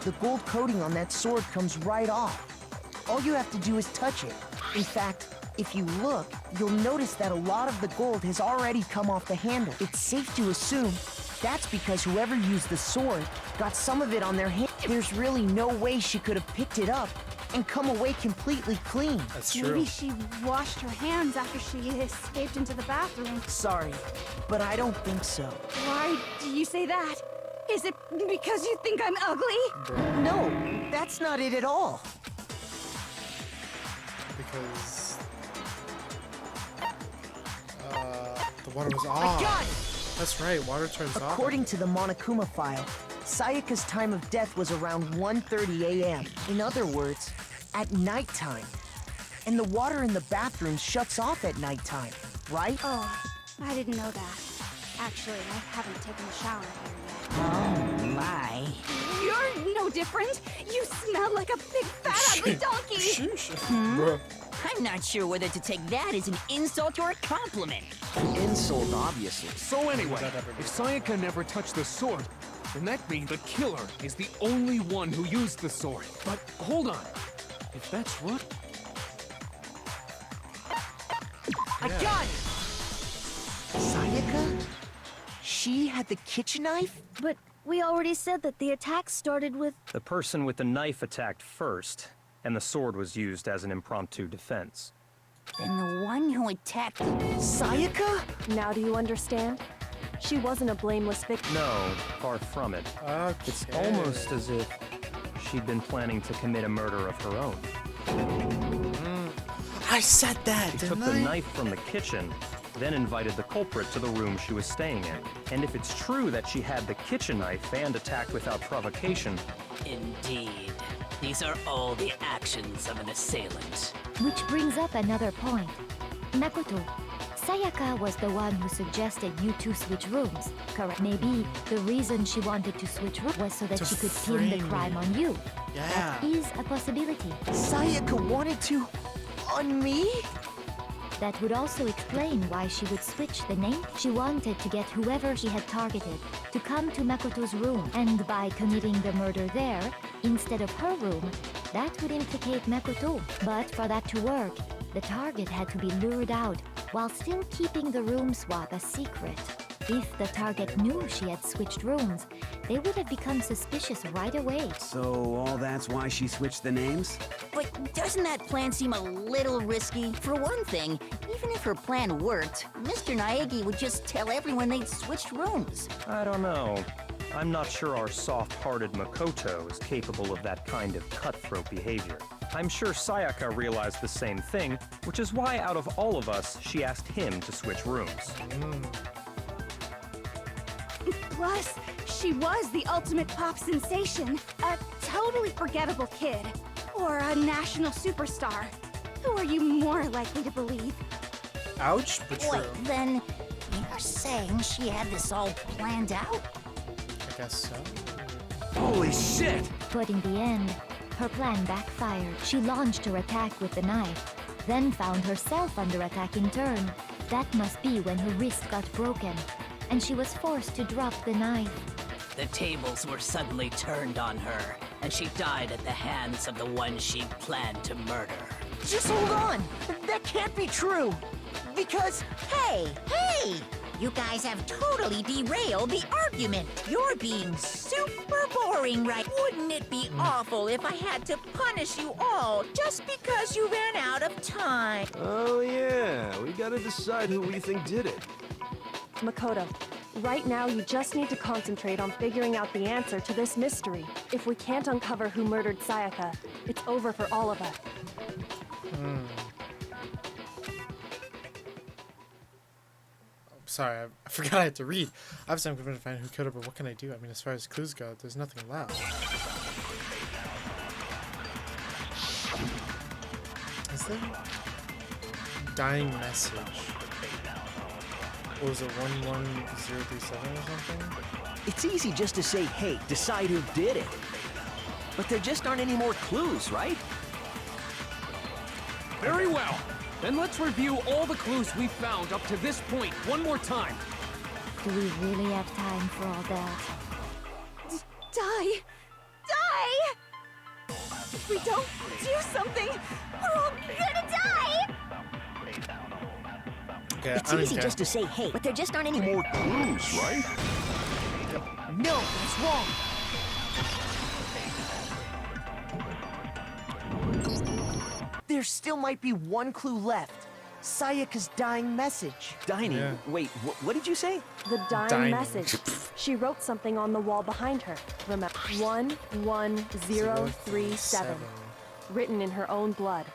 the gold coating on that sword comes right off. All you have to do is touch it. In fact, If you look, you'll notice that a lot of the gold has already come off the handle. It's safe to assume that's because whoever used the sword got some of it on their hand. There's really no way she could have picked it up and come away completely clean. That's true. Maybe she washed her hands after she escaped into the bathroom. Sorry, but I don't think so. Why do you say that? Is it because you think I'm ugly? No, that's not it at all. Because the water was off. I got it! That's right, water turns off. According to the Monokuma file, Sayaka's time of death was around 1:30 a.m. In other words, at nighttime. And the water in the bathroom shuts off at nighttime, right? Oh, I didn't know that. Actually, I haven't taken a shower here yet. Oh, my. You're no different. You smell like a big fat ugly donkey. Bro. I'm not sure whether to take that as an insult or a compliment. Insult, obviously. So anyway, if Sayaka never touched the sword, then that means the killer is the only one who used the sword. But hold on. If that's right... I got it! Sayaka? She had the kitchen knife? But we already said that the attack started with... The person with the knife attacked first, and the sword was used as an impromptu defense. Then the one who attacked... Sayaka? Now do you understand? She wasn't a blameless victim. No, far from it. Okay. It's almost as if she'd been planning to commit a murder of her own. I said that, She didn't took I? the knife from the kitchen, then invited the culprit to the room she was staying in. And if it's true that she had the kitchen knife and attacked without provocation... Indeed. These are all the actions of an assailant. Which brings up another point. Makoto, Sayaka was the one who suggested you two switch rooms, correct? Maybe the reason she wanted to switch rooms was so that To she could pin the frame crime me. on you. Yeah. That is a possibility. Sayaka wanted to... on me? That would also explain why she would switch the name. She wanted to get whoever she had targeted to come to Makoto's room, and by committing the murder there, instead of her room, that would implicate Makoto. But for that to work, the target had to be lured out while still keeping the room swap a secret. If the target knew she had switched rooms, they would have become suspicious right away. So all that's why she switched the names? But doesn't that plan seem a little risky? For one thing, even if her plan worked, Mr. Naegi would just tell everyone they'd switched rooms. I don't know. I'm not sure our soft-hearted Makoto is capable of that kind of cutthroat behavior. I'm sure Sayaka realized the same thing, which is why out of all of us, she asked him to switch rooms. Plus, she was the ultimate pop sensation. A totally forgettable kid. Or a national superstar. Who are you more likely to believe? Ouch, but true. Wait, then you're saying she had this all planned out? I guess so. Holy shit! But in the end, her plan backfired. She launched her attack with the knife, then found herself under attack in turn. That must be when her wrist got broken, and she was forced to drop the knife. The tables were suddenly turned on her, and she died at the hands of the one she planned to murder. Just hold on! That can't be true! Because... Hey! You guys have totally derailed the argument. You're being super boring, right? Wouldn't it be awful if I had to punish you all just because you ran out of time? Oh yeah, we gotta decide who we think did it. Makoto, right now you just need to concentrate on figuring out the answer to this mystery. If we can't uncover who murdered Sayaka, it's over for all of us. Sorry, I forgot I had to read. Obviously, I'm going to find who killed her, but what can I do? I mean, as far as clues go, there's nothing left. Is there dying message? What was it, 11037 or something? It's easy just to say, hey, decide who did it. But there just aren't any more clues, right? Very well. Then let's review all the clues we've found up to this point one more time. Do we really have time for all that? Die! Die! If we don't do something, we're all gonna die! Okay, It's I don't easy care. just to say hey, but there just aren't any More clues, right? No, that's wrong. There still might be one clue left. Sayaka's dying message. Dining? Yeah. Wait, what did you say? The dying Dining. message. She wrote something on the wall behind her. Remember, 11037. Written in her own blood.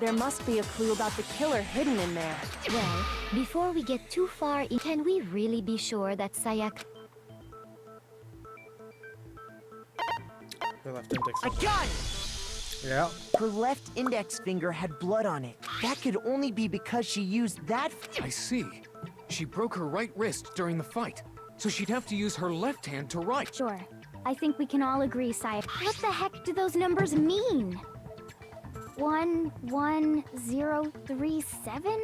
There must be a clue about the killer hidden in there. Well, before we get too far in, can we really be sure that Sayaka... Your left index. I got it! Yeah. Her left index finger had blood on it. That could only be because she used that. I see. She broke her right wrist during the fight, so she'd have to use her left hand to write. Sure. I think we can all agree, Sayaka. What the heck do those numbers mean? 11037?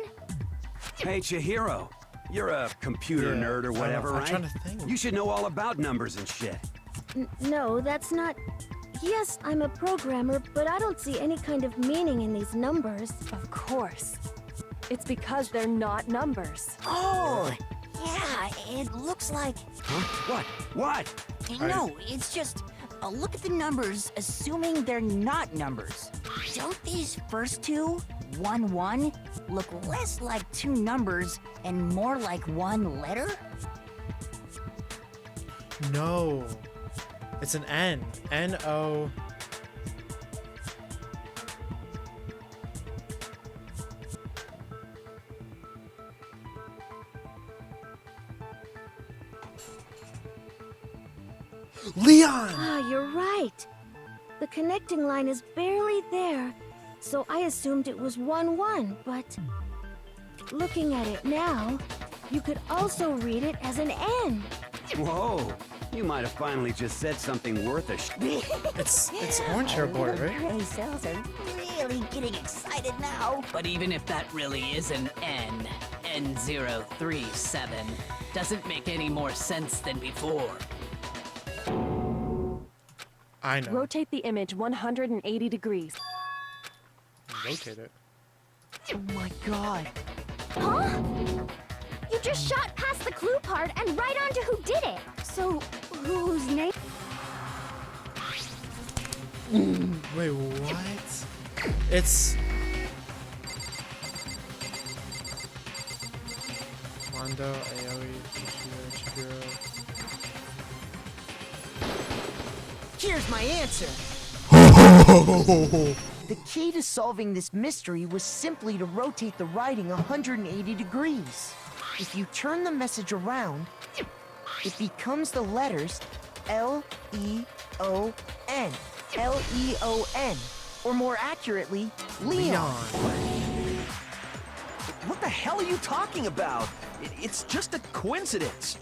Hey, Chihiro. You're a computer Yeah, nerd or I whatever, know, I'm right? trying to think. You should know all about numbers and shit. No, that's not... Yes, I'm a programmer, but I don't see any kind of meaning in these numbers. Of course. It's because they're not numbers. Oh, yeah, it looks like... Huh? What? What? No, it's just... look at the numbers, assuming they're not numbers. Don't these first two, 1-1, look less like two numbers and more like one letter? No. It's an N. N-O. Leon! Ah, you're right. The connecting line is barely there, so I assumed it was 1-1, but... Looking at it now, you could also read it as an N. Whoa. You might have finally just said something worth a It's Orange Hair Boy, right? Brain cells are really getting excited now. But even if that really is an N, N037, doesn't make any more sense than before. I know. Rotate the image 180 degrees. Rotate it. Oh my god. Huh? You just shot past the clue part and right onto who did it. So, whose name? Wait, what? It's... Mondo, Aoi, Chihiro. Here's my answer. The key to solving this mystery was simply to rotate the writing 180 degrees. If you turn the message around, it becomes the letters L-E-O-N. L-E-O-N. Or more accurately, Leon. What the hell are you talking about? It's just a coincidence.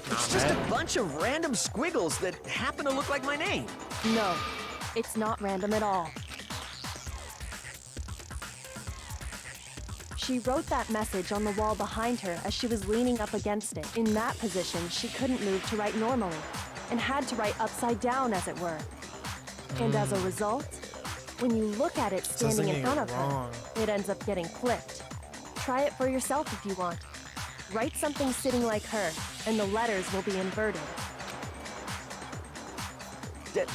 It's just a bunch of random squiggles that happen to look like my name. No, it's not random at all. She wrote that message on the wall behind her as she was leaning up against it. In that position, she couldn't move to write normally, and had to write upside down, as it were. And as a result, when you look at it standing in front of her, it ends up getting flipped. Try it for yourself if you want. Write something sitting like her, and the letters will be inverted.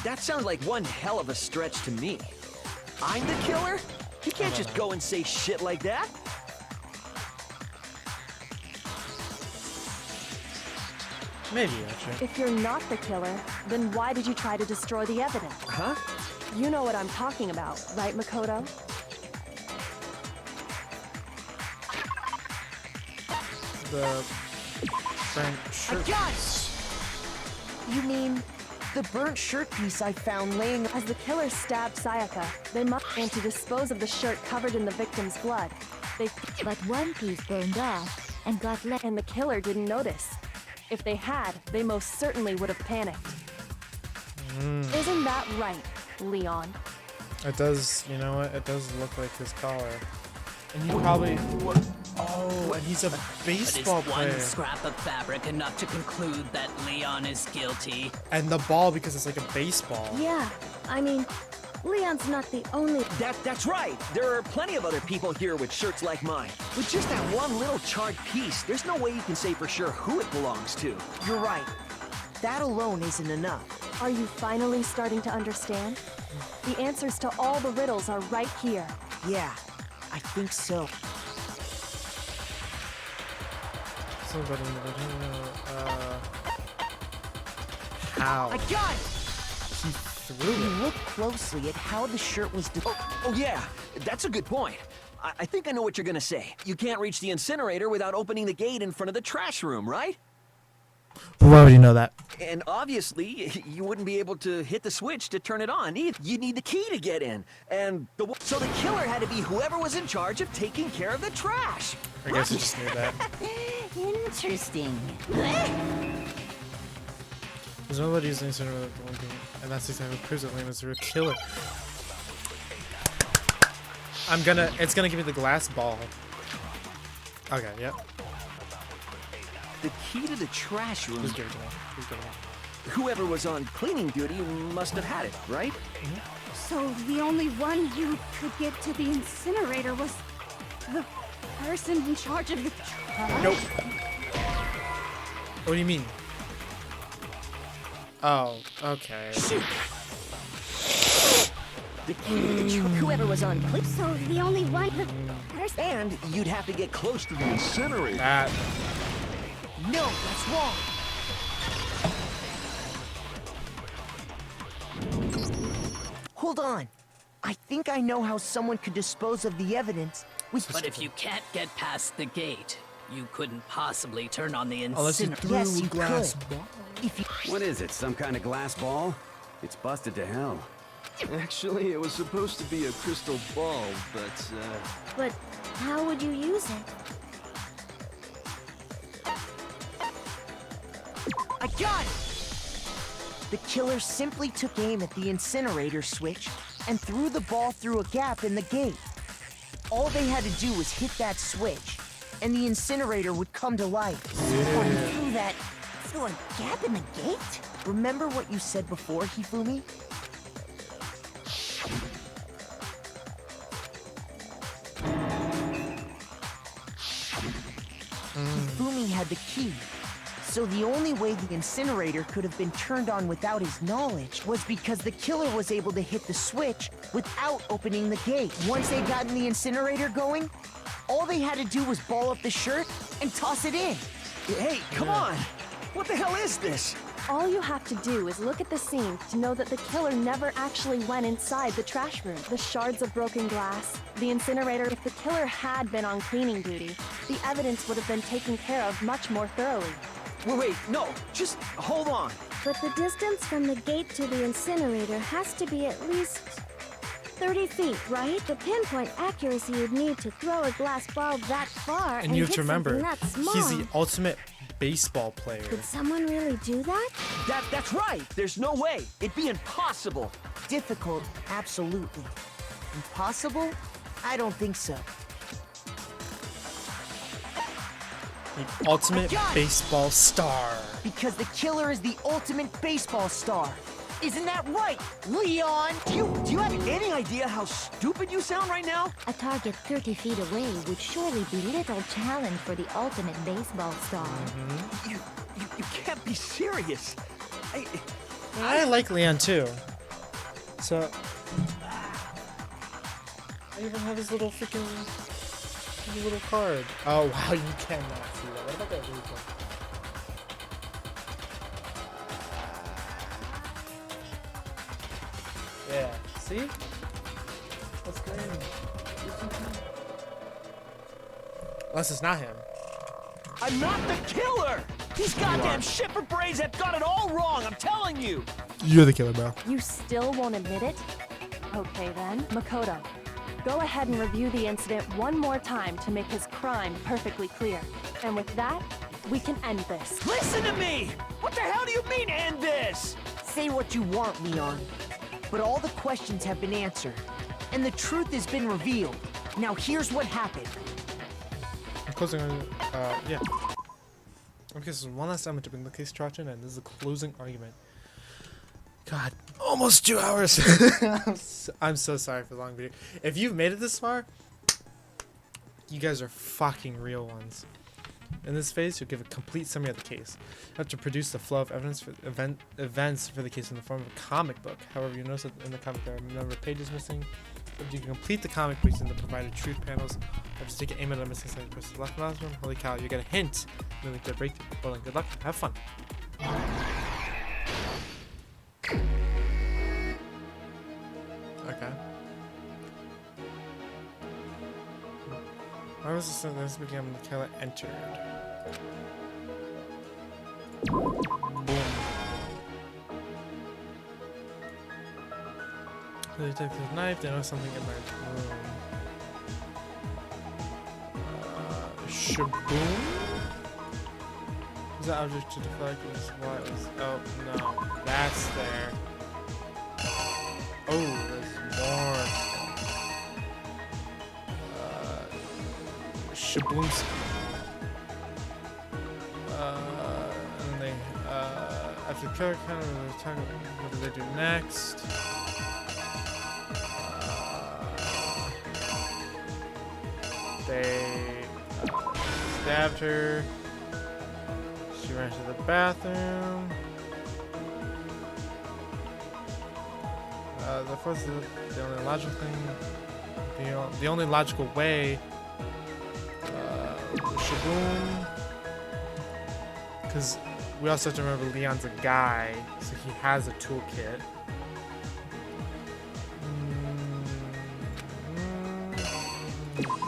That sounds like one hell of a stretch to me. I'm the killer? You can't just go and say shit like that. Maybe, actually. If you're not the killer, then why did you try to destroy the evidence? Huh? You know what I'm talking about, right, Makoto? The burnt shirt. I got it! You mean the burnt shirt piece I found laying... As the killer stabbed Sayaka, they must... And to dispose of the shirt covered in the victim's blood, they... But one piece burned off and got left. And the killer didn't notice. If they had, they most certainly would have panicked. Isn't that right, Leon? It does, you know what? It does look like his collar. And he probably... Oh, and he's a baseball But is player. one scrap of fabric enough to conclude that Leon is guilty? And the ball because it's like a baseball. Yeah, I mean, Leon's not the only... That's right. There are plenty of other people here with shirts like mine. With just that one little charred piece, there's no way you can say for sure who it belongs to. You're right. That alone isn't enough. Are you finally starting to understand? The answers to all the riddles are right here. Yeah, I think so. How? I got it! He threw You it. look closely at how the shirt was... Oh yeah, that's a good point. I think I know what you're gonna say. You can't reach the incinerator without opening the gate in front of the trash room, right? Why would you know that? And obviously, you wouldn't be able to hit the switch to turn it on either. You need the key to get in. And so the killer had to be whoever was in charge of taking care of the trash. I guess you just knew that. Interesting. There's nobody using the incinerator, and that's exactly what proves that Lane was a real killer. It's gonna give me the glass ball. Okay, yep. The key to the trash room. Just give it to me. Just give it to me. Whoever was on cleaning duty must have had it, right? So the only one who could get to the incinerator was the person in charge of the trash? Nope. What do you mean? Oh, okay. Shoot! Whoever was on clip. So the only one the person... And you'd have to get close to the incinerator. That. No, that's wrong. Hold on. I think I know how someone could dispose of the evidence. But if you can't get past the gate, you couldn't possibly turn on the Unless you incinerator. threw Yes, you glass could. ball. If you... What is it, some kind of glass ball? It's busted to hell. Actually, it was supposed to be a crystal ball, but, But how would you use it? I got it! The killer simply took aim at the incinerator switch and threw the ball through a gap in the gate. All they had to do was hit that switch, and the incinerator would come to life. Through a gap in the gate? Remember what you said before, Hifumi? Hifumi had the key. So the only way the incinerator could have been turned on without his knowledge was because the killer was able to hit the switch without opening the gate. Once they got the incinerator going, all they had to do was ball up the shirt and toss it in. Hey, come on! What the hell is this? All you have to do is look at the scene to know that the killer never actually went inside the trash room. The shards of broken glass, the incinerator. If the killer had been on cleaning duty, the evidence would have been taken care of much more thoroughly. Wait, no, just hold on. But the distance from the gate to the incinerator has to be at least 30 feet, right? The pinpoint accuracy you'd need to throw a glass ball that far And you have hit to remember, something that small. he's the ultimate baseball player. Could someone really do that? That's right. There's no way. It'd be impossible. Difficult, absolutely. Impossible? I don't think so. The ultimate baseball star. Because the killer is the ultimate baseball star. Isn't that right, Leon? Do you have any idea how stupid you sound right now? A target 30 feet away would surely be little challenge for the ultimate baseball star. You can't be serious. I like Leon too. So I even have his little freaking little card. Oh wow, you cannot see that. What about that really cool? Yeah, see? That's great. Unless it's not him. I'm not the killer! These goddamn shipper brains have got it all wrong, I'm telling you! You're the killer, bro. You still won't admit it? Okay then, Makoto. Go ahead and review the incident one more time to make his crime perfectly clear. And with that, we can end this. Listen to me! What the hell do you mean, end this? Say what you want, Leon. But all the questions have been answered, and the truth has been revealed. Now here's what happened. I'm closing on, yeah. Okay, so one last time to bring the case to and this is the closing argument. God, almost 2 hours. I'm so sorry for the long video. If you've made it this far, you guys are fucking real ones. In this phase, you'll give a complete summary of the case. You have to produce the flow of evidence for events for the case in the form of a comic book. However, you notice that in the comic there are a number of pages missing. So you can complete the comic book using the provided truth panels. I just take an aim at a missing side, press the left mouse button. Holy cow, you get a hint. Then we get a breakthrough. Well, good luck. Have fun. Okay. Why was this in this began when the killer entered? Boom. They take the knife, they know something in my room. Shaboom? Is that object to deflect? Is why it was. Oh, no. That's there. Oh, there's more stuff. Shaboomski. And then they, after the killer counter, what do they do next? They stabbed her. She ran to the bathroom. The first, the only logical thing, the only logical way. Shaboom. Because we also have to remember Leon's a guy, so he has a toolkit.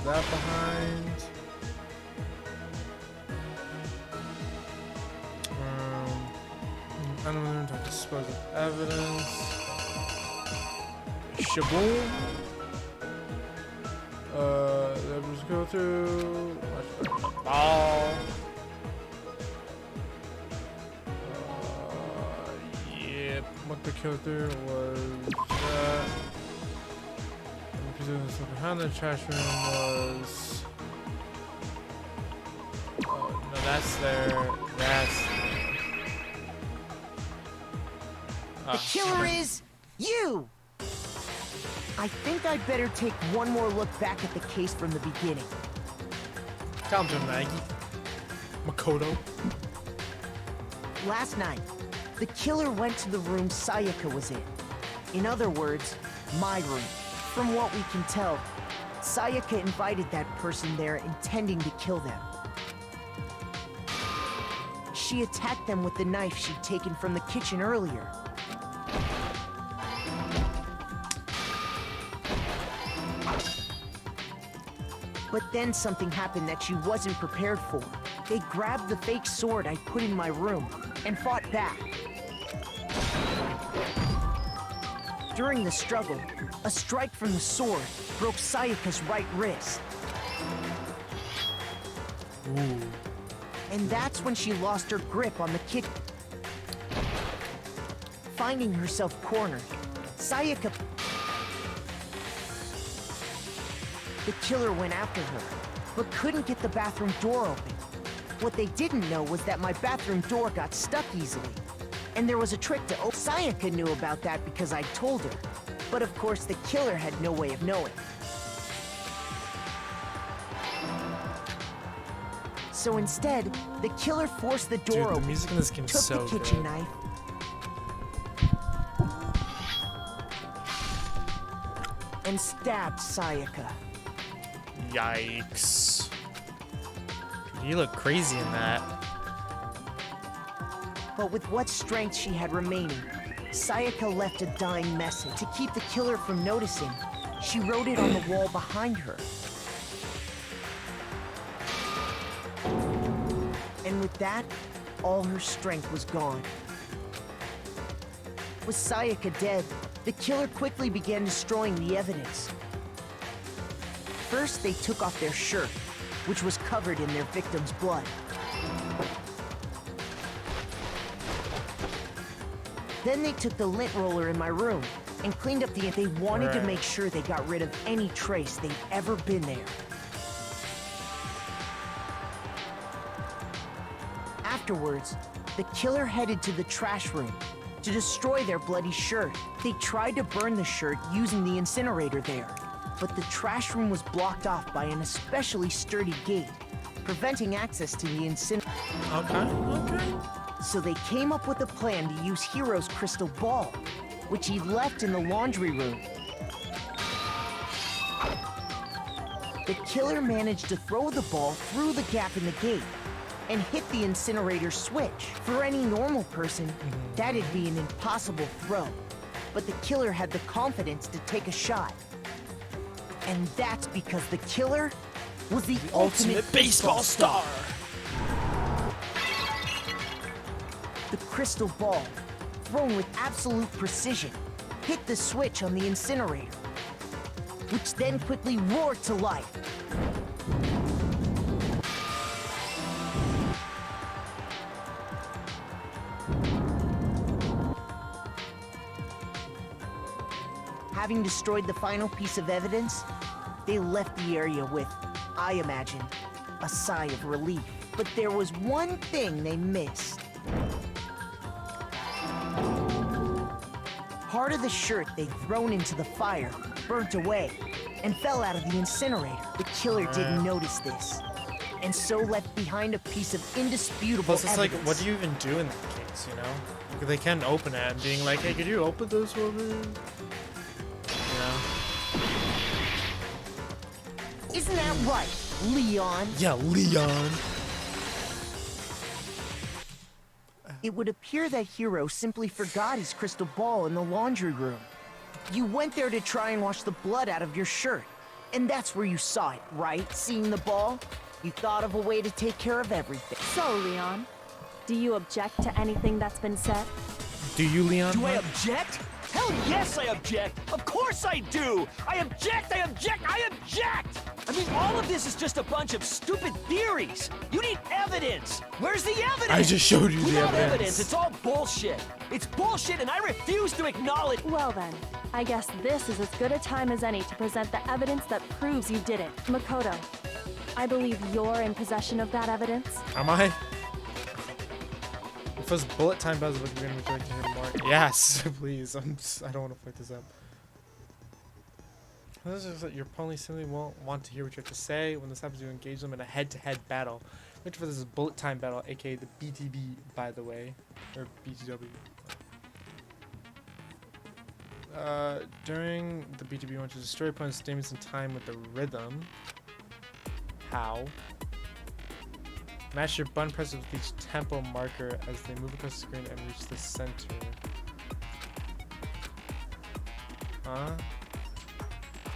That behind. I don't know to dispose of evidence. Shaboom. Let's go through. Ball. Yep. What the kill through was that. Behind the trash room was. Oh, no, that's there. That's there. The killer is you! I think I'd better take one more look back at the case from the beginning. Calm down, Maggie. Makoto. Last night, the killer went to the room Sayaka was in. In other words, my room. From what we can tell, Sayaka invited that person there intending to kill them. She attacked them with the knife she'd taken from the kitchen earlier. But then something happened that she wasn't prepared for. They grabbed the fake sword I put in my room and fought back. During the struggle, a strike from the sword broke Sayaka's right wrist. Ooh. And that's when she lost her grip on the kitchen. Finding herself cornered, Sayaka... The killer went after her, but couldn't get the bathroom door open. What they didn't know was that my bathroom door got stuck easily. And there was a trick to open. Sayaka knew about that because I told her. But of course, the killer had no way of knowing. So instead, the killer forced the door open, the music in this game is took so the kitchen good. knife, and stabbed Sayaka. Yikes. Dude, you look crazy in that. But with what strength she had remaining, Sayaka left a dying message. To keep the killer from noticing, she wrote it on the wall behind her. And with that, all her strength was gone. With Sayaka dead, the killer quickly began destroying the evidence. First, they took off their shirt, which was covered in their victim's blood. Then they took the lint roller in my room and cleaned up the... They wanted to make sure they got rid of any trace they'd ever been there. Afterwards, the killer headed to the trash room to destroy their bloody shirt. They tried to burn the shirt using the incinerator there, but the trash room was blocked off by an especially sturdy gate, preventing access to the incinerator. Okay. So they came up with a plan to use Hero's crystal ball, which he left in the laundry room. The killer managed to throw the ball through the gap in the gate and hit the incinerator switch. For any normal person, that'd be an impossible throw. But the killer had the confidence to take a shot. And that's because the killer was the ultimate baseball star. The crystal ball, thrown with absolute precision, hit the switch on the incinerator, which then quickly roared to life. Having destroyed the final piece of evidence, they left the area with, I imagine, a sigh of relief. But there was one thing they missed. Part of the shirt they'd thrown into the fire burnt away and fell out of the incinerator. The killer didn't notice this, and so left behind a piece of indisputable Plus, it's like, evidence. what do you even do in that case, you know? Because they can't open it and being like, hey, could you open this for me? You know? Isn't that right, Leon? Yeah, Leon. It would appear that Hero simply forgot his crystal ball in the laundry room. You went there to try and wash the blood out of your shirt. And that's where you saw it, right? Seeing the ball? You thought of a way to take care of everything. So, Leon, do you object to anything that's been said? Do you, Leon? Do I object? Hell yes, I object! Of course I do! I object! I object! I object! I mean, all of this is just a bunch of stupid theories! You need evidence! Where's the evidence? I just showed you the Without evidence. It's all bullshit! It's bullshit and I refuse to acknowledge— Well then, I guess this is as good a time as any to present the evidence that proves you did it. Makoto, I believe you're in possession of that evidence. Am I? If it's bullet time buzz, we're gonna be trying to hear more. Yes, please. I don't want to fight this up. This is that your opponent simply won't want to hear what you have to say. When this happens, you engage them in a head-to-head battle. Which for this is bullet time battle, aka the BTB, by the way, or BTW. During the BTB, you want to destroy opponent's statements in time with the rhythm. How? Match your button presses with each tempo marker as they move across the screen and reach the center. Huh?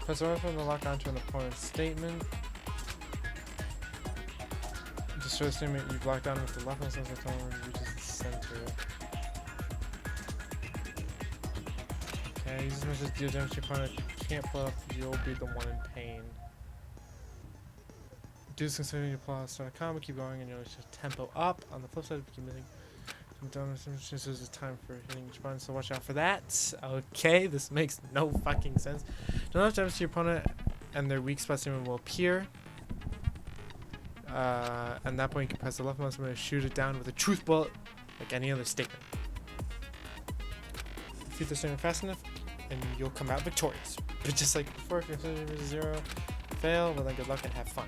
Press R from the lock onto an opponent's statement. Destroy the statement you've locked on with the left mouse as the time reaches the center. Okay, use this message to deal damage to your opponent. If you can't pull up, you'll be the one in pain. Do this considering you pull out start a combo, keep going, and you'll just tempo up. On the flip side, if you keep missing, this is the time for hitting each button, so watch out for that. Okay, this makes no fucking sense. Don't have damage to your opponent, and their weak spot statement will appear. At that point, you can press the left mouse button and shoot it down with a truth bullet, like any other statement. Defeat the statement fast enough, and you'll come out victorious. But just like before, if you're 0, fail, well then good luck and have fun.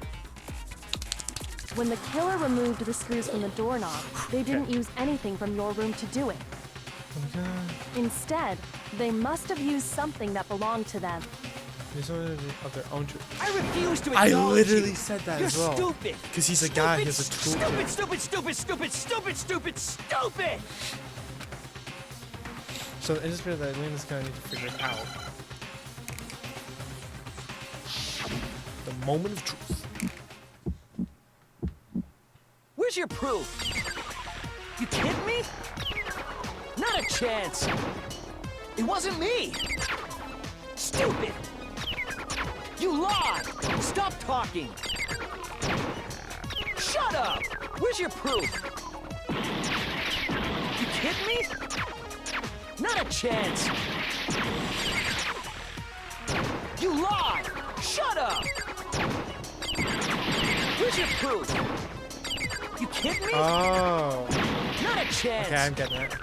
When the killer removed the screws from the doorknob, they didn't use anything from your room to do it. Instead, they must have used something that belonged to them. Of their own truth. I refuse to I acknowledge literally you. said that You're as well. Stupid. Because he's a guy, he has a tool. Stupid. So in this video, that Lena's gonna need to figure it out. The moment of truth. Where's your proof? You kidding me? Not a chance. It wasn't me. Stupid. You lied. Stop talking. Shut up. Where's your proof? You kidding me? Not a chance. You lied. Shut up. Where's your proof? You kidding me? Oh. Not a chance. Okay, I'm getting it.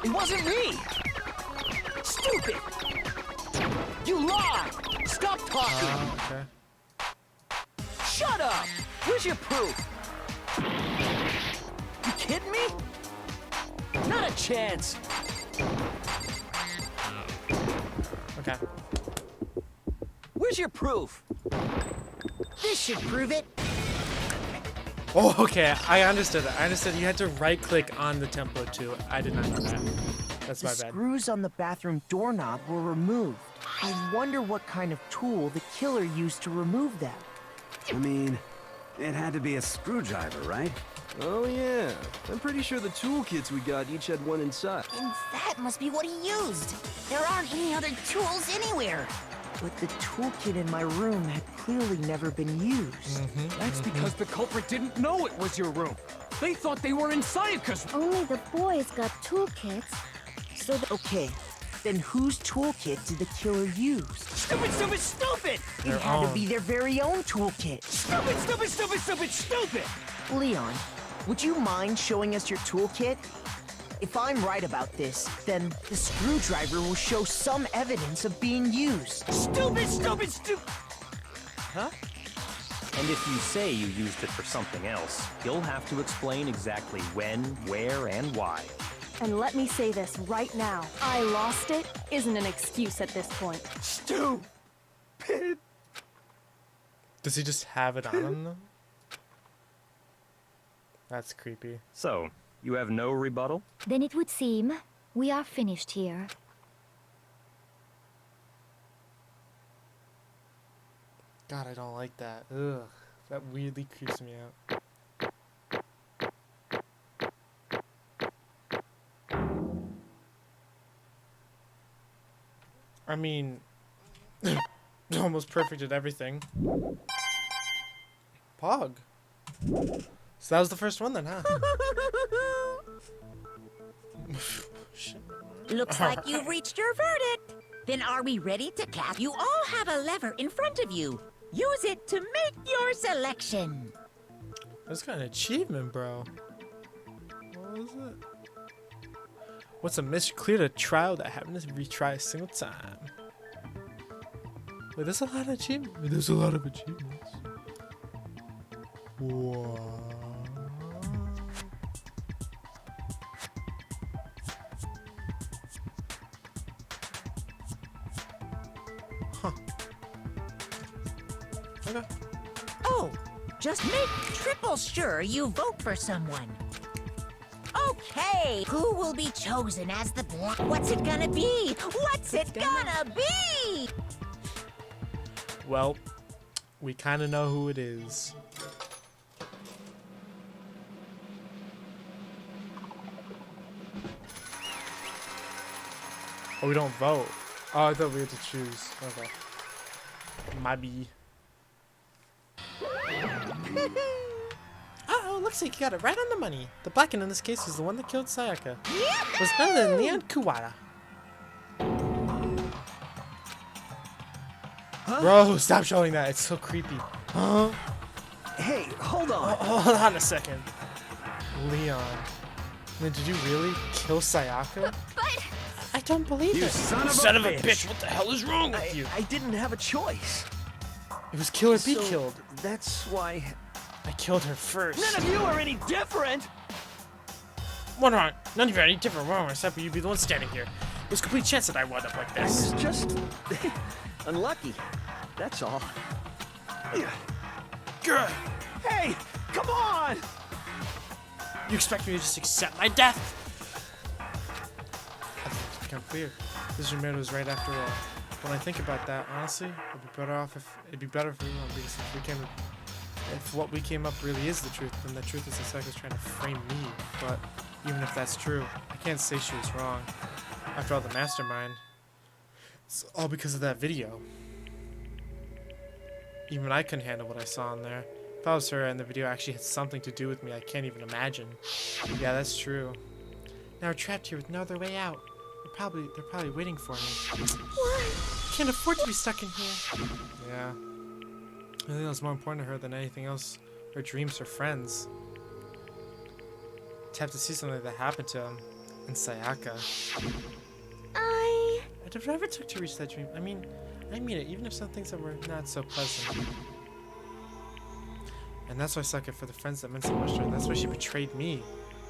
It wasn't me! Stupid! You lie! Stop talking! Okay. Shut up! Where's your proof? You kidding me? Not a chance! Okay. Where's your proof? This should prove it. Oh, okay. I understood that. I understood you had to right-click on the template too. I did not know that. That's my The bad. screws on the bathroom doorknob were removed. I wonder what kind of tool the killer used to remove them. I mean, it had to be a screwdriver, right? Oh yeah, I'm pretty sure the toolkits we got each had one inside. And that must be what he used. There aren't any other tools anywhere. But the toolkit in my room had clearly never been used. That's because the culprit didn't know it was your room. They thought they were in Sayaka's. Only the boys got toolkits, so Okay, then whose toolkit did the killer use? Stupid, stupid, stupid! It had to be their very own toolkit. Stupid, stupid, stupid, stupid, stupid! Leon, would you mind showing us your toolkit? If I'm right about this, then the screwdriver will show some evidence of being used. Stupid, stupid, stupid! Huh? And if you say you used it for something else, you'll have to explain exactly when, where, and why. And let me say this right now. I lost it isn't an excuse at this point. Stupid! Does he just have it on him though? That's creepy. So, you have no rebuttal? then it would seem we are finished here. God, I don't like that. Ugh. That weirdly creeps me out. I mean, almost perfect at everything. Pog. So that was the first one then, huh? Shit. Looks like you've reached your verdict. Then are we ready to cast? You all have a lever in front of you. Use it to make your selection. That's kind of achievement, bro. What was it? What's a miss? Cleared a trial that happened to retry a single time. Wait, there's a lot of achievements. There's a lot of achievements. What? Huh. Okay. Oh, just make triple sure you vote for someone. Okay, who will be chosen as the black? What's it gonna be? What's it gonna be? Well, we kind of know who it is. Oh, we don't vote. Oh, I thought we had to choose. Okay. Maybe. Uh-oh, looks like you got it right on the money. The Blacken in this case is the one that killed Sayaka. It was none other than Leon Kuwata. Huh? Bro, stop showing that. It's so creepy. Huh? Hey, hold on. Hold on a second. Leon. Did you really kill Sayaka? But I don't believe You it. son of a bitch. What the hell is wrong with you? I didn't have a choice. It was kill or be So, killed. That's why... I killed her first. None of you are any different! What wrong? None of you are any different. Wrong, except for you be the one standing here. It was a complete chance that I wound up like I this. was just... unlucky. That's all. Good. Hey, come on! You expect me to just accept my death? I think it's become clear. This Romero was right after all. When I think about that, honestly, it'd be better for everyone because if what we came up really is the truth, then the truth is that Sayaka's trying to frame me. But even if that's true, I can't say she was wrong. After all, the mastermind. It's all because of that video. Even I couldn't handle what I saw in there. If I was her and the video actually had something to do with me, I can't even imagine. Yeah, that's true. Now we're trapped here with no other way out. They're probably waiting for me. I can't afford to be stuck in here. Yeah. I think that's more important to her than anything else. Her dreams, her friends. To have to see something that happened to them. and Sayaka. Whatever it took to reach that dream. I mean it, even if some things that were not so pleasant. And that's why I suck it for the friends that meant so much to her. That's why she betrayed me.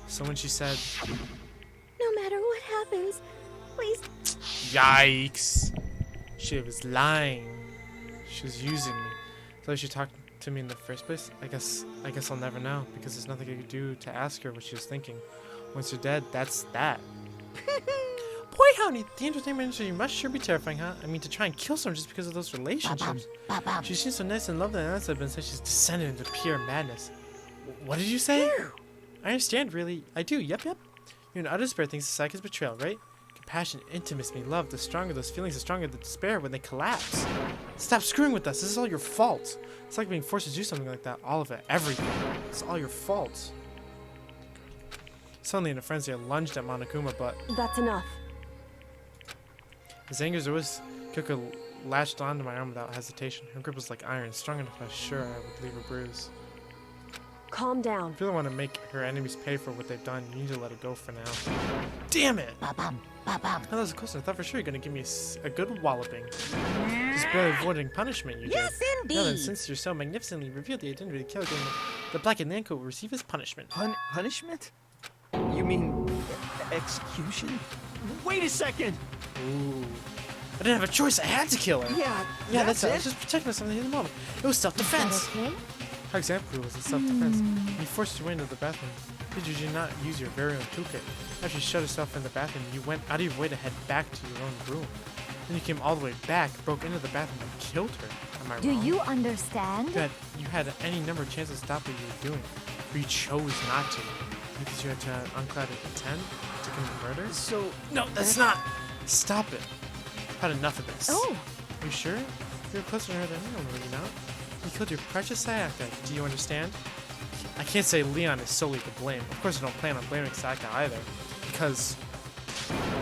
So when she said, No matter what happens, please. yikes. She was lying. She was using me. So she talked to me in the first place. I guess I'll never know, because there's nothing I could do to ask her what she was thinking. Once you're dead, that's that. Boy, howdy, the entertainment industry must sure be terrifying, huh? I mean, to try and kill someone just because of those relationships. She seems so nice and lovely, and that's been said she's descended into pure madness. What did you say? I understand, really. I do, yep. You're an utter despair thinks the Sayaka's betrayal, right? Compassion, intimacy, love, the stronger those feelings, the stronger the despair when they collapse. Stop screwing with us, this is all your fault. It's like being forced to do something like that, all of it, everything. It's all your fault. Suddenly, in a frenzy, I lunged at Monokuma, but... That's enough. His anger's always, Kyoko latched onto my arm without hesitation. Her grip was like iron, strong enough I was sure I would leave a bruise. Calm down. If you really want to make her enemies pay for what they've done, you need to let it go for now. Damn it! Oh, that was close. I thought for sure you were going to give me a good walloping. Just barely avoiding punishment, you did. Yes, indeed. Now then, since you're so magnificently revealed the identity of the killer, then the Black and Nanko will receive his punishment. Punishment? You mean execution? Wait a second! Ooh. I didn't have a choice. I had to kill her. Yeah, that's it. I it. was just protecting myself in the moment. It was self-defense. Okay. How exactly was it self-defense? You forced your way into the bathroom. Did you not use your very own toolkit? After you shut yourself in the bathroom, you went out of your way to head back to your own room. Then you came all the way back, broke into the bathroom, and killed her. Am I Do wrong? you understand? You had any number of chances to stop what you were doing, but you chose not to. Because you had to unclouded intent to commit murder? So... No, that's not! Stop it. I've had enough of this. Oh! You sure? You're closer to her than anyone, you know? You killed your precious Sayaka. Do you understand? I can't say Leon is solely to blame. Of course I don't plan on blaming Sayaka either. Because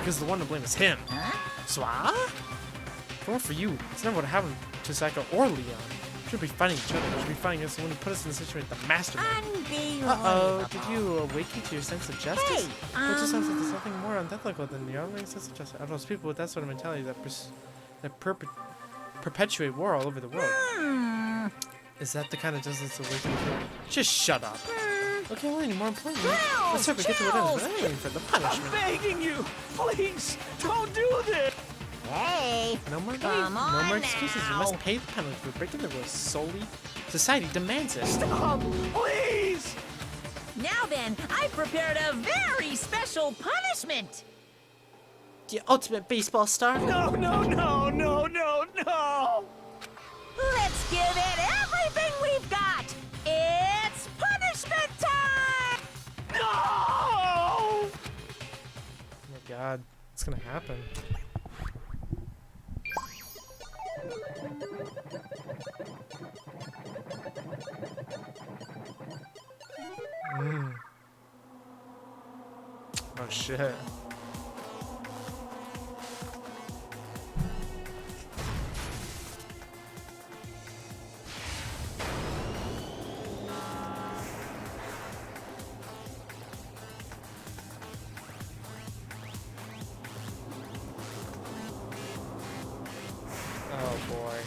the one to blame is him. So, if it weren't for you, it's never would have happened to Sayaka or Leon. We should be fighting each other. We should be fighting us the one who put us in the situation with the mastermind. Uh-oh, did you awaken to your sense of justice? It just sounds like there's nothing more unethical than your own sense of justice. I don't know, people with that sort of mentality that perpetuate war all over the world. Is that the kind of justice awakening? Just shut up. Okay, well, more importantly, let's hope we get to what ends, but I'm waiting for the punishment. I'm begging you! Please, don't do this! Hey! No more Come no more on excuses. You now. must pay the penalty for breaking the rules solely. Society demands it. Stop! Please! Now then, I've prepared a very special punishment! The ultimate baseball star? No! Let's give it everything we've got! It's punishment time! No! Oh my god, what's gonna happen? Oh shit. Oh boy.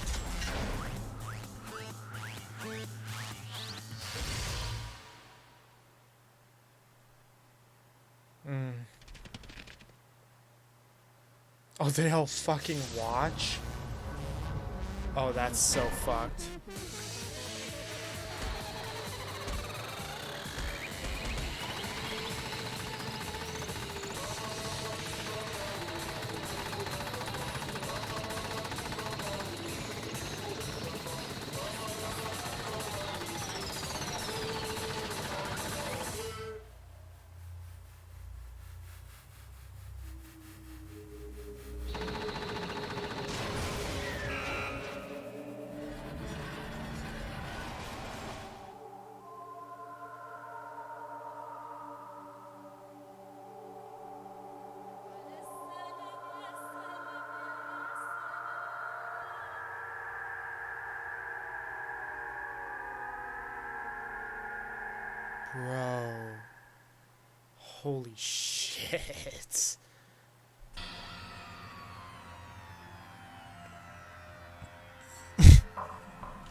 Oh, they all fucking watch? Oh, that's so fucked. Bro. Holy shit. shit.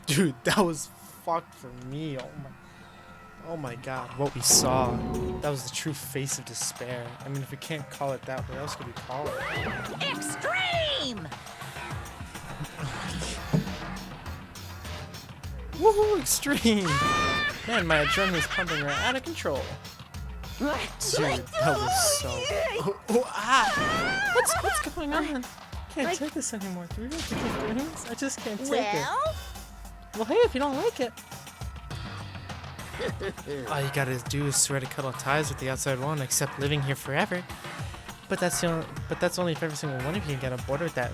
Dude, that was fucked for me. Oh my god, what we saw. That was the true face of despair. I mean, if we can't call it that, what else could we call it? Extreme! Woohoo, extreme! Man, my adrenaline's pumping right out of control. Dude, that was so... What's going on? Can't take this anymore. Do we have to keep doing this? I just can't take it. Well, hey, if you don't like it. All you gotta do is swear to cut all ties with the outside world and accept living here forever. But that's only if every single one of you can get on board with that.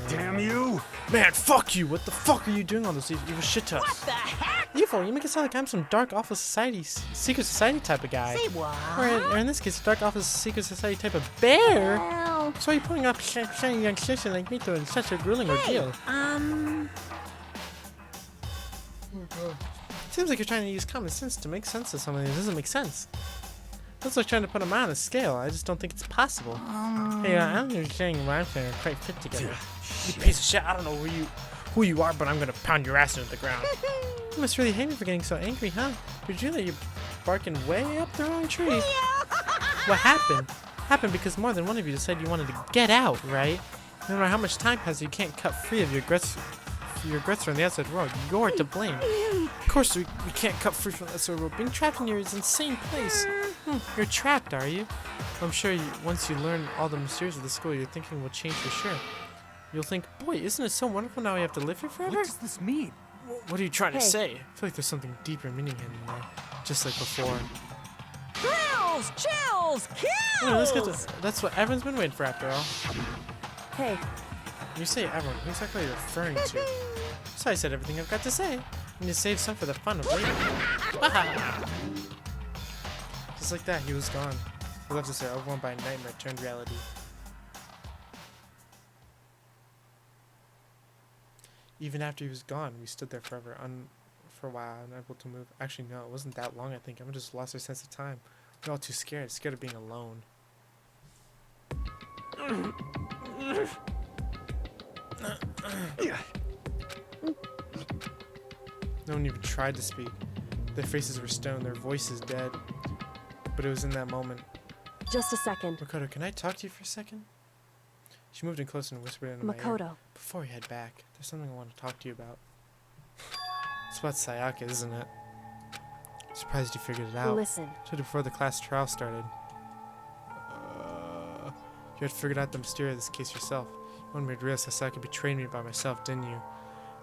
Damn you! Man, fuck you! What the fuck are you doing on this evil shit to us? What the heck? Evil? You make it sound like I'm some dark, awful society, secret society type of guy. Say what? Or in this case, dark, awful, secret society type of bear. Well, So you're putting up shiny young sister like me through such a grueling ordeal. Seems like you're trying to use common sense to make sense of something that doesn't make sense. That's like trying to put a man on a scale. I just don't think it's possible. Hey, I don't think you're saying what I'm saying are quite fit together. You piece of shit, I don't know who you are, but I'm gonna pound your ass into the ground. You must really hate me for getting so angry, huh? Did you know you're barking way up the wrong tree? What happened? Happened because more than one of you decided you wanted to get out, right? No matter how much time passes, you can't cut free of your regrets from the outside world. You're to blame. Of course, we can't cut free from the outside world. Being trapped in here is an insane place. You're trapped, are you? I'm sure once you learn all the mysteries of the school, your thinking will change for sure. You'll think, boy, isn't it so wonderful now we have to live here forever? What does this mean? What are you trying to say? I feel like there's something deeper meaning hidden in there, just like before. thrills, chills, kills! Yeah, let's get to, that's what everyone's been waiting for after all. Hey. When you say everyone, who exactly are you referring to? So I said everything I've got to say. And you save some for the fun of later. Just like that, he was gone. He left us there, overwhelmed by a nightmare turned reality. Even after he was gone, we stood there for a while, unable to move. Actually, no, it wasn't that long, I think. I just lost our sense of time. We're all too scared of being alone. No one even tried to speak. Their faces were stone, their voices dead. But it was in that moment. Just a second. Makoto, can I talk to you for a second? She moved in closer and whispered into my ear. Makoto. Before we head back, there's something I want to talk to you about. It's about Sayaka, isn't it? Surprised you figured it out. Listen. So before the class trial started. You had figured out the mystery of this case yourself. You wanted me to realize how Sayaka betrayed me by myself, didn't you?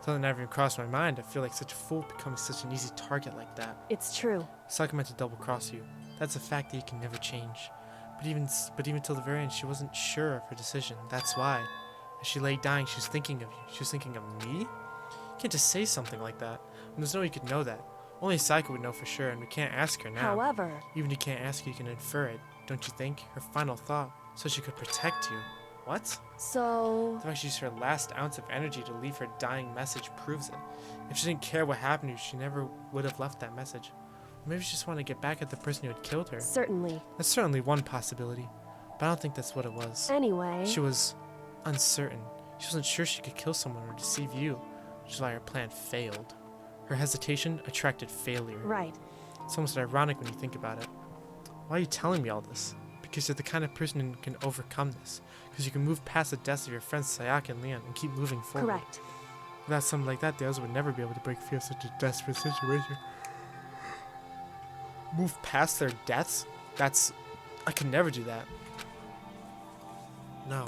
Something never even crossed my mind. I feel like such a fool becoming such an easy target like that. It's true. Sayaka meant to double-cross you. That's a fact that you can never change. But even till the very end, she wasn't sure of her decision. That's why. As she lay dying, she was thinking of you. She was thinking of me? You can't just say something like that. And there's no way you could know that. Only Sayaka would know for sure, and we can't ask her now. However... Even if you can't ask her, you can infer it. Don't you think? Her final thought. So she could protect you. What? So... The fact she used her last ounce of energy to leave her dying message proves it. If she didn't care what happened to you, she never would have left that message. Maybe she just wanted to get back at the person who had killed her. Certainly. That's certainly one possibility. But I don't think that's what it was. Anyway... She was uncertain. She wasn't sure she could kill someone or deceive you, which is why her plan failed. Her hesitation attracted failure. Right. It's almost ironic when you think about it. Why are you telling me all this? Because you're the kind of person who can overcome this. Because you can move past the deaths of your friends Sayaka and Leon and keep moving forward. Correct. Without something like that, the others would never be able to break free of such a desperate situation. Move past their deaths? I could never do that. No,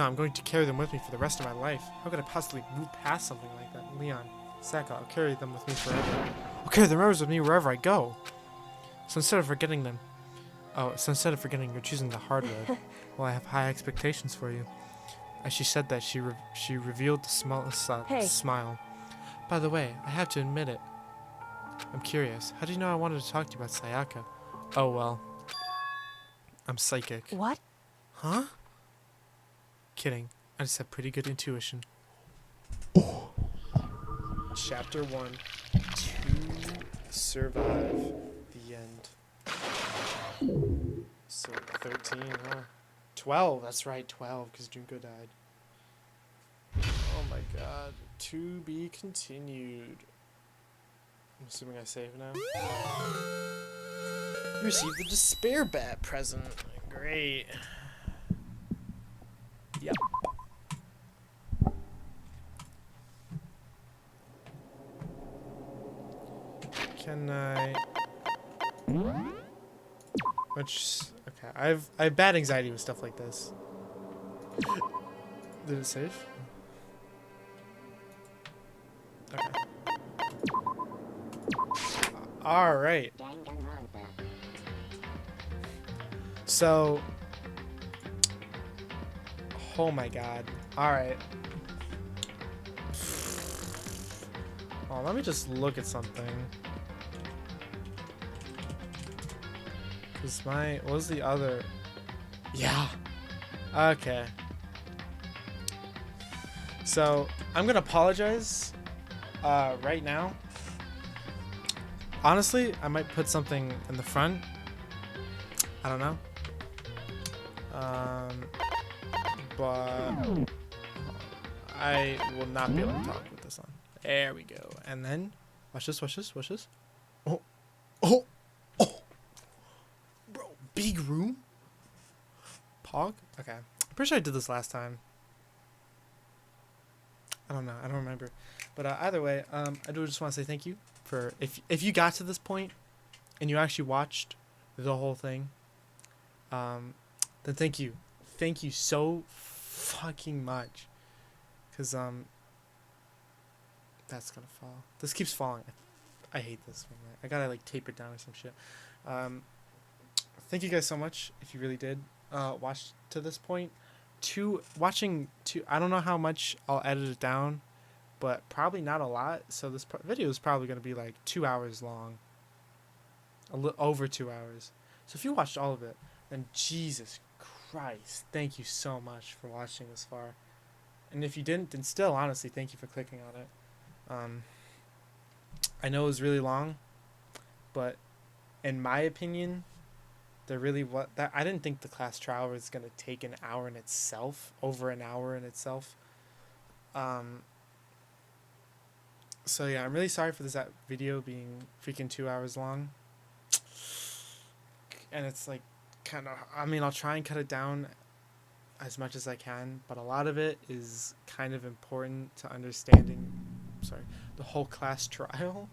I'm going to carry them with me for the rest of my life. How could I possibly move past something like that? Leon, Sayaka, I'll carry them with me forever. I'll carry the memories with me wherever I go. So instead of forgetting, you're choosing the hard road. Well, I have high expectations for you. As she said that, she revealed the smallest smile. By the way, I have to admit it. I'm curious. How did you know I wanted to talk to you about Sayaka? Oh, well. I'm psychic. What? Huh? Kidding. I just have pretty good intuition. Chapter 1. 2 survive the end. So 13, huh? 12, that's right, 12, because Junko died. Oh my god. To be continued. I'm assuming I save now. You received the Despair Bat present. Great. Yep. Can I... Which... Okay, I have bad anxiety with stuff like this. Did it save? Okay. Alright. So... Oh my god. Alright. Oh, let me just look at something. Cause what was the other? Yeah. Okay. So, I'm gonna apologize right now. Honestly, I might put something in the front. I don't know. But I will not be able to talk with this on. There we go. And then, watch this, watch this, watch this. Oh, oh, oh. Bro, big room? Pog? Okay. I'm pretty sure I did this last time. I don't know. I don't remember. But either way, I do just want to say thank you for if you got to this point and you actually watched the whole thing. Then thank you. Thank you so fucking much. Cause that's gonna fall. This keeps falling. I hate this one. I gotta like tape it down or some shit. Thank you guys so much if you really did watch to this point. I don't know how much I'll edit it down, but probably not a lot. So this video is probably gonna be like 2 hours long. A little over 2 hours. So if you watched all of it, then Jesus Christ, thank you so much for watching this far. And if you didn't, then still, honestly, thank you for clicking on it. I know it was really long, but in my opinion, I didn't think the class trial was gonna take an hour in itself, over an hour in itself. So yeah, I'm really sorry for this video being freaking 2 hours long. And it's like I'll try and cut it down as much as I can, but a lot of it is kind of important to understanding the whole class trial.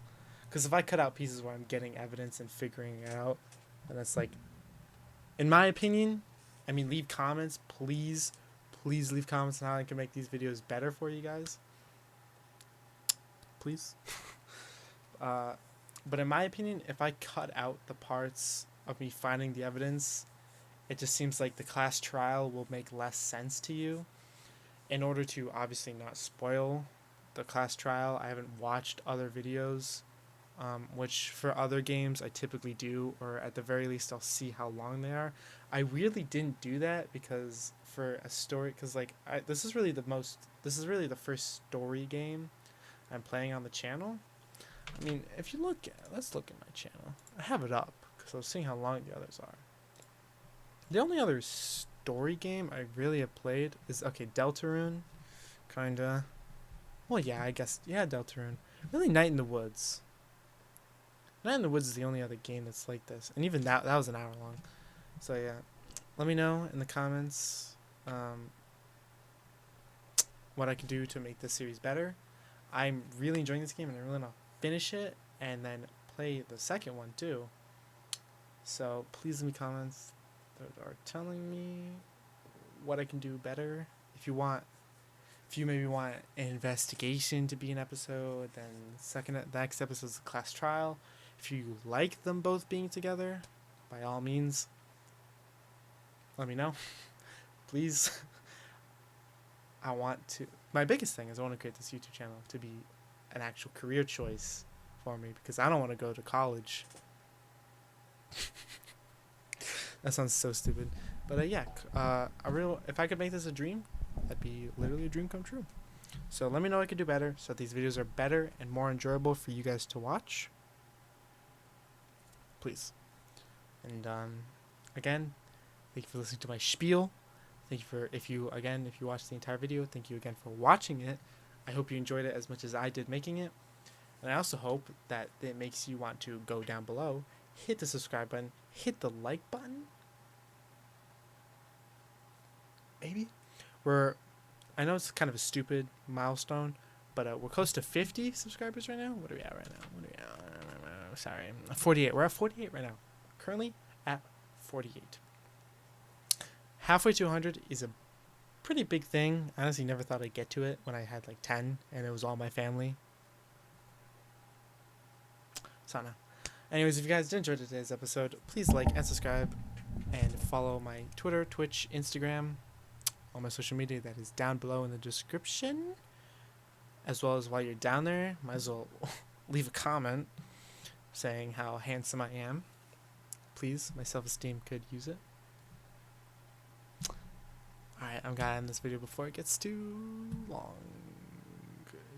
Because if I cut out pieces where I'm getting evidence and figuring it out, then it's like, in my opinion, leave comments, please leave comments on how I can make these videos better for you guys. Please. But in my opinion, if I cut out the parts of me finding the evidence, it just seems like the class trial will make less sense to you. In order to obviously not spoil the class trial, I haven't watched other videos, which for other games I typically do, or at the very least I'll see how long they are. I really didn't do that because for a story, because this is really the first story game I'm playing on the channel. If you let's look at my channel. I have it up because I was seeing how long the others are. The only other story game I really have played is, Deltarune, kinda. Well, yeah, I guess, yeah, Deltarune. Really, Night in the Woods. Night in the Woods is the only other game that's like this, and even that was an hour long. So yeah, let me know in the comments what I can do to make this series better. I'm really enjoying this game, and I really want to finish it and then play the second one too. So please leave me comments that are telling me what I can do better. If you maybe want an investigation to be an episode, then the next episode is the class trial. If you like them both being together, by all means, let me know. Please. My biggest thing is I want to create this YouTube channel to be an actual career choice for me, because I don't want to go to college. That sounds so stupid. But if I could make this a dream, that'd be literally a dream come true. So let me know what I could do better so that these videos are better and more enjoyable for you guys to watch. please. And again, thank you for listening to my spiel. Thank you for, if you watched the entire video, thank you again for watching it. I hope you enjoyed it as much as I did making it. And I also hope that it makes you want to go down below, hit the subscribe button, hit the like button. Maybe. I know it's kind of a stupid milestone, but we're close to 50 subscribers right now. What are we at right now? Sorry, 48. We're at 48 right now. Currently at 48. Halfway to 100 is a pretty big thing. I honestly never thought I'd get to it when I had like 10 and it was all my family. So no. Anyways, if you guys did enjoy today's episode, please like and subscribe and follow my Twitter, Twitch, Instagram, all my social media that is down below in the description. As well as while you're down there, might as well leave a comment saying how handsome I am. Please, my self-esteem could use it. Alright, I'm gonna end this video before it gets too long.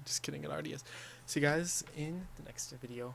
Just kidding, it already is. See you guys in the next video.